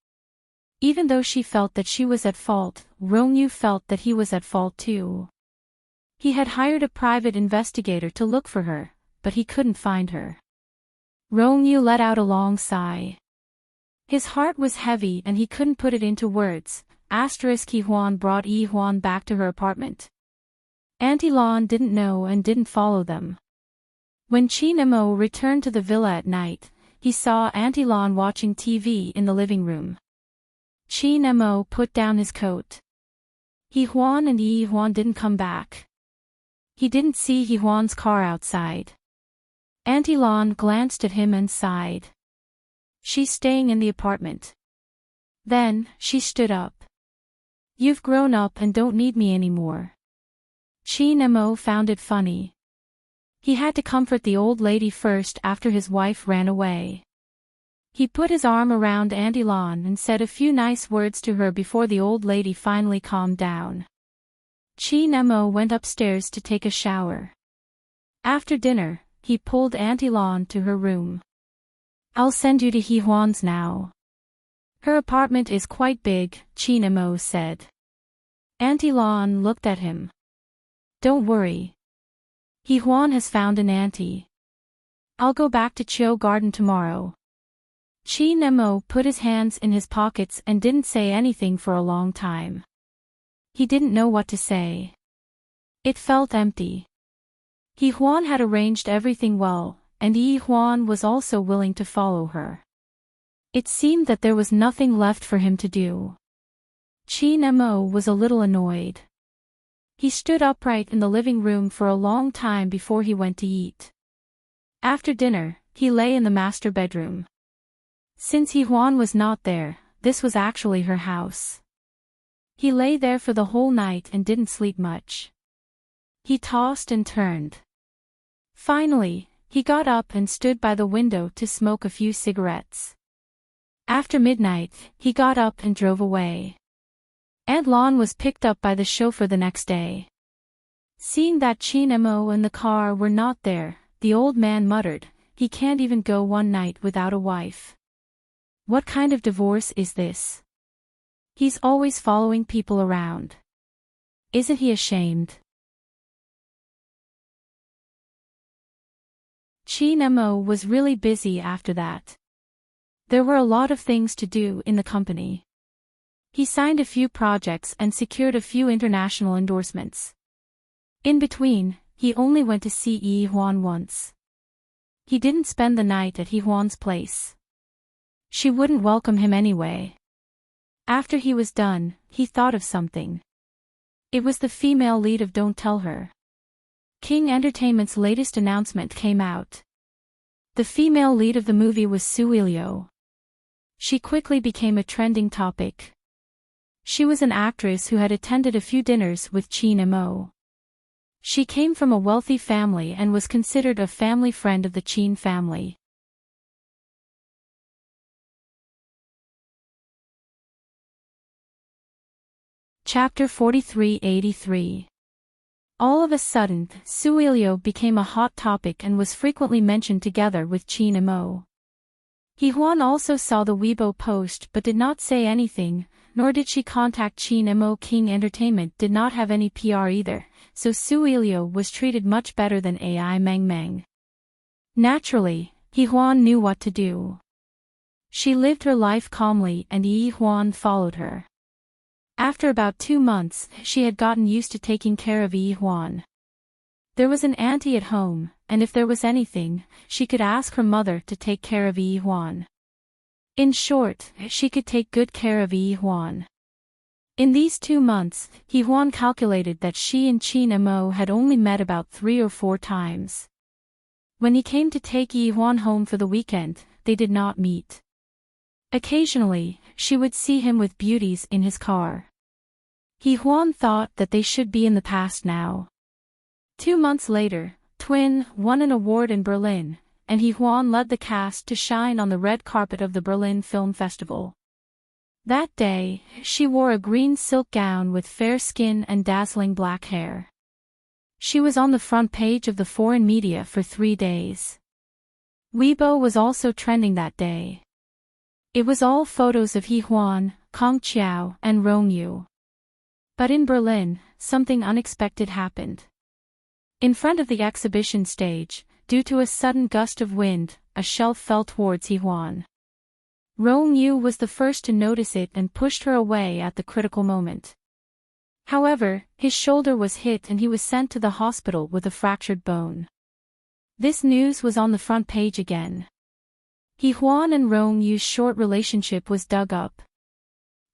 Speaker 1: Even though she felt that she was at fault, Rongyu felt that he was at fault too. He had hired a private investigator to look for her, but he couldn't find her. Rongyu let out a long sigh. His heart was heavy and he couldn't put it into words. Yi Huan brought Yi Huan back to her apartment. Auntie Lan didn't know and didn't follow them. When Qin Mo returned to the villa at night, he saw Auntie Lan watching TV in the living room. Qin Mo put down his coat. Yi Huan and Yi Huan didn't come back. He didn't see Yi Huan's car outside. Auntie Lan glanced at him and sighed. She's staying in the apartment. Then, she stood up. You've grown up and don't need me anymore. Qin Mo found it funny. He had to comfort the old lady first after his wife ran away. He put his arm around Auntie Lan and said a few nice words to her before the old lady finally calmed down. Qin Mo went upstairs to take a shower. After dinner, he pulled Auntie Lan to her room. I'll send you to Yi Huan's now. Her apartment is quite big, Qin Mo said. Auntie Lan looked at him. Don't worry. Yi Huan has found an auntie. I'll go back to Chiu Garden tomorrow. Qin Mo put his hands in his pockets and didn't say anything for a long time. He didn't know what to say. It felt empty. Yi Huan had arranged everything well, and Yi Huan was also willing to follow her. It seemed that there was nothing left for him to do. Qin Mo was a little annoyed. He stood upright in the living room for a long time before he went to eat. After dinner, he lay in the master bedroom. Since Yi Huan was not there, this was actually her house. He lay there for the whole night and didn't sleep much. He tossed and turned. Finally, he got up and stood by the window to smoke a few cigarettes. After midnight, he got up and drove away. Aunt Lan was picked up by the chauffeur the next day. Seeing that Qin Mo and the car were not there, the old man muttered, he can't even go one night without a wife. What kind of divorce is this? He's always following people around. Isn't he ashamed? Qin Mo was really busy after that. There were a lot of things to do in the company. He signed a few projects and secured a few international endorsements. In between, he only went to see Yi Huan once. He didn't spend the night at Yi Huan's place. She wouldn't welcome him anyway. After he was done, he thought of something. It was the female lead of Don't Tell Her. King Entertainment's latest announcement came out. The female lead of the movie was Suilio. She quickly became a trending topic. She was an actress who had attended a few dinners with Qin Mo. She came from a wealthy family and was considered a family friend of the Qin family. Chapter 4383. All of a sudden, Suilio became a hot topic and was frequently mentioned together with Qin Mo. Yi Huan also saw the Weibo post but did not say anything, nor did she contact Qin Mo. King Entertainment did not have any PR either, so Suilio was treated much better than AI Meng Meng. Naturally, Yi Huan knew what to do. She lived her life calmly and Yi Huan followed her. After about 2 months, she had gotten used to taking care of Yi Huan. There was an auntie at home, and if there was anything, she could ask her mother to take care of Yi Huan. In short, she could take good care of Yi Huan. In these 2 months, Yi Huan calculated that she and Qin Mo had only met about 3 or 4 times. When he came to take Yi Huan home for the weekend, they did not meet. Occasionally, she would see him with beauties in his car. Yi Huan thought that they should be in the past now. 2 months later, Twin won an award in Berlin, and Yi Huan led the cast to shine on the red carpet of the Berlin Film Festival. That day, she wore a green silk gown with fair skin and dazzling black hair. She was on the front page of the foreign media for 3 days. Weibo was also trending that day. It was all photos of Yi Huan, Kong Qiao, and Rong Yu. But in Berlin, something unexpected happened. In front of the exhibition stage, due to a sudden gust of wind, a shelf fell towards Yi Huan. Rong Yu was the first to notice it and pushed her away at the critical moment. However, his shoulder was hit and he was sent to the hospital with a fractured bone. This news was on the front page again. Yi Huan and Rong Yu's short relationship was dug up.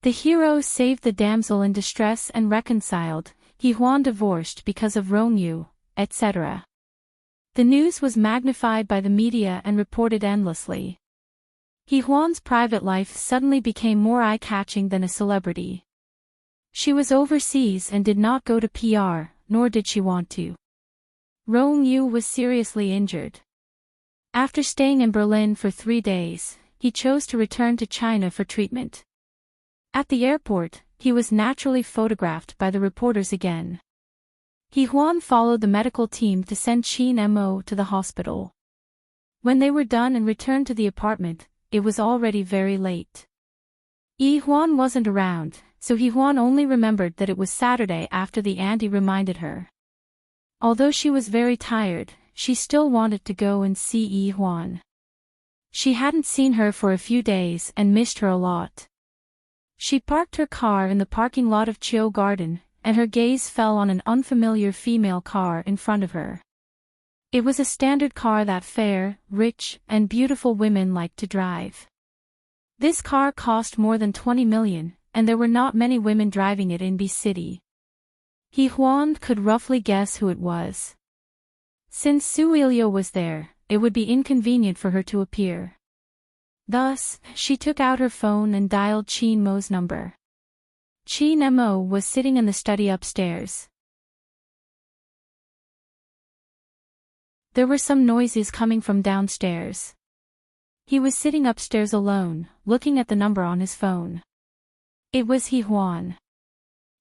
Speaker 1: The hero saved the damsel in distress and reconciled, Yi Huan divorced because of Rong Yu, etc. The news was magnified by the media and reported endlessly. Yi Huan's private life suddenly became more eye-catching than a celebrity. She was overseas and did not go to PR, nor did she want to. Rong Yu was seriously injured. After staying in Berlin for 3 days, he chose to return to China for treatment. At the airport, he was naturally photographed by the reporters again. Yi Huan followed the medical team to send Qin Mo to the hospital. When they were done and returned to the apartment, it was already very late. Yi Huan wasn't around, so Yi Huan only remembered that it was Saturday after the auntie reminded her. Although she was very tired, she still wanted to go and see Yi Huan. She hadn't seen her for a few days and missed her a lot. She parked her car in the parking lot of Chiu Garden, and her gaze fell on an unfamiliar female car in front of her. It was a standard car that fair, rich, and beautiful women like to drive. This car cost more than 20 million, and there were not many women driving it in B City. Yi Huan could roughly guess who it was. Since Su Ilio was there, it would be inconvenient for her to appear. Thus, she took out her phone and dialed Qin Mo's number. Qin Mo was sitting in the study upstairs. There were some noises coming from downstairs. He was sitting upstairs alone, looking at the number on his phone. It was Yi Huan.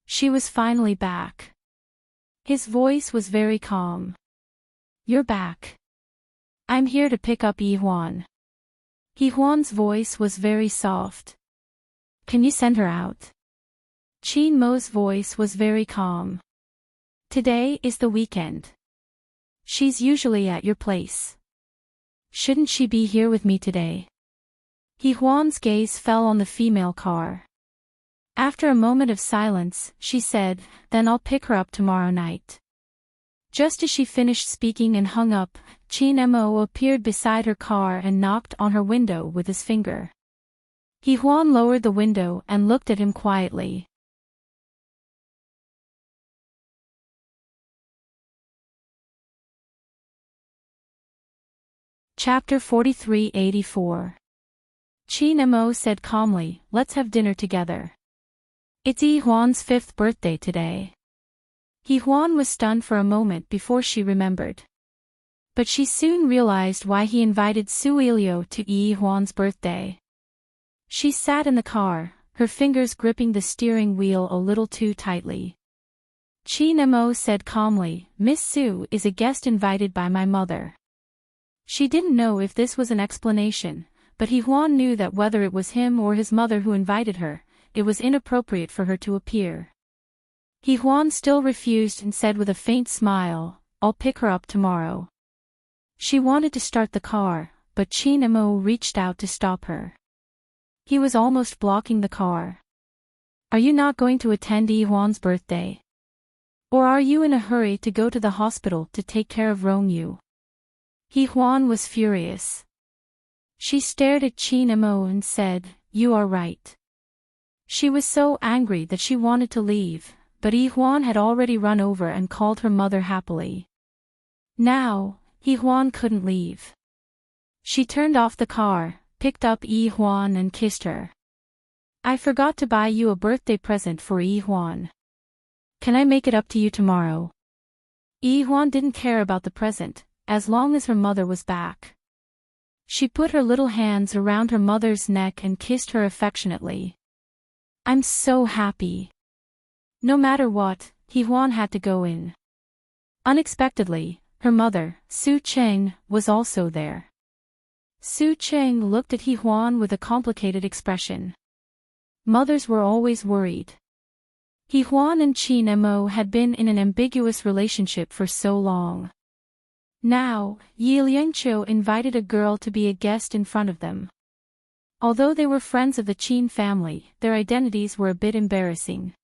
Speaker 1: She was finally back. His voice was very calm. "You're back. I'm here to pick up Yi Huan." Yi Huan's voice was very soft. "Can you send her out?" Qin Mo's voice was very calm. "Today is the weekend. She's usually at your place. Shouldn't she be here with me today?" Yi Huan's gaze fell on the female car. After a moment of silence, she said, "Then I'll pick her up tomorrow night." Just as she finished speaking and hung up, Qin Mo appeared beside her car and knocked on her window with his finger. Yi Huan lowered the window and looked at him quietly. Chapter 4384. Qin Mo said calmly, "Let's have dinner together. It's Yi Huan's 5th birthday today." Yi Huan was stunned for a moment before she remembered. But she soon realized why he invited Su Ilio to Yi Huan's birthday. She sat in the car, her fingers gripping the steering wheel a little too tightly. Qin Mo said calmly, "Miss Su is a guest invited by my mother." She didn't know if this was an explanation, but Yi Huan knew that whether it was him or his mother who invited her, it was inappropriate for her to appear. Yi Huan still refused and said with a faint smile, "I'll pick her up tomorrow." She wanted to start the car, but Qin Mo reached out to stop her. He was almost blocking the car. "Are you not going to attend Yi Huan's birthday?" Or are you in a hurry to go to the hospital to take care of Rongyu? He Huan was furious. She stared at Qin Mo and said, "You are right." She was so angry that she wanted to leave, but Yi Huan had already run over and called her mother happily. Now, Yi Huan couldn't leave. She turned off the car, picked up Yi Huan and kissed her. "I forgot to buy you a birthday present for Yi Huan. Can I make it up to you tomorrow?" Yi Huan didn't care about the present, as long as her mother was back. She put her little hands around her mother's neck and kissed her affectionately. "I'm so happy." No matter what, Yi Huan had to go in. Unexpectedly, her mother, Su Cheng, was also there. Su Cheng looked at Yi Huan with a complicated expression. Mothers were always worried. Yi Huan and Qin Mo had been in an ambiguous relationship for so long. Now, Yi Liangqiu invited a girl to be a guest in front of them. Although they were friends of the Qin family, their identities were a bit embarrassing.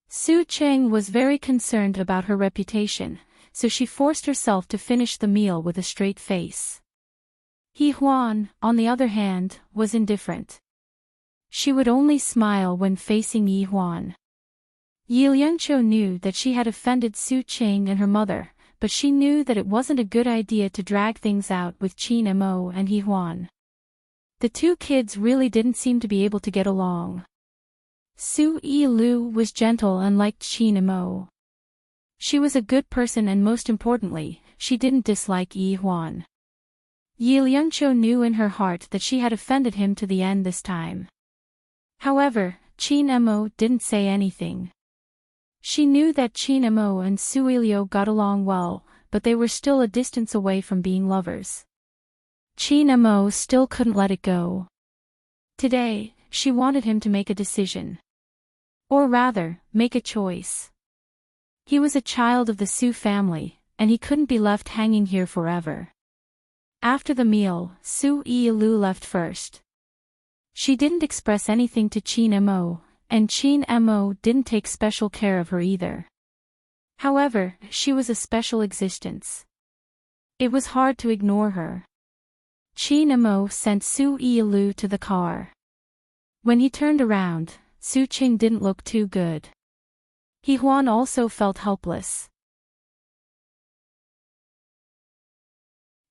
Speaker 1: Su Cheng was very concerned about her reputation, so she forced herself to finish the meal with a straight face. Yi Huan, on the other hand, was indifferent. She would only smile when facing Yi Huan. Yi Liangqiu knew that she had offended Su Cheng and her mother, but she knew that it wasn't a good idea to drag things out with Qin Mo and Yi Huan. The two kids really didn't seem to be able to get along. Su Yilu was gentle and liked Qin Mo. She was a good person and most importantly, she didn't dislike Yi Huan. Yi Liangqiu knew in her heart that she had offended him to the end this time. However, Qin Mo didn't say anything. She knew that Qin Mo and Su Ilio got along well, but they were still a distance away from being lovers. Qin Mo still couldn't let it go. Today, she wanted him to make a decision. Or rather, make a choice. He was a child of the Su family, and he couldn't be left hanging here forever. After the meal, Su Yilu left first. She didn't express anything to Qin Mo, and Qin Mo didn't take special care of her either. However, she was a special existence. It was hard to ignore her. Qin Mo sent Su Yilu to the car. When he turned around, Su Qing didn't look too good. Yi Huan also felt helpless.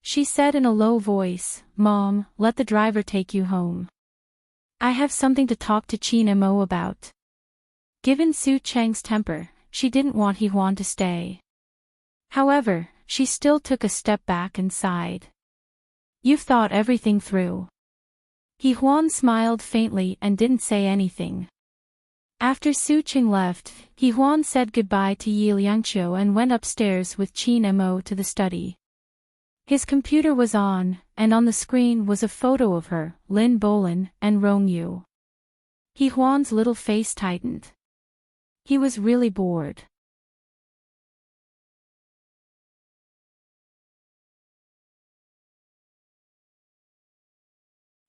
Speaker 1: She said in a low voice, "Mom, let the driver take you home. I have something to talk to Qin Mo about." Given Su Cheng's temper, she didn't want Yi Huan to stay. However, she still took a step back and sighed. "You've thought everything through." Yi Huan smiled faintly and didn't say anything. After Su Cheng left, Yi Huan said goodbye to Yi Liangqiu and went upstairs with Qin Mo to the study. His computer was on, and on the screen was a photo of her, Lin Bolin, and Rongyu. Yi Huan's little face tightened. He was really bored.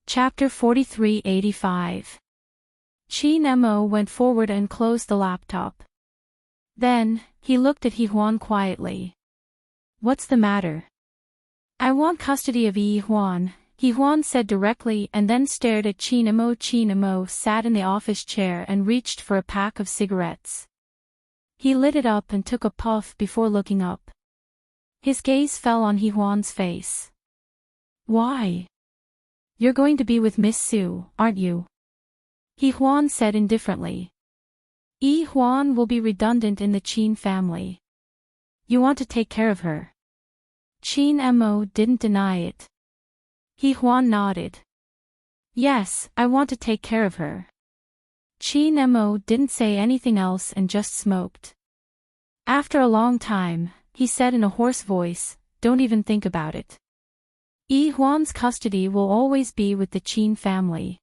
Speaker 1: Chapter 4385. Qin Mo went forward and closed the laptop. Then, he looked at Yi Huan quietly. "What's the matter?" "I want custody of Yi Huan," Yi Huan said directly and then stared at Qin Mo. Qin Mo sat in the office chair and reached for a pack of cigarettes. He lit it up and took a puff before looking up. His gaze fell on Yi Huan's face. "Why? You're going to be with Miss Su, aren't you?" Yi Huan said indifferently. "Yi Huan will be redundant in the Qin family. You want to take care of her." Qin Mo didn't deny it. Yi Huan nodded. "Yes, I want to take care of her." Qin Mo didn't say anything else and just smoked. After a long time, he said in a hoarse voice, "Don't even think about it. Yi Huan's custody will always be with the Qin family."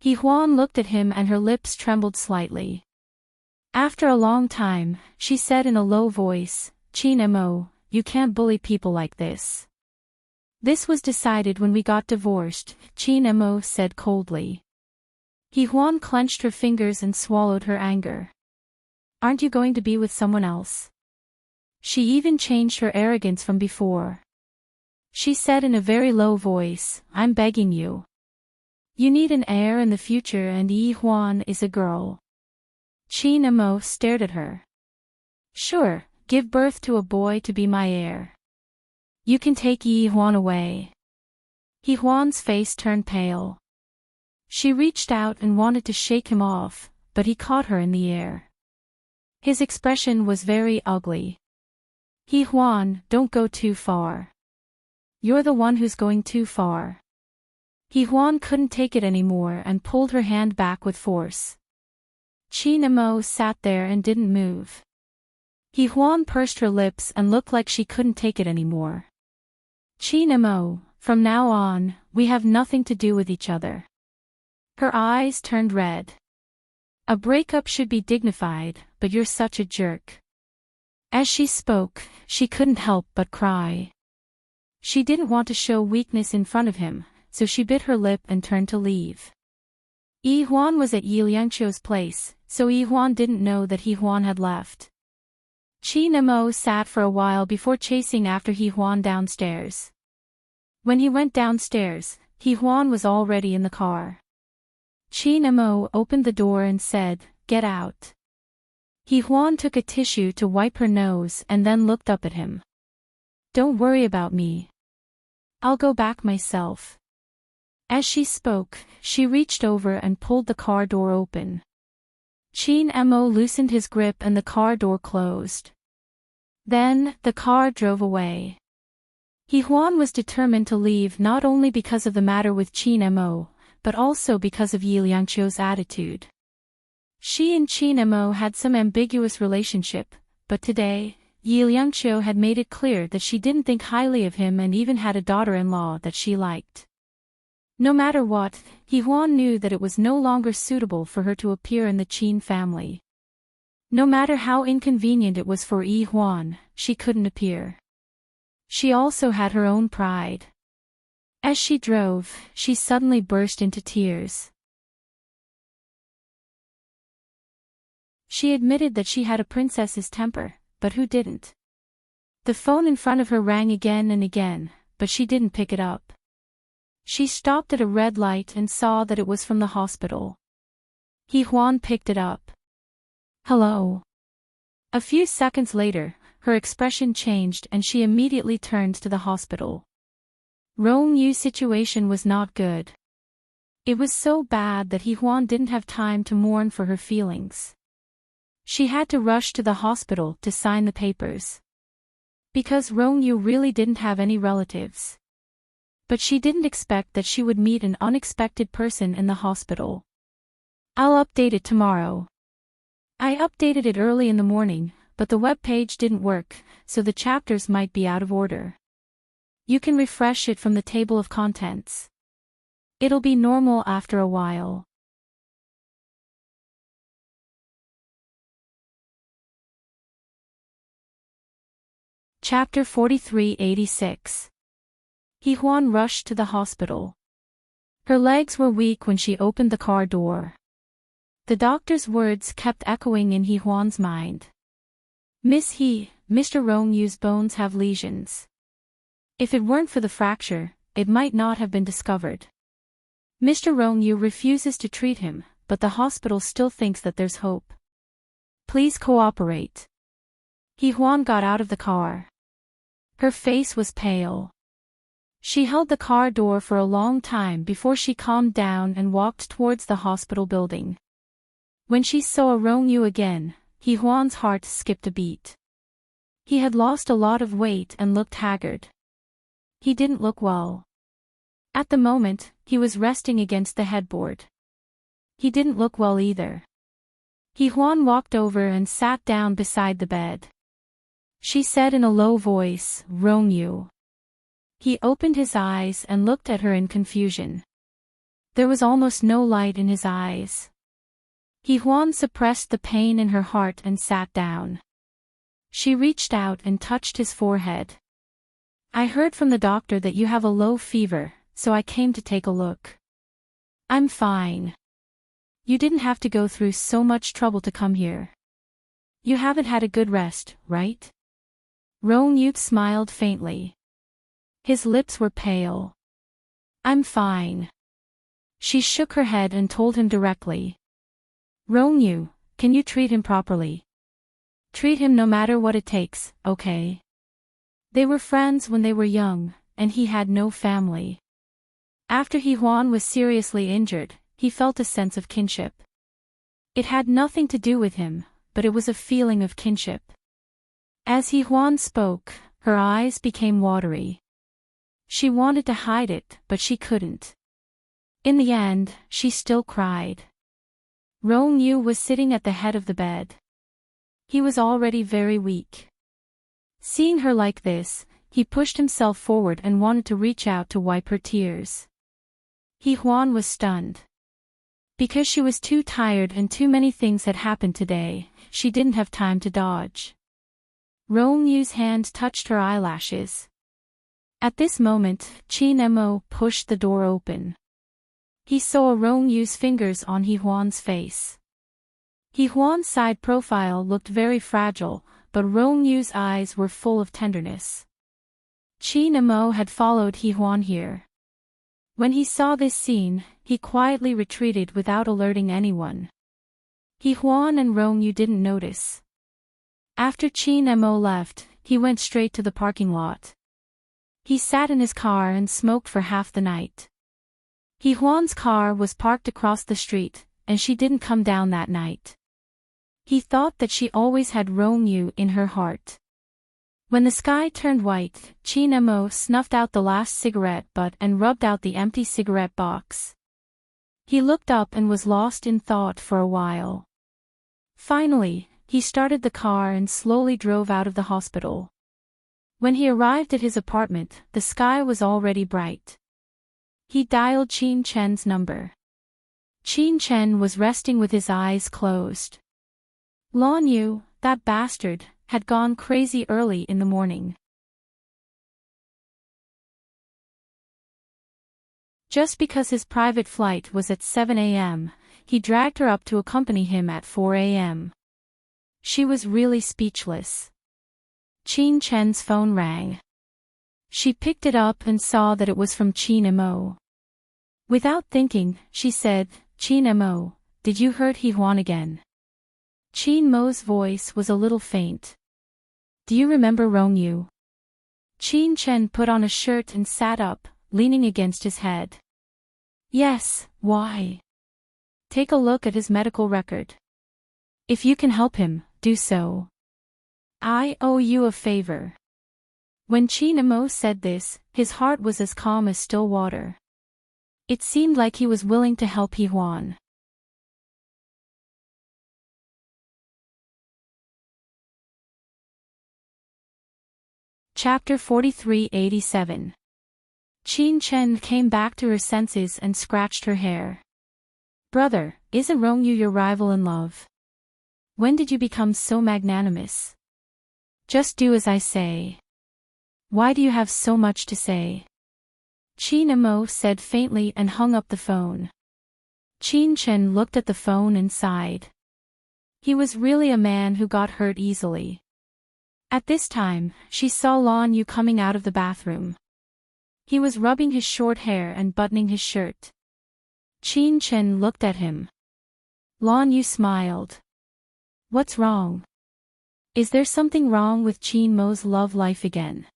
Speaker 1: Yi Huan looked at him and her lips trembled slightly. After a long time, she said in a low voice, "Qin Mo, you can't bully people like this." "This was decided when we got divorced," Qin Mo said coldly. Yi Huan clenched her fingers and swallowed her anger. Aren't you going to be with someone else? She even changed her arrogance from before. She said in a very low voice, I'm begging you. You need an heir in the future and Yi Huan is a girl. Qin Emo stared at her. Sure, give birth to a boy to be my heir. You can take Yi Huan away. Yi Huan's face turned pale. She reached out and wanted to shake him off, but he caught her in the air. His expression was very ugly. Yi Huan, don't go too far. You're the one who's going too far. Yi Huan couldn't take it anymore and pulled her hand back with force. Qin Emo sat there and didn't move. Yi Huan pursed her lips and looked like she couldn't take it anymore. Qin Emo, from now on, we have nothing to do with each other. Her eyes turned red. A breakup should be dignified, but you're such a jerk. As she spoke, she couldn't help but cry. She didn't want to show weakness in front of him, so she bit her lip and turned to leave. Yi Huan was at Yi Liangqiu's place, so Yi Huan didn't know that Yi Huan had left. Qin Emo sat for a while before chasing after Yi Huan downstairs. When he went downstairs, Yi Huan was already in the car. Qin Emo opened the door and said, Get out. Yi Huan took a tissue to wipe her nose and then looked up at him. Don't worry about me. I'll go back myself. As she spoke, she reached over and pulled the car door open. Qin Emo loosened his grip and the car door closed. Then, the car drove away. Yi Huan was determined to leave not only because of the matter with Qin Emo, but also because of Yi Liangqiu's attitude. She and Qin Emo had some ambiguous relationship, but today, Yi Liangqiu had made it clear that she didn't think highly of him and even had a daughter-in-law that she liked. No matter what, Yi Huan knew that it was no longer suitable for her to appear in the Qin family. No matter how inconvenient it was for Yi Huan, she couldn't appear. She also had her own pride. As she drove, she suddenly burst into tears. She admitted that she had a princess's temper, but who didn't? The phone in front of her rang again and again, but she didn't pick it up. She stopped at a red light and saw that it was from the hospital. Yi Huan picked it up. Hello. A few seconds later, her expression changed and she immediately turned to the hospital. Rong Yu's situation was not good. It was so bad that Yi Huan didn't have time to mourn for her feelings. She had to rush to the hospital to sign the papers. Because Rong Yu really didn't have any relatives. But she didn't expect that she would meet an unexpected person in the hospital. I'll update it tomorrow. I updated it early in the morning, but the web page didn't work, so the chapters might be out of order. You can refresh it from the table of contents. It'll be normal after a while. Chapter 4386. Yi Huan rushed to the hospital. Her legs were weak when she opened the car door. The doctor's words kept echoing in Yi Huan's mind. Miss He, Mr. Rong Yu's bones have lesions. If it weren't for the fracture, it might not have been discovered. Mr. Rong Yu refuses to treat him, but the hospital still thinks that there's hope. Please cooperate. Yi Huan got out of the car. Her face was pale. She held the car door for a long time before she calmed down and walked towards the hospital building. When she saw Rong Yu again, Yi Huan's heart skipped a beat. He had lost a lot of weight and looked haggard. He didn't look well. At the moment, he was resting against the headboard. He didn't look well either. Yi Huan walked over and sat down beside the bed. She said in a low voice, Rong Yu. He opened his eyes and looked at her in confusion. There was almost no light in his eyes. Yi Huan suppressed the pain in her heart and sat down. She reached out and touched his forehead. I heard from the doctor that you have a low fever, so I came to take a look. I'm fine. You didn't have to go through so much trouble to come here. You haven't had a good rest, right? Ronyu smiled faintly. His lips were pale. I'm fine. She shook her head and told him directly. Ronyu, can you treat him properly? Treat him no matter what it takes, okay? They were friends when they were young, and he had no family. After Hehuan was seriously injured, he felt a sense of kinship. It had nothing to do with him, but it was a feeling of kinship. As Hehuan spoke, her eyes became watery. She wanted to hide it, but she couldn't. In the end, she still cried. Ronyu was sitting at the head of the bed. He was already very weak. Seeing her like this, he pushed himself forward and wanted to reach out to wipe her tears. Hehuan was stunned. Because she was too tired and too many things had happened today, she didn't have time to dodge. Ronyu's hand touched her eyelashes. At this moment, Chinemo pushed the door open. He saw Ronyu's fingers on Hehuan's face. Hehuan's side profile looked very fragile, but Ronyu's eyes were full of tenderness. Chinemo had followed Hehuan here. When he saw this scene, he quietly retreated without alerting anyone. Hehuan and Ronyu didn't notice. After Chinemo left, he went straight to the parking lot. He sat in his car and smoked for half the night. Hehuan's car was parked across the street, and she didn't come down that night. He thought that she always had Ronyu in her heart. When the sky turned white, Chinemo snuffed out the last cigarette butt and rubbed out the empty cigarette box. He looked up and was lost in thought for a while. Finally, he started the car and slowly drove out of the hospital. When he arrived at his apartment, the sky was already bright. He dialed Qin Chen's number. Qin Chen was resting with his eyes closed. Lanyu, that bastard, had gone crazy early in the morning. Just because his private flight was at 7 a.m., he dragged her up to accompany him at 4 a.m. She was really speechless. Qin Chen's phone rang. She picked it up and saw that it was from Chinemo. Without thinking, she said, Chinemo, did you hurt Hehuan again? Chinmo's voice was a little faint. Do you remember Ronyu? Qin Chen put on a shirt and sat up, leaning against his head. Yes, why? Take a look at his medical record. If you can help him, do so. I owe you a favor. When Chinemo said this, his heart was as calm as still water. It seemed like he was willing to help Hehuan. Chapter 4387. Qin Chen came back to her senses and scratched her hair. Brother, isn't Ronyu your rival in love? When did you become so magnanimous? Just do as I say. Why do you have so much to say? Chinemo said faintly and hung up the phone. Qin Chen looked at the phone and sighed. He was really a man who got hurt easily. At this time, she saw Lanyu coming out of the bathroom. He was rubbing his short hair and buttoning his shirt. Qin Chen looked at him. Lanyu smiled. What's wrong? Is there something wrong with Chinmo's love life again?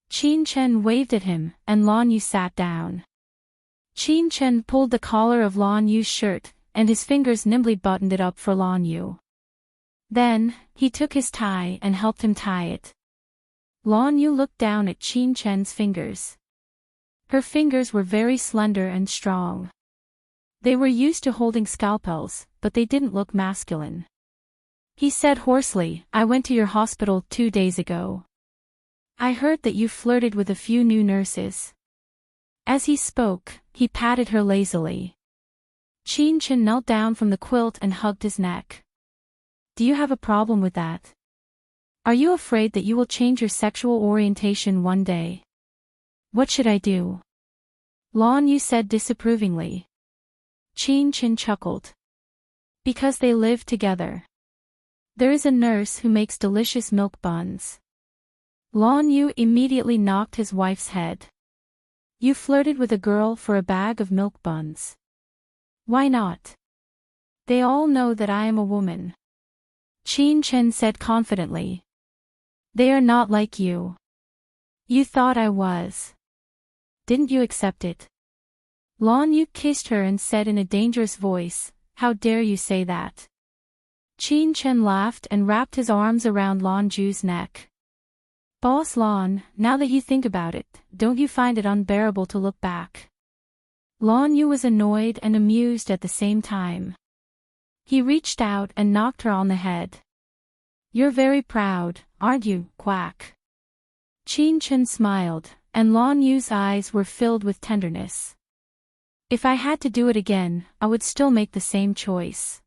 Speaker 1: Qin Chen waved at him, and Lanyu sat down. Qin Chen pulled the collar of Lanyu's shirt, and his fingers nimbly buttoned it up for Lanyu. Then, he took his tie and helped him tie it. Lanyu looked down at Qin Chen's fingers. Her fingers were very slender and strong. They were used to holding scalpels, but they didn't look masculine. He said hoarsely, I went to your hospital 2 days ago. I heard that you flirted with a few new nurses. As he spoke, he patted her lazily. Qin Chen knelt down from the quilt and hugged his neck. Do you have a problem with that? Are you afraid that you will change your sexual orientation one day? What should I do? Lanyu said disapprovingly. Qin Chen chuckled. Because they live together. There is a nurse who makes delicious milk buns. Lan Yu immediately knocked his wife's head. You flirted with a girl for a bag of milk buns. Why not? They all know that I am a woman. Qin Chen said confidently. They are not like you. You thought I was. Didn't you accept it? Lan Yu kissed her and said in a dangerous voice, how dare you say that? Qin Chen laughed and wrapped his arms around Lan Ju's neck. Boss Lan, now that you think about it, don't you find it unbearable to look back? Lan Yu was annoyed and amused at the same time. He reached out and knocked her on the head. You're very proud, aren't you, quack? Qin Chen smiled, and Lan Yu's eyes were filled with tenderness. If I had to do it again, I would still make the same choice.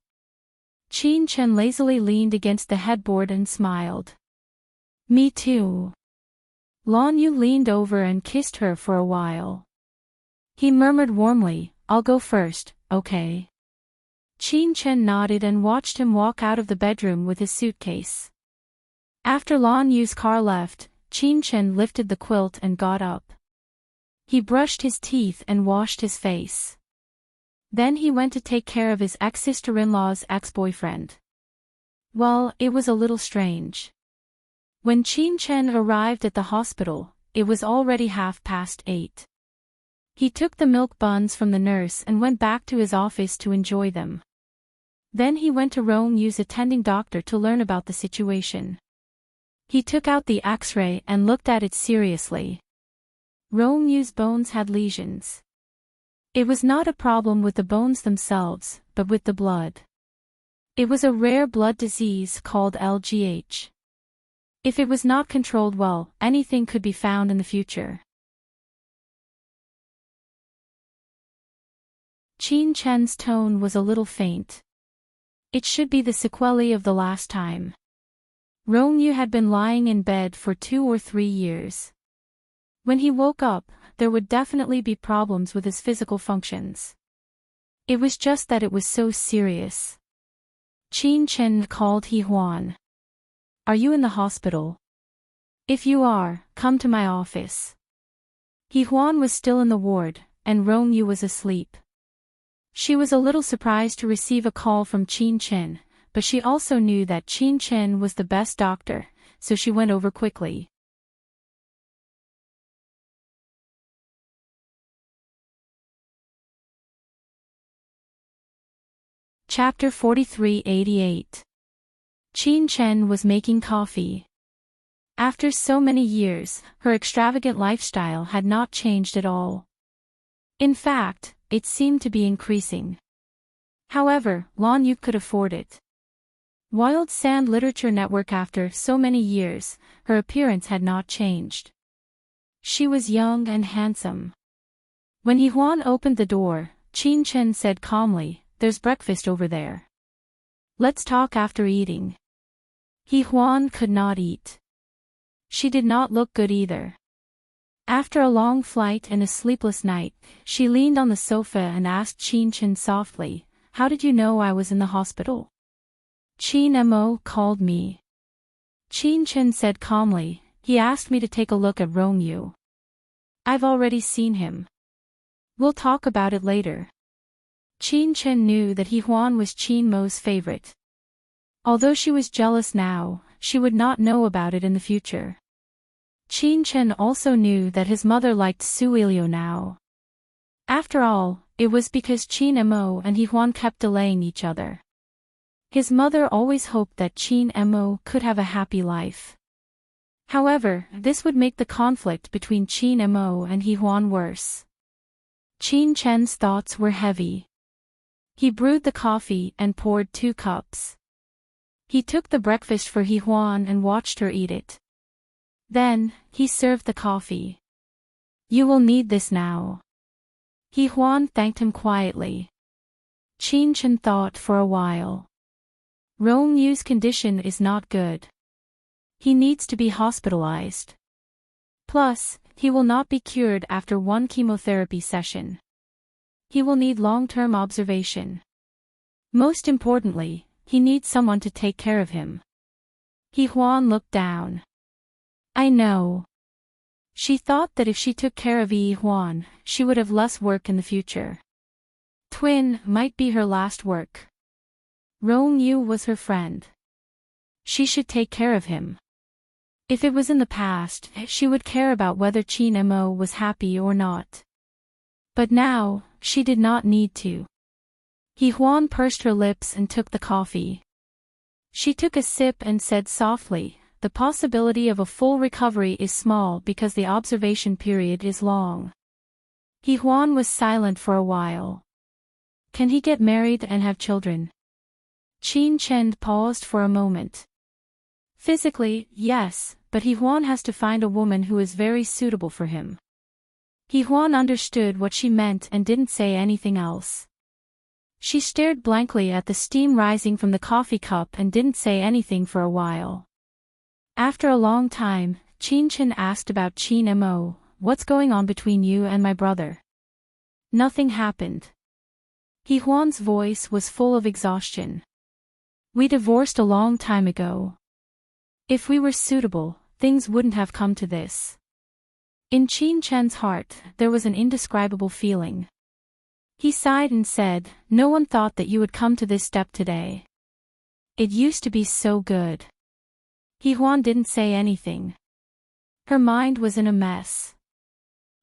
Speaker 1: Qin Chen lazily leaned against the headboard and smiled. Me too. Lan Yu leaned over and kissed her for a while. He murmured warmly, I'll go first, okay? Qin Chen nodded and watched him walk out of the bedroom with his suitcase. After Lan Yu's car left, Qin Chen lifted the quilt and got up. He brushed his teeth and washed his face. Then he went to take care of his ex-sister-in-law's ex-boyfriend. Well, it was a little strange. When Qin Chen arrived at the hospital, it was already 8:30. He took the milk buns from the nurse and went back to his office to enjoy them. Then he went to Rong Yu's attending doctor to learn about the situation. He took out the X-ray and looked at it seriously. Rong Yu's bones had lesions. It was not a problem with the bones themselves, but with the blood. It was a rare blood disease called LGH. If it was not controlled well, anything could be found in the future. Qin Chen's tone was a little faint. It should be the sequelae of the last time. Rong Yu had been lying in bed for 2 or 3 years. When he woke up, there would definitely be problems with his physical functions. It was just that it was so serious. Qin Chen called He Huan. Are you in the hospital? If you are, come to my office. He Huan was still in the ward, and Rong Yu was asleep. She was a little surprised to receive a call from Qin Chen, but she also knew that Qin Chen was the best doctor, so she went over quickly. Chapter 4388. Qin Chen was making coffee. After so many years, her extravagant lifestyle had not changed at all. In fact, it seemed to be increasing. However, Lan Yu could afford it. Wild Sand Literature Network. After so many years, her appearance had not changed. She was young and handsome. When He Huan opened the door, Qin Chen said calmly, there's breakfast over there. Let's talk after eating. He Huan could not eat. She did not look good either. After a long flight and a sleepless night, she leaned on the sofa and asked Qin Chen softly, how did you know I was in the hospital? Qin Mo called me. Qin Chen said calmly, he asked me to take a look at Rong Yu. I've already seen him. We'll talk about it later. Qin Chen knew that He Huan was Qin Mo's favorite. Although she was jealous now, she would not know about it in the future. Qin Chen also knew that his mother liked Su Ilio now. After all, it was because Qin Mo and He Huan kept delaying each other. His mother always hoped that Qin Mo could have a happy life. However, this would make the conflict between Qin Mo and He Huan worse. Qin Chen's thoughts were heavy. He brewed the coffee and poured 2 cups. He took the breakfast for He Huan and watched her eat it. Then, he served the coffee. You will need this now. He Huan thanked him quietly. Qin Chen thought for a while. Rong Yu's condition is not good. He needs to be hospitalized. Plus, he will not be cured after 1 chemotherapy session. He will need long-term observation. Most importantly, he needs someone to take care of him. He Huan looked down. I know. She thought that if she took care of Yi Huan, she would have less work in the future. Twin might be her last work. Rong Yu was her friend. She should take care of him. If it was in the past, she would care about whether Qin Mo was happy or not. But now, she did not need to. He Huan pursed her lips and took the coffee. She took a sip and said softly, the possibility of a full recovery is small because the observation period is long. He Huan was silent for a while. Can he get married and have children? Qin Chen paused for a moment. Physically, yes, but He Huan has to find a woman who is very suitable for him. He Huan understood what she meant and didn't say anything else. She stared blankly at the steam rising from the coffee cup and didn't say anything for a while. After a long time, Qin Chen asked about Qin Mo, what's going on between you and my brother? Nothing happened. He Huan's voice was full of exhaustion. We divorced a long time ago. If we were suitable, things wouldn't have come to this. In Qin Chen's heart, there was an indescribable feeling. He sighed and said, no one thought that you would come to this step today. It used to be so good. He Huan didn't say anything. Her mind was in a mess.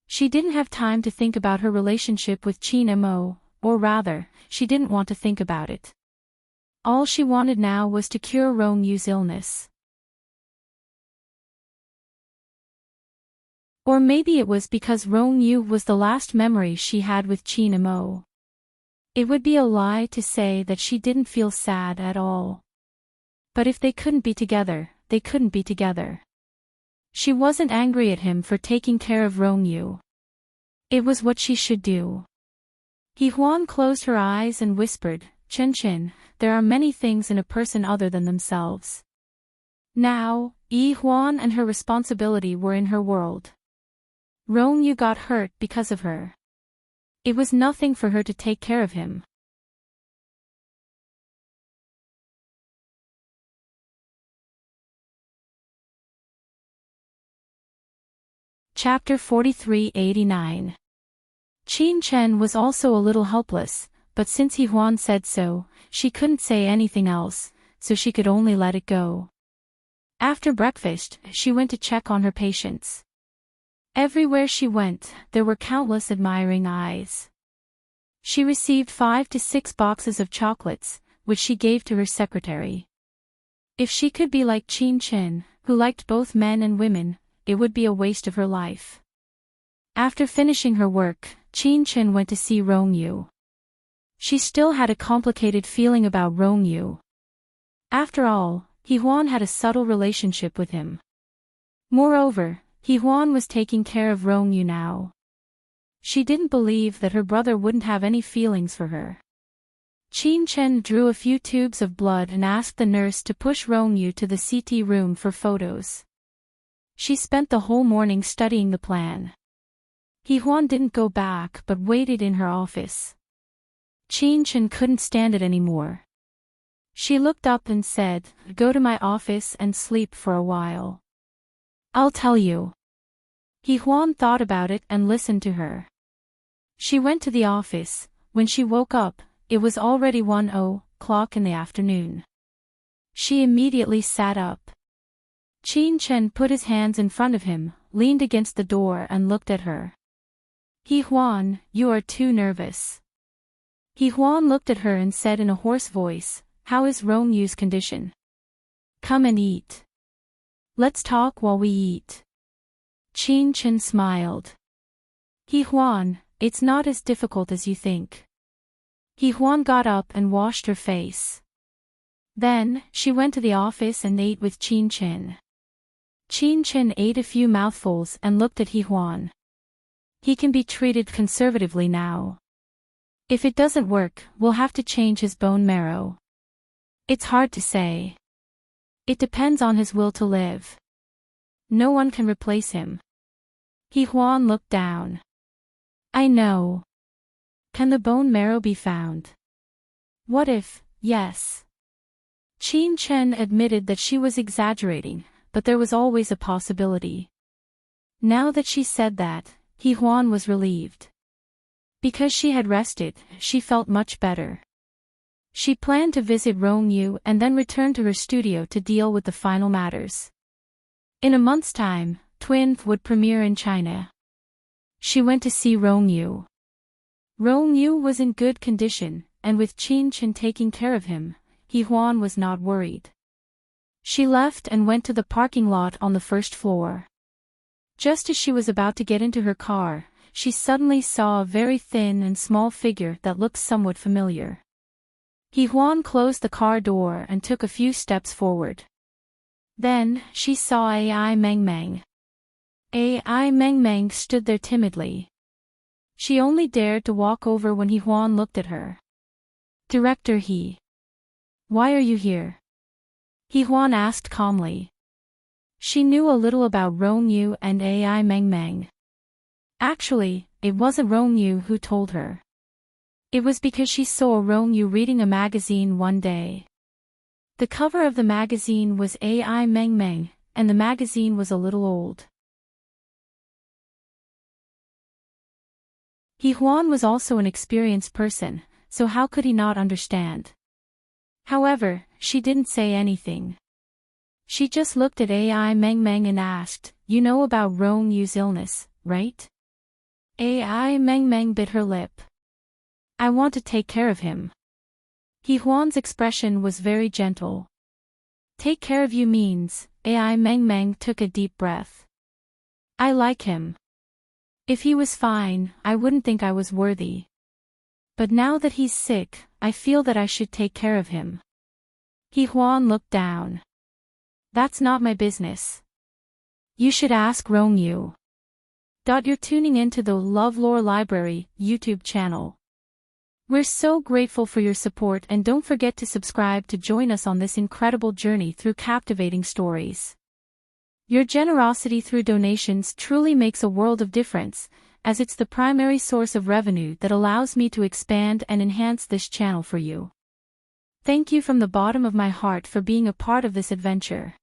Speaker 1: She didn't have time to think about her relationship with Qin Mo, or rather, she didn't want to think about it. All she wanted now was to cure Rong Yu's illness. Or maybe it was because Rong Yu was the last memory she had with Qin Mo. It would be a lie to say that she didn't feel sad at all. But if they couldn't be together, they couldn't be together. She wasn't angry at him for taking care of Rong Yu. It was what she should do. He Huan closed her eyes and whispered, Chen Chen, there are many things in a person other than themselves. Now, Yi Huan and her responsibility were in her world. Rong Yu got hurt because of her. It was nothing for her to take care of him. Chapter 43-89. Qin Chen was also a little helpless, but since He Huan said so, she couldn't say anything else, so she could only let it go. After breakfast, she went to check on her patients. Everywhere she went, there were countless admiring eyes. She received 5 to 6 boxes of chocolates, which she gave to her secretary. If she could be like Qin Chen, who liked both men and women, it would be a waste of her life. After finishing her work, Qin Chen went to see Rong Yu. She still had a complicated feeling about Rong Yu. After all, He Huan had a subtle relationship with him. Moreover, He Huan was taking care of Rong Yu now. She didn't believe that her brother wouldn't have any feelings for her. Qin Chen drew a few tubes of blood and asked the nurse to push Rong Yu to the CT room for photos. She spent the whole morning studying the plan. He Huan didn't go back but waited in her office. Qin Chen couldn't stand it anymore. She looked up and said, go to my office and sleep for a while. I'll tell you. He Huan thought about it and listened to her. She went to the office. When she woke up, it was already 1:00 in the afternoon. She immediately sat up. Qin Chen put his hands in front of him, leaned against the door and looked at her. He Huan, you are too nervous. He Huan looked at her and said in a hoarse voice, how is Rong Yu's condition? Come and eat. Let's talk while we eat. Qin Chen smiled. He Huan, it's not as difficult as you think. He Huan got up and washed her face. Then, she went to the office and ate with Qin Chen. Qin Chen ate a few mouthfuls and looked at He Huan. He can be treated conservatively now. If it doesn't work, we'll have to change his bone marrow. It's hard to say. It depends on his will to live. No one can replace him. He Huan looked down. I know. Can the bone marrow be found? What if, yes. Qin Chen admitted that she was exaggerating, but there was always a possibility. Now that she said that, He Huan was relieved. Because she had rested, she felt much better. She planned to visit Rong Yu and then return to her studio to deal with the final matters. In a month's time, Twin would premiere in China. She went to see Rong Yu. Rong Yu was in good condition, and with Qin Chen taking care of him, He Huan was not worried. She left and went to the parking lot on the first floor. Just as she was about to get into her car, she suddenly saw a very thin and small figure that looked somewhat familiar. He Huan closed the car door and took a few steps forward. Then, she saw Ai Meng Meng. Ai Meng Meng stood there timidly. She only dared to walk over when He Huan looked at her. "Director He. Why are you here?" He Huan asked calmly. She knew a little about Rong Yu and Ai Meng Meng. Actually, it wasn't Rong Yu who told her. It was because she saw Rong Yu reading a magazine one day. The cover of the magazine was Ai Meng Meng, and the magazine was a little old. He Huan was also an experienced person, so how could he not understand? However, she didn't say anything. She just looked at Ai Meng Meng and asked, "You know about Rong Yu's illness, right?" Ai Meng Meng bit her lip. "I want to take care of him." He Huan's expression was very gentle. "Take care of you means," Ai Meng Meng took a deep breath. "I like him. If he was fine, I wouldn't think I was worthy. But now that he's sick, I feel that I should take care of him." He Huan looked down. "That's not my business. You should ask Rong Yu." You're tuning into the LoveLore Library YouTube channel. We're so grateful for your support, and don't forget to subscribe to join us on this incredible journey through captivating stories. Your generosity through donations truly makes a world of difference, as it's the primary source of revenue that allows me to expand and enhance this channel for you. Thank you from the bottom of my heart for being a part of this adventure.